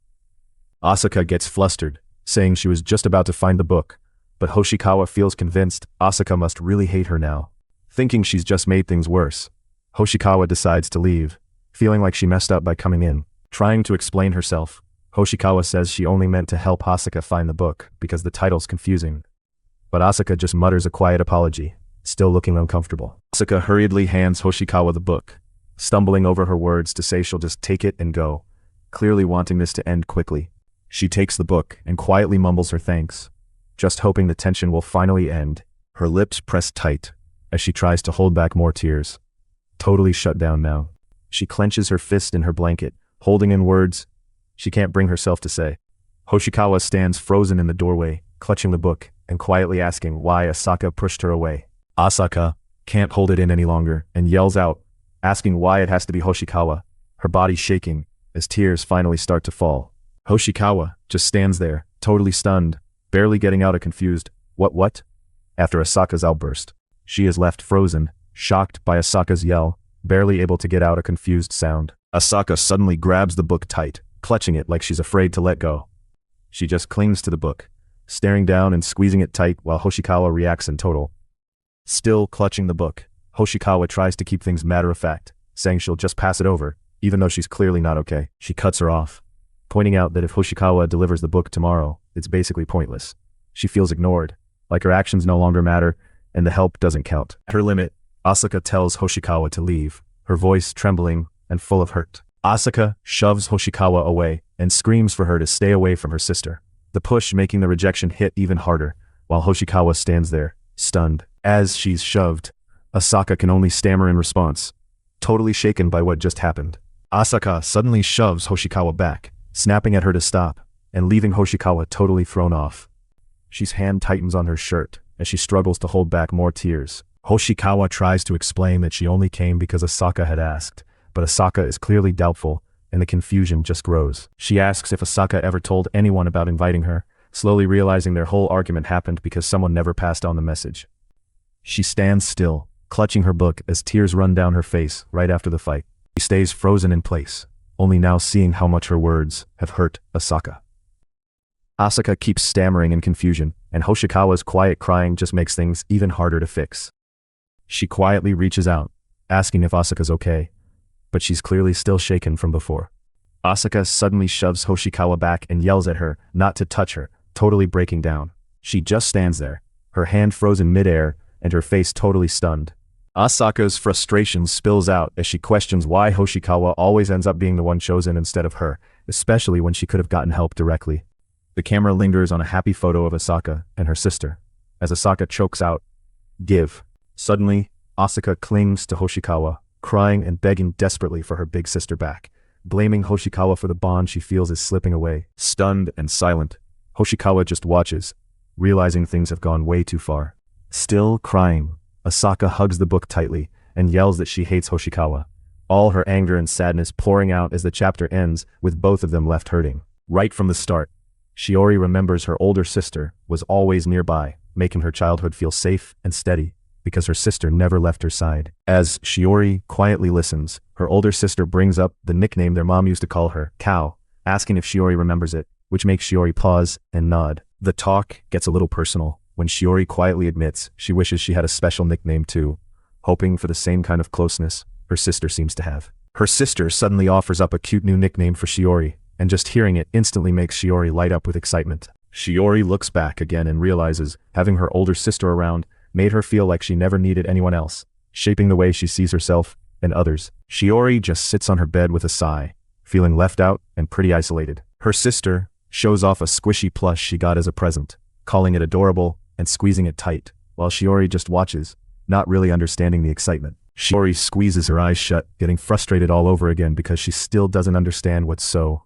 Asaka gets flustered, saying she was just about to find the book, but Hoshikawa feels convinced Asaka must really hate her now. Thinking she's just made things worse, Hoshikawa decides to leave, feeling like she messed up by coming in. Trying to explain herself, Hoshikawa says she only meant to help Asaka find the book because the title's confusing. but Asuka just mutters a quiet apology, still looking uncomfortable. Asuka hurriedly hands Hoshikawa the book, stumbling over her words to say she'll just take it and go, clearly wanting this to end quickly. She takes the book and quietly mumbles her thanks, just hoping the tension will finally end. Her lips press tight as she tries to hold back more tears. Totally shut down now. She clenches her fist in her blanket, holding in words she can't bring herself to say. Hoshikawa stands frozen in the doorway, clutching the book and quietly asking why Asaka pushed her away. Asaka can't hold it in any longer and yells out, asking why it has to be Hoshikawa, her body shaking as tears finally start to fall. Hoshikawa just stands there, totally stunned, barely getting out a confused, what? After Asaka's outburst. She is left frozen, shocked by Asaka's yell, barely able to get out a confused sound. Asaka suddenly grabs the book tight, clutching it like she's afraid to let go. She just clings to the book, staring down and squeezing it tight while Hoshikawa reacts in total. Still clutching the book, Hoshikawa tries to keep things matter-of-fact, saying she'll just pass it over, even though she's clearly not okay. She cuts her off, pointing out that if Hoshikawa delivers the book tomorrow, it's basically pointless. She feels ignored, like her actions no longer matter, and the help doesn't count. At her limit, Asuka tells Hoshikawa to leave, her voice trembling and full of hurt. Asuka shoves Hoshikawa away and screams for her to stay away from her sister, the push making the rejection hit even harder, while Hoshikawa stands there, stunned. As she's shoved, Asaka can only stammer in response, totally shaken by what just happened. Asaka suddenly shoves Hoshikawa back, snapping at her to stop, and leaving Hoshikawa totally thrown off. She's hand tightens on her shirt as she struggles to hold back more tears. Hoshikawa tries to explain that she only came because Asaka had asked, but Asaka is clearly doubtful, and the confusion just grows. She asks if Asaka ever told anyone about inviting her, slowly realizing their whole argument happened because someone never passed on the message. She stands still, clutching her book as tears run down her face right after the fight. She stays frozen in place, only now seeing how much her words have hurt Asaka. Asuka keeps stammering in confusion, and Hoshikawa's quiet crying just makes things even harder to fix. She quietly reaches out, asking if Asuka's okay, but she's clearly still shaken from before. Asuka suddenly shoves Hoshikawa back and yells at her not to touch her, totally breaking down. She just stands there, her hand frozen midair, and her face totally stunned. Asaka's frustration spills out as she questions why Hoshikawa always ends up being the one chosen instead of her, especially when she could have gotten help directly. The camera lingers on a happy photo of Asaka and her sister, as Asaka chokes out, "Give." Suddenly, Asuka clings to Hoshikawa, crying and begging desperately for her big sister back, blaming Hoshikawa for the bond she feels is slipping away. Stunned and silent, Hoshikawa just watches, realizing things have gone way too far. Still crying, Asaka hugs the book tightly and yells that she hates Hoshikawa, all her anger and sadness pouring out as the chapter ends with both of them left hurting. Right from the start, Shiori remembers her older sister was always nearby, making her childhood feel safe and steady, because her sister never left her side. As Shiori quietly listens, her older sister brings up the nickname their mom used to call her, Cow, asking if Shiori remembers it, which makes Shiori pause and nod. The talk gets a little personal when Shiori quietly admits she wishes she had a special nickname too, hoping for the same kind of closeness her sister seems to have. Her sister suddenly offers up a cute new nickname for Shiori, and just hearing it instantly makes Shiori light up with excitement. Shiori looks back again and realizes having her older sister around made her feel like she never needed anyone else, shaping the way she sees herself and others. Shiori just sits on her bed with a sigh, feeling left out and pretty isolated. Her sister shows off a squishy plush she got as a present, calling it adorable and squeezing it tight, while Shiori just watches, not really understanding the excitement. Shiori squeezes her eyes shut, getting frustrated all over again because she still doesn't understand what's so.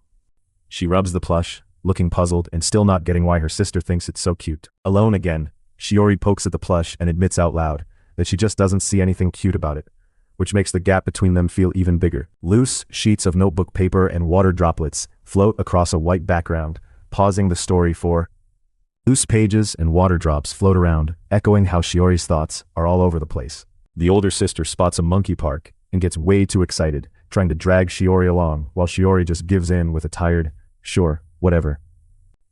She rubs the plush, looking puzzled and still not getting why her sister thinks it's so cute. Alone again, Shiori pokes at the plush and admits out loud that she just doesn't see anything cute about it, which makes the gap between them feel even bigger. Loose sheets of notebook paper and water droplets float across a white background, pausing the story for. Loose pages and water drops float around, echoing how Shiori's thoughts are all over the place. The older sister spots a monkey park and gets way too excited, trying to drag Shiori along, while Shiori just gives in with a tired, "Sure, whatever."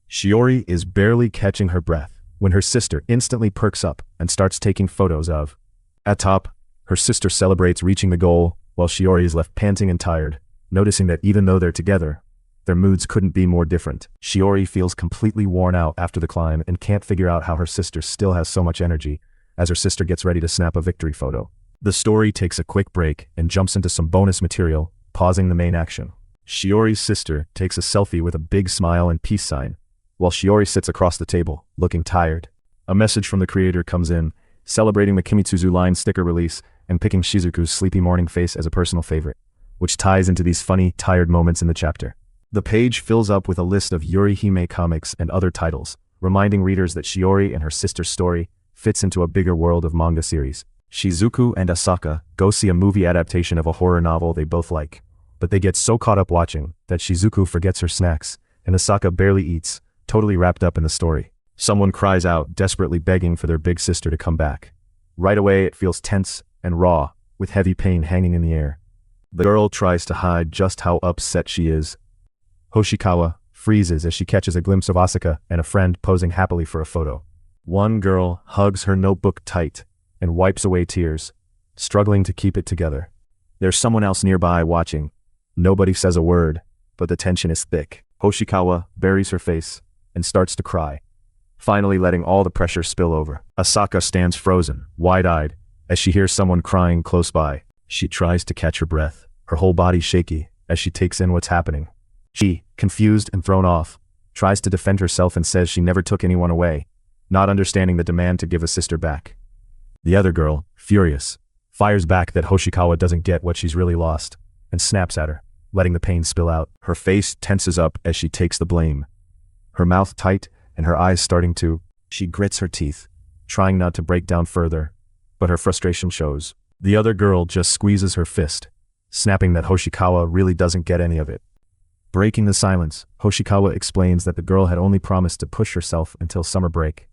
Shiori is barely catching her breath when her sister instantly perks up and starts taking photos of. At top, her sister celebrates reaching the goal, while Shiori is left panting and tired, noticing that even though they're together, Their moods couldn't be more different. Shiori feels completely worn out after the climb and can't figure out how her sister still has so much energy, as her sister gets ready to snap a victory photo. The story takes a quick break and jumps into some bonus material, pausing the main action. Shiori's sister takes a selfie with a big smile and peace sign, while Shiori sits across the table, looking tired. A message from the creator comes in, celebrating the Kimitsuzu line sticker release and picking Shizuku's sleepy morning face as a personal favorite, which ties into these funny, tired moments in the chapter. The page fills up with a list of Yuri Hime comics and other titles, reminding readers that Shiori and her sister's story fits into a bigger world of manga series. Shizuku and Asaka go see a movie adaptation of a horror novel they both like, but they get so caught up watching that Shizuku forgets her snacks, and Asaka barely eats, totally wrapped up in the story. Someone cries out, desperately begging for their big sister to come back. Right away it feels tense and raw, with heavy pain hanging in the air. The girl tries to hide just how upset she is. Hoshikawa freezes as she catches a glimpse of Asaka and a friend posing happily for a photo. One girl hugs her notebook tight and wipes away tears, struggling to keep it together. There's someone else nearby watching. Nobody says a word, but the tension is thick. Hoshikawa buries her face and starts to cry, finally letting all the pressure spill over. Asaka stands frozen, wide-eyed, as she hears someone crying close by. She tries to catch her breath, her whole body shaky as she takes in what's happening. She, confused and thrown off, tries to defend herself and says she never took anyone away, not understanding the demand to give a sister back. The other girl, furious, fires back that Hoshikawa doesn't get what she's really lost, and snaps at her, letting the pain spill out. Her face tenses up as she takes the blame, her mouth tight and her eyes starting to. She grits her teeth, trying not to break down further, but her frustration shows. The other girl just squeezes her fist, snapping that Hoshikawa really doesn't get any of it. Breaking the silence, Hoshikawa explains that the girl had only promised to push herself until summer break,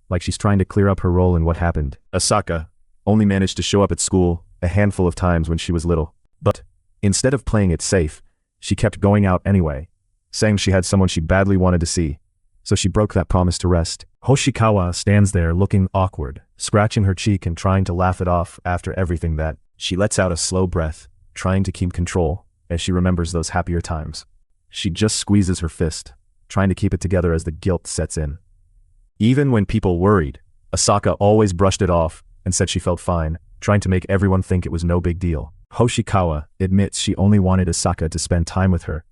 like she's trying to clear up her role in what happened. Asaka only managed to show up at school a handful of times when she was little, but instead of playing it safe, she kept going out anyway, saying she had someone she badly wanted to see, so she broke that promise to rest. Hoshikawa stands there looking awkward, scratching her cheek and trying to laugh it off after everything that. She lets out a slow breath, trying to keep control, as she remembers those happier times. She just squeezes her fist, trying to keep it together as the guilt sets in. Even when people worried, Asaka always brushed it off and said she felt fine, trying to make everyone think it was no big deal. Hoshikawa admits she only wanted Asaka to spend time with her,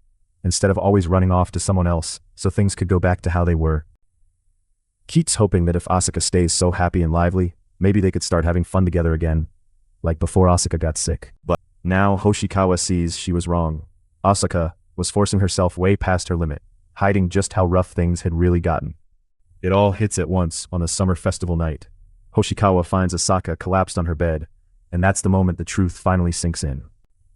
instead of always running off to someone else, so things could go back to how they were. Keats hoping that if Asaka stays so happy and lively, maybe they could start having fun together again, like before Asaka got sick. But now Hoshikawa sees she was wrong. Asaka was forcing herself way past her limit, hiding just how rough things had really gotten. It all hits at once on a summer festival night. Hoshikawa finds Asaka collapsed on her bed, and that's the moment the truth finally sinks in.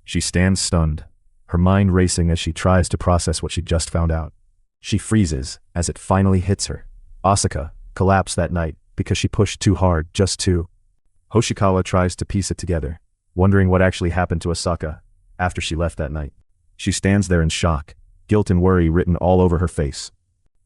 She stands stunned, her mind racing as she tries to process what she just found out. She freezes as it finally hits her. Asaka collapsed that night because she pushed too hard, just too. Hoshikawa tries to piece it together, wondering what actually happened to Asaka after she left that night. She stands there in shock, guilt and worry written all over her face.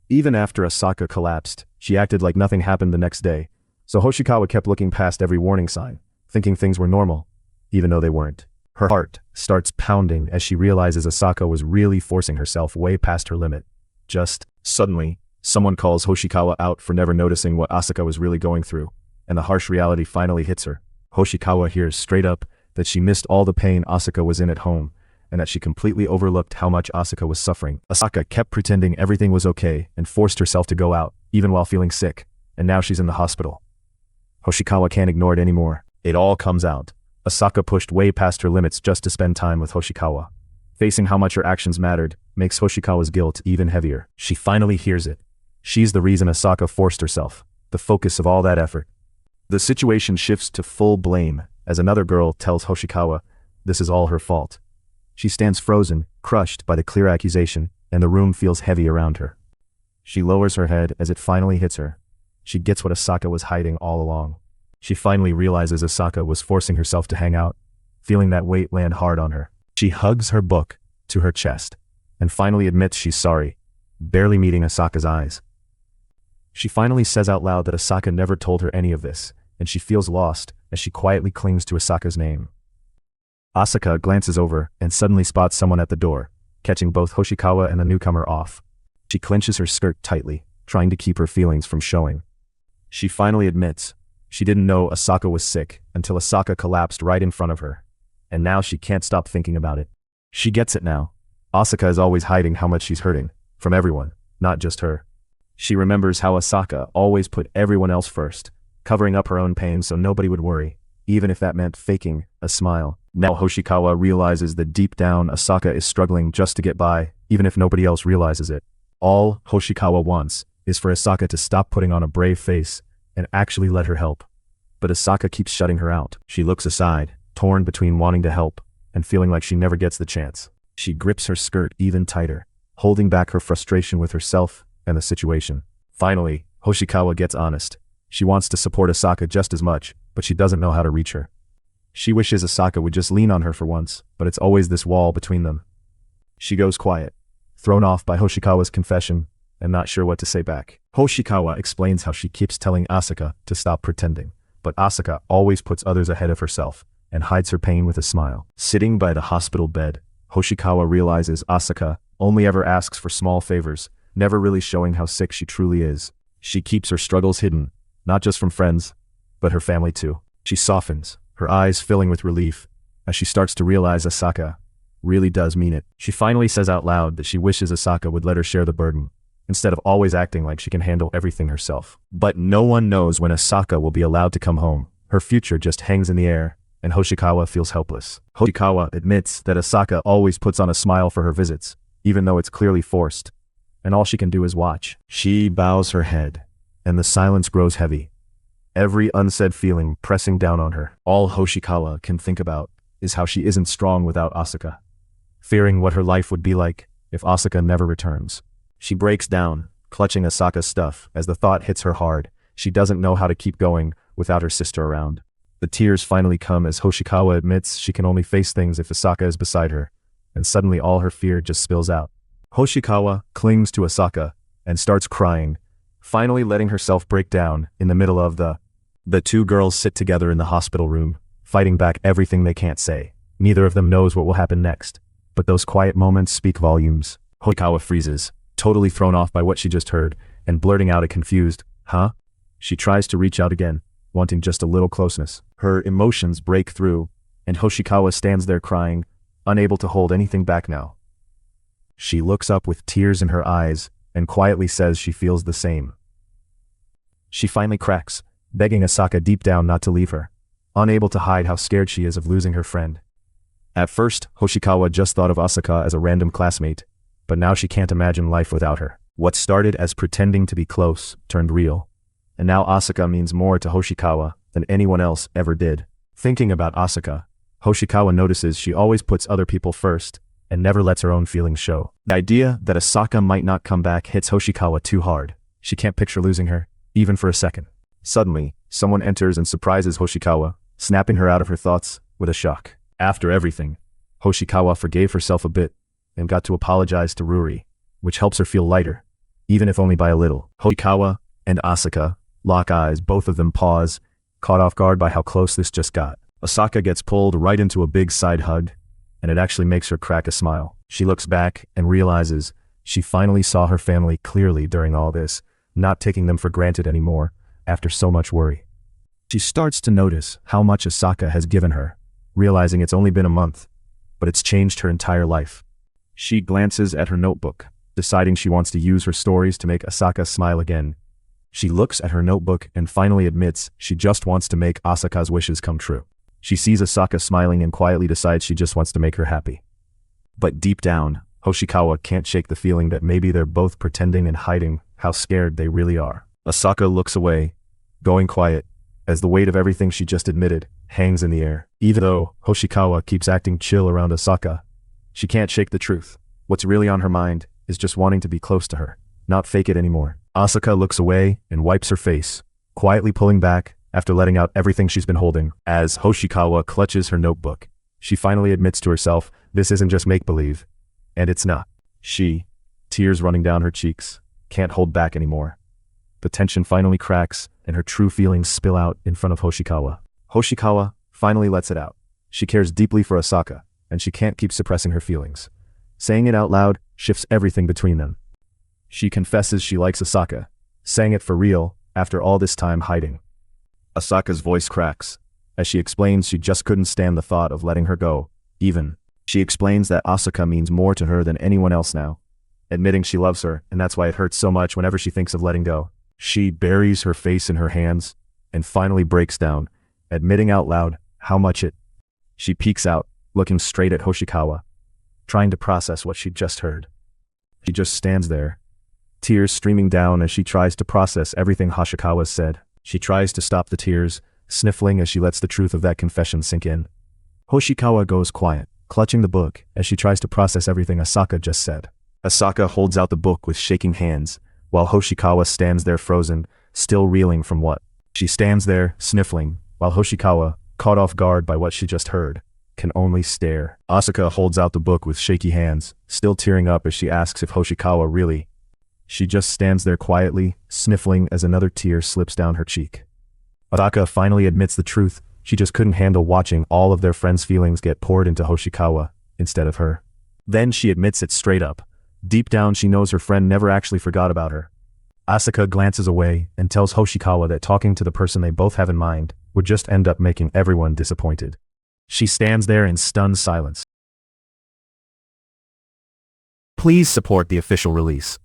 Even after Asaka collapsed, she acted like nothing happened the next day, so Hoshikawa kept looking past every warning sign, thinking things were normal, even though they weren't. Her heart starts pounding as she realizes Asaka was really forcing herself way past her limit. Just suddenly, someone calls Hoshikawa out for never noticing what Asaka was really going through, and the harsh reality finally hits her. Hoshikawa hears straight up that she missed all the pain Asaka was in at home, and that she completely overlooked how much Asaka was suffering. Asaka kept pretending everything was okay and forced herself to go out, even while feeling sick, and now she's in the hospital. Hoshikawa can't ignore it anymore. It all comes out. Asaka pushed way past her limits just to spend time with Hoshikawa. Facing how much her actions mattered makes Hoshikawa's guilt even heavier. She finally hears it. She's the reason Asaka forced herself, the focus of all that effort. The situation shifts to full blame as another girl tells Hoshikawa this is all her fault. She stands frozen, crushed by the clear accusation, and the room feels heavy around her. She lowers her head as it finally hits her. She gets what Asaka was hiding all along. She finally realizes Asaka was forcing herself to hang out, feeling that weight land hard on her. She hugs her book to her chest, and finally admits she's sorry, barely meeting Asaka's eyes. She finally says out loud that Asaka never told her any of this, and she feels lost as she quietly clings to Asaka's name. Asaka glances over and suddenly spots someone at the door, catching both Hoshikawa and the newcomer off. She clenches her skirt tightly, trying to keep her feelings from showing. She finally admits she didn't know Asaka was sick until Asaka collapsed right in front of her. And now she can't stop thinking about it. She gets it now. Asaka is always hiding how much she's hurting, from everyone, not just her. She remembers how Asaka always put everyone else first, covering up her own pain so nobody would worry, even if that meant faking a smile. Now Hoshikawa realizes that deep down Asaka is struggling just to get by, even if nobody else realizes it. All Hoshikawa wants is for Asaka to stop putting on a brave face and actually let her help. But Asaka keeps shutting her out. She looks aside, torn between wanting to help and feeling like she never gets the chance. She grips her skirt even tighter, holding back her frustration with herself and the situation. Finally, Hoshikawa gets honest. She wants to support Asaka just as much, but she doesn't know how to reach her. She wishes Asaka would just lean on her for once, but it's always this wall between them. She goes quiet, thrown off by Hoshikawa's confession and not sure what to say back. Hoshikawa explains how she keeps telling Asaka to stop pretending, but Asaka always puts others ahead of herself and hides her pain with a smile. Sitting by the hospital bed, Hoshikawa realizes Asaka only ever asks for small favors, never really showing how sick she truly is. She keeps her struggles hidden, not just from friends, but her family too. She softens, her eyes filling with relief, as she starts to realize Asaka really does mean it. She finally says out loud that she wishes Asaka would let her share the burden, instead of always acting like she can handle everything herself. But no one knows when Asaka will be allowed to come home. Her future just hangs in the air, and Hoshikawa feels helpless. Hoshikawa admits that Asaka always puts on a smile for her visits, even though it's clearly forced, and all she can do is watch. She bows her head, and the silence grows heavy, every unsaid feeling pressing down on her. All Hoshikawa can think about is how she isn't strong without Asaka, fearing what her life would be like if Asaka never returns. She breaks down, clutching Asaka's stuff as the thought hits her hard. She doesn't know how to keep going without her sister around. The tears finally come as Hoshikawa admits she can only face things if Asaka is beside her, and suddenly all her fear just spills out. Hoshikawa clings to Asaka and starts crying, finally letting herself break down in the middle of the two girls sit together in the hospital room, fighting back everything they can't say. Neither of them knows what will happen next, but those quiet moments speak volumes. Hoshikawa freezes, totally thrown off by what she just heard, and blurting out a confused, "Huh?" She tries to reach out again, wanting just a little closeness. Her emotions break through, and Hoshikawa stands there crying, unable to hold anything back now. She looks up with tears in her eyes, and quietly says she feels the same. She finally cracks, begging Asaka deep down not to leave her, unable to hide how scared she is of losing her friend. At first, Hoshikawa just thought of Asaka as a random classmate, but now she can't imagine life without her. What started as pretending to be close turned real, and now Asaka means more to Hoshikawa than anyone else ever did. Thinking about Asaka, Hoshikawa notices she always puts other people first and never lets her own feelings show. The idea that Asaka might not come back hits Hoshikawa too hard. She can't picture losing her, even for a second. Suddenly, someone enters and surprises Hoshikawa, snapping her out of her thoughts with a shock. After everything, Hoshikawa forgave herself a bit and got to apologize to Yuri, which helps her feel lighter, even if only by a little. Hoshikawa and Asaka lock eyes, both of them pause, caught off guard by how close this just got. Asaka gets pulled right into a big side hug, and it actually makes her crack a smile. She looks back and realizes she finally saw her family clearly during all this, not taking them for granted anymore after so much worry. She starts to notice how much Asaka has given her, realizing it's only been a month, but it's changed her entire life. She glances at her notebook, deciding she wants to use her stories to make Asaka smile again. She looks at her notebook and finally admits she just wants to make Asaka's wishes come true. She sees Asaka smiling and quietly decides she just wants to make her happy. But deep down, Hoshikawa can't shake the feeling that maybe they're both pretending and hiding how scared they really are. Asaka looks away, going quiet, as the weight of everything she just admitted hangs in the air. Even though Hoshikawa keeps acting chill around Asaka, she can't shake the truth. What's really on her mind is just wanting to be close to her, not fake it anymore. Asaka looks away and wipes her face, quietly pulling back after letting out everything she's been holding. As Hoshikawa clutches her notebook, she finally admits to herself this isn't just make-believe, and it's not. She, tears running down her cheeks, can't hold back anymore. The tension finally cracks, and her true feelings spill out in front of Hoshikawa. Hoshikawa finally lets it out. She cares deeply for Asaka, and she can't keep suppressing her feelings. Saying it out loud shifts everything between them. She confesses she likes Asaka, saying it for real, after all this time hiding. Asaka's voice cracks, as she explains she just couldn't stand the thought of letting her go, even. She explains that Asaka means more to her than anyone else now, admitting she loves her, and that's why it hurts so much whenever she thinks of letting go. She buries her face in her hands, and finally breaks down, admitting out loud how much it. She peeks out, looking straight at Hoshikawa, trying to process what she'd just heard. She just stands there, tears streaming down as she tries to process everything Hoshikawa said. She tries to stop the tears, sniffling as she lets the truth of that confession sink in. Hoshikawa goes quiet, clutching the book as she tries to process everything Asaka just said. Asaka holds out the book with shaking hands, while Hoshikawa stands there frozen, still reeling from what. She stands there, sniffling, while Hoshikawa, caught off guard by what she just heard, can only stare. Asaka holds out the book with shaky hands, still tearing up as she asks if Hoshikawa really. She just stands there quietly, sniffling as another tear slips down her cheek. Asaka finally admits the truth. She just couldn't handle watching all of their friends' feelings get poured into Hoshikawa, instead of her. Then she admits it straight up. Deep down she knows her friend never actually forgot about her. Asaka glances away and tells Hoshikawa that talking to the person they both have in mind would just end up making everyone disappointed. She stands there in stunned silence. Please support the official release.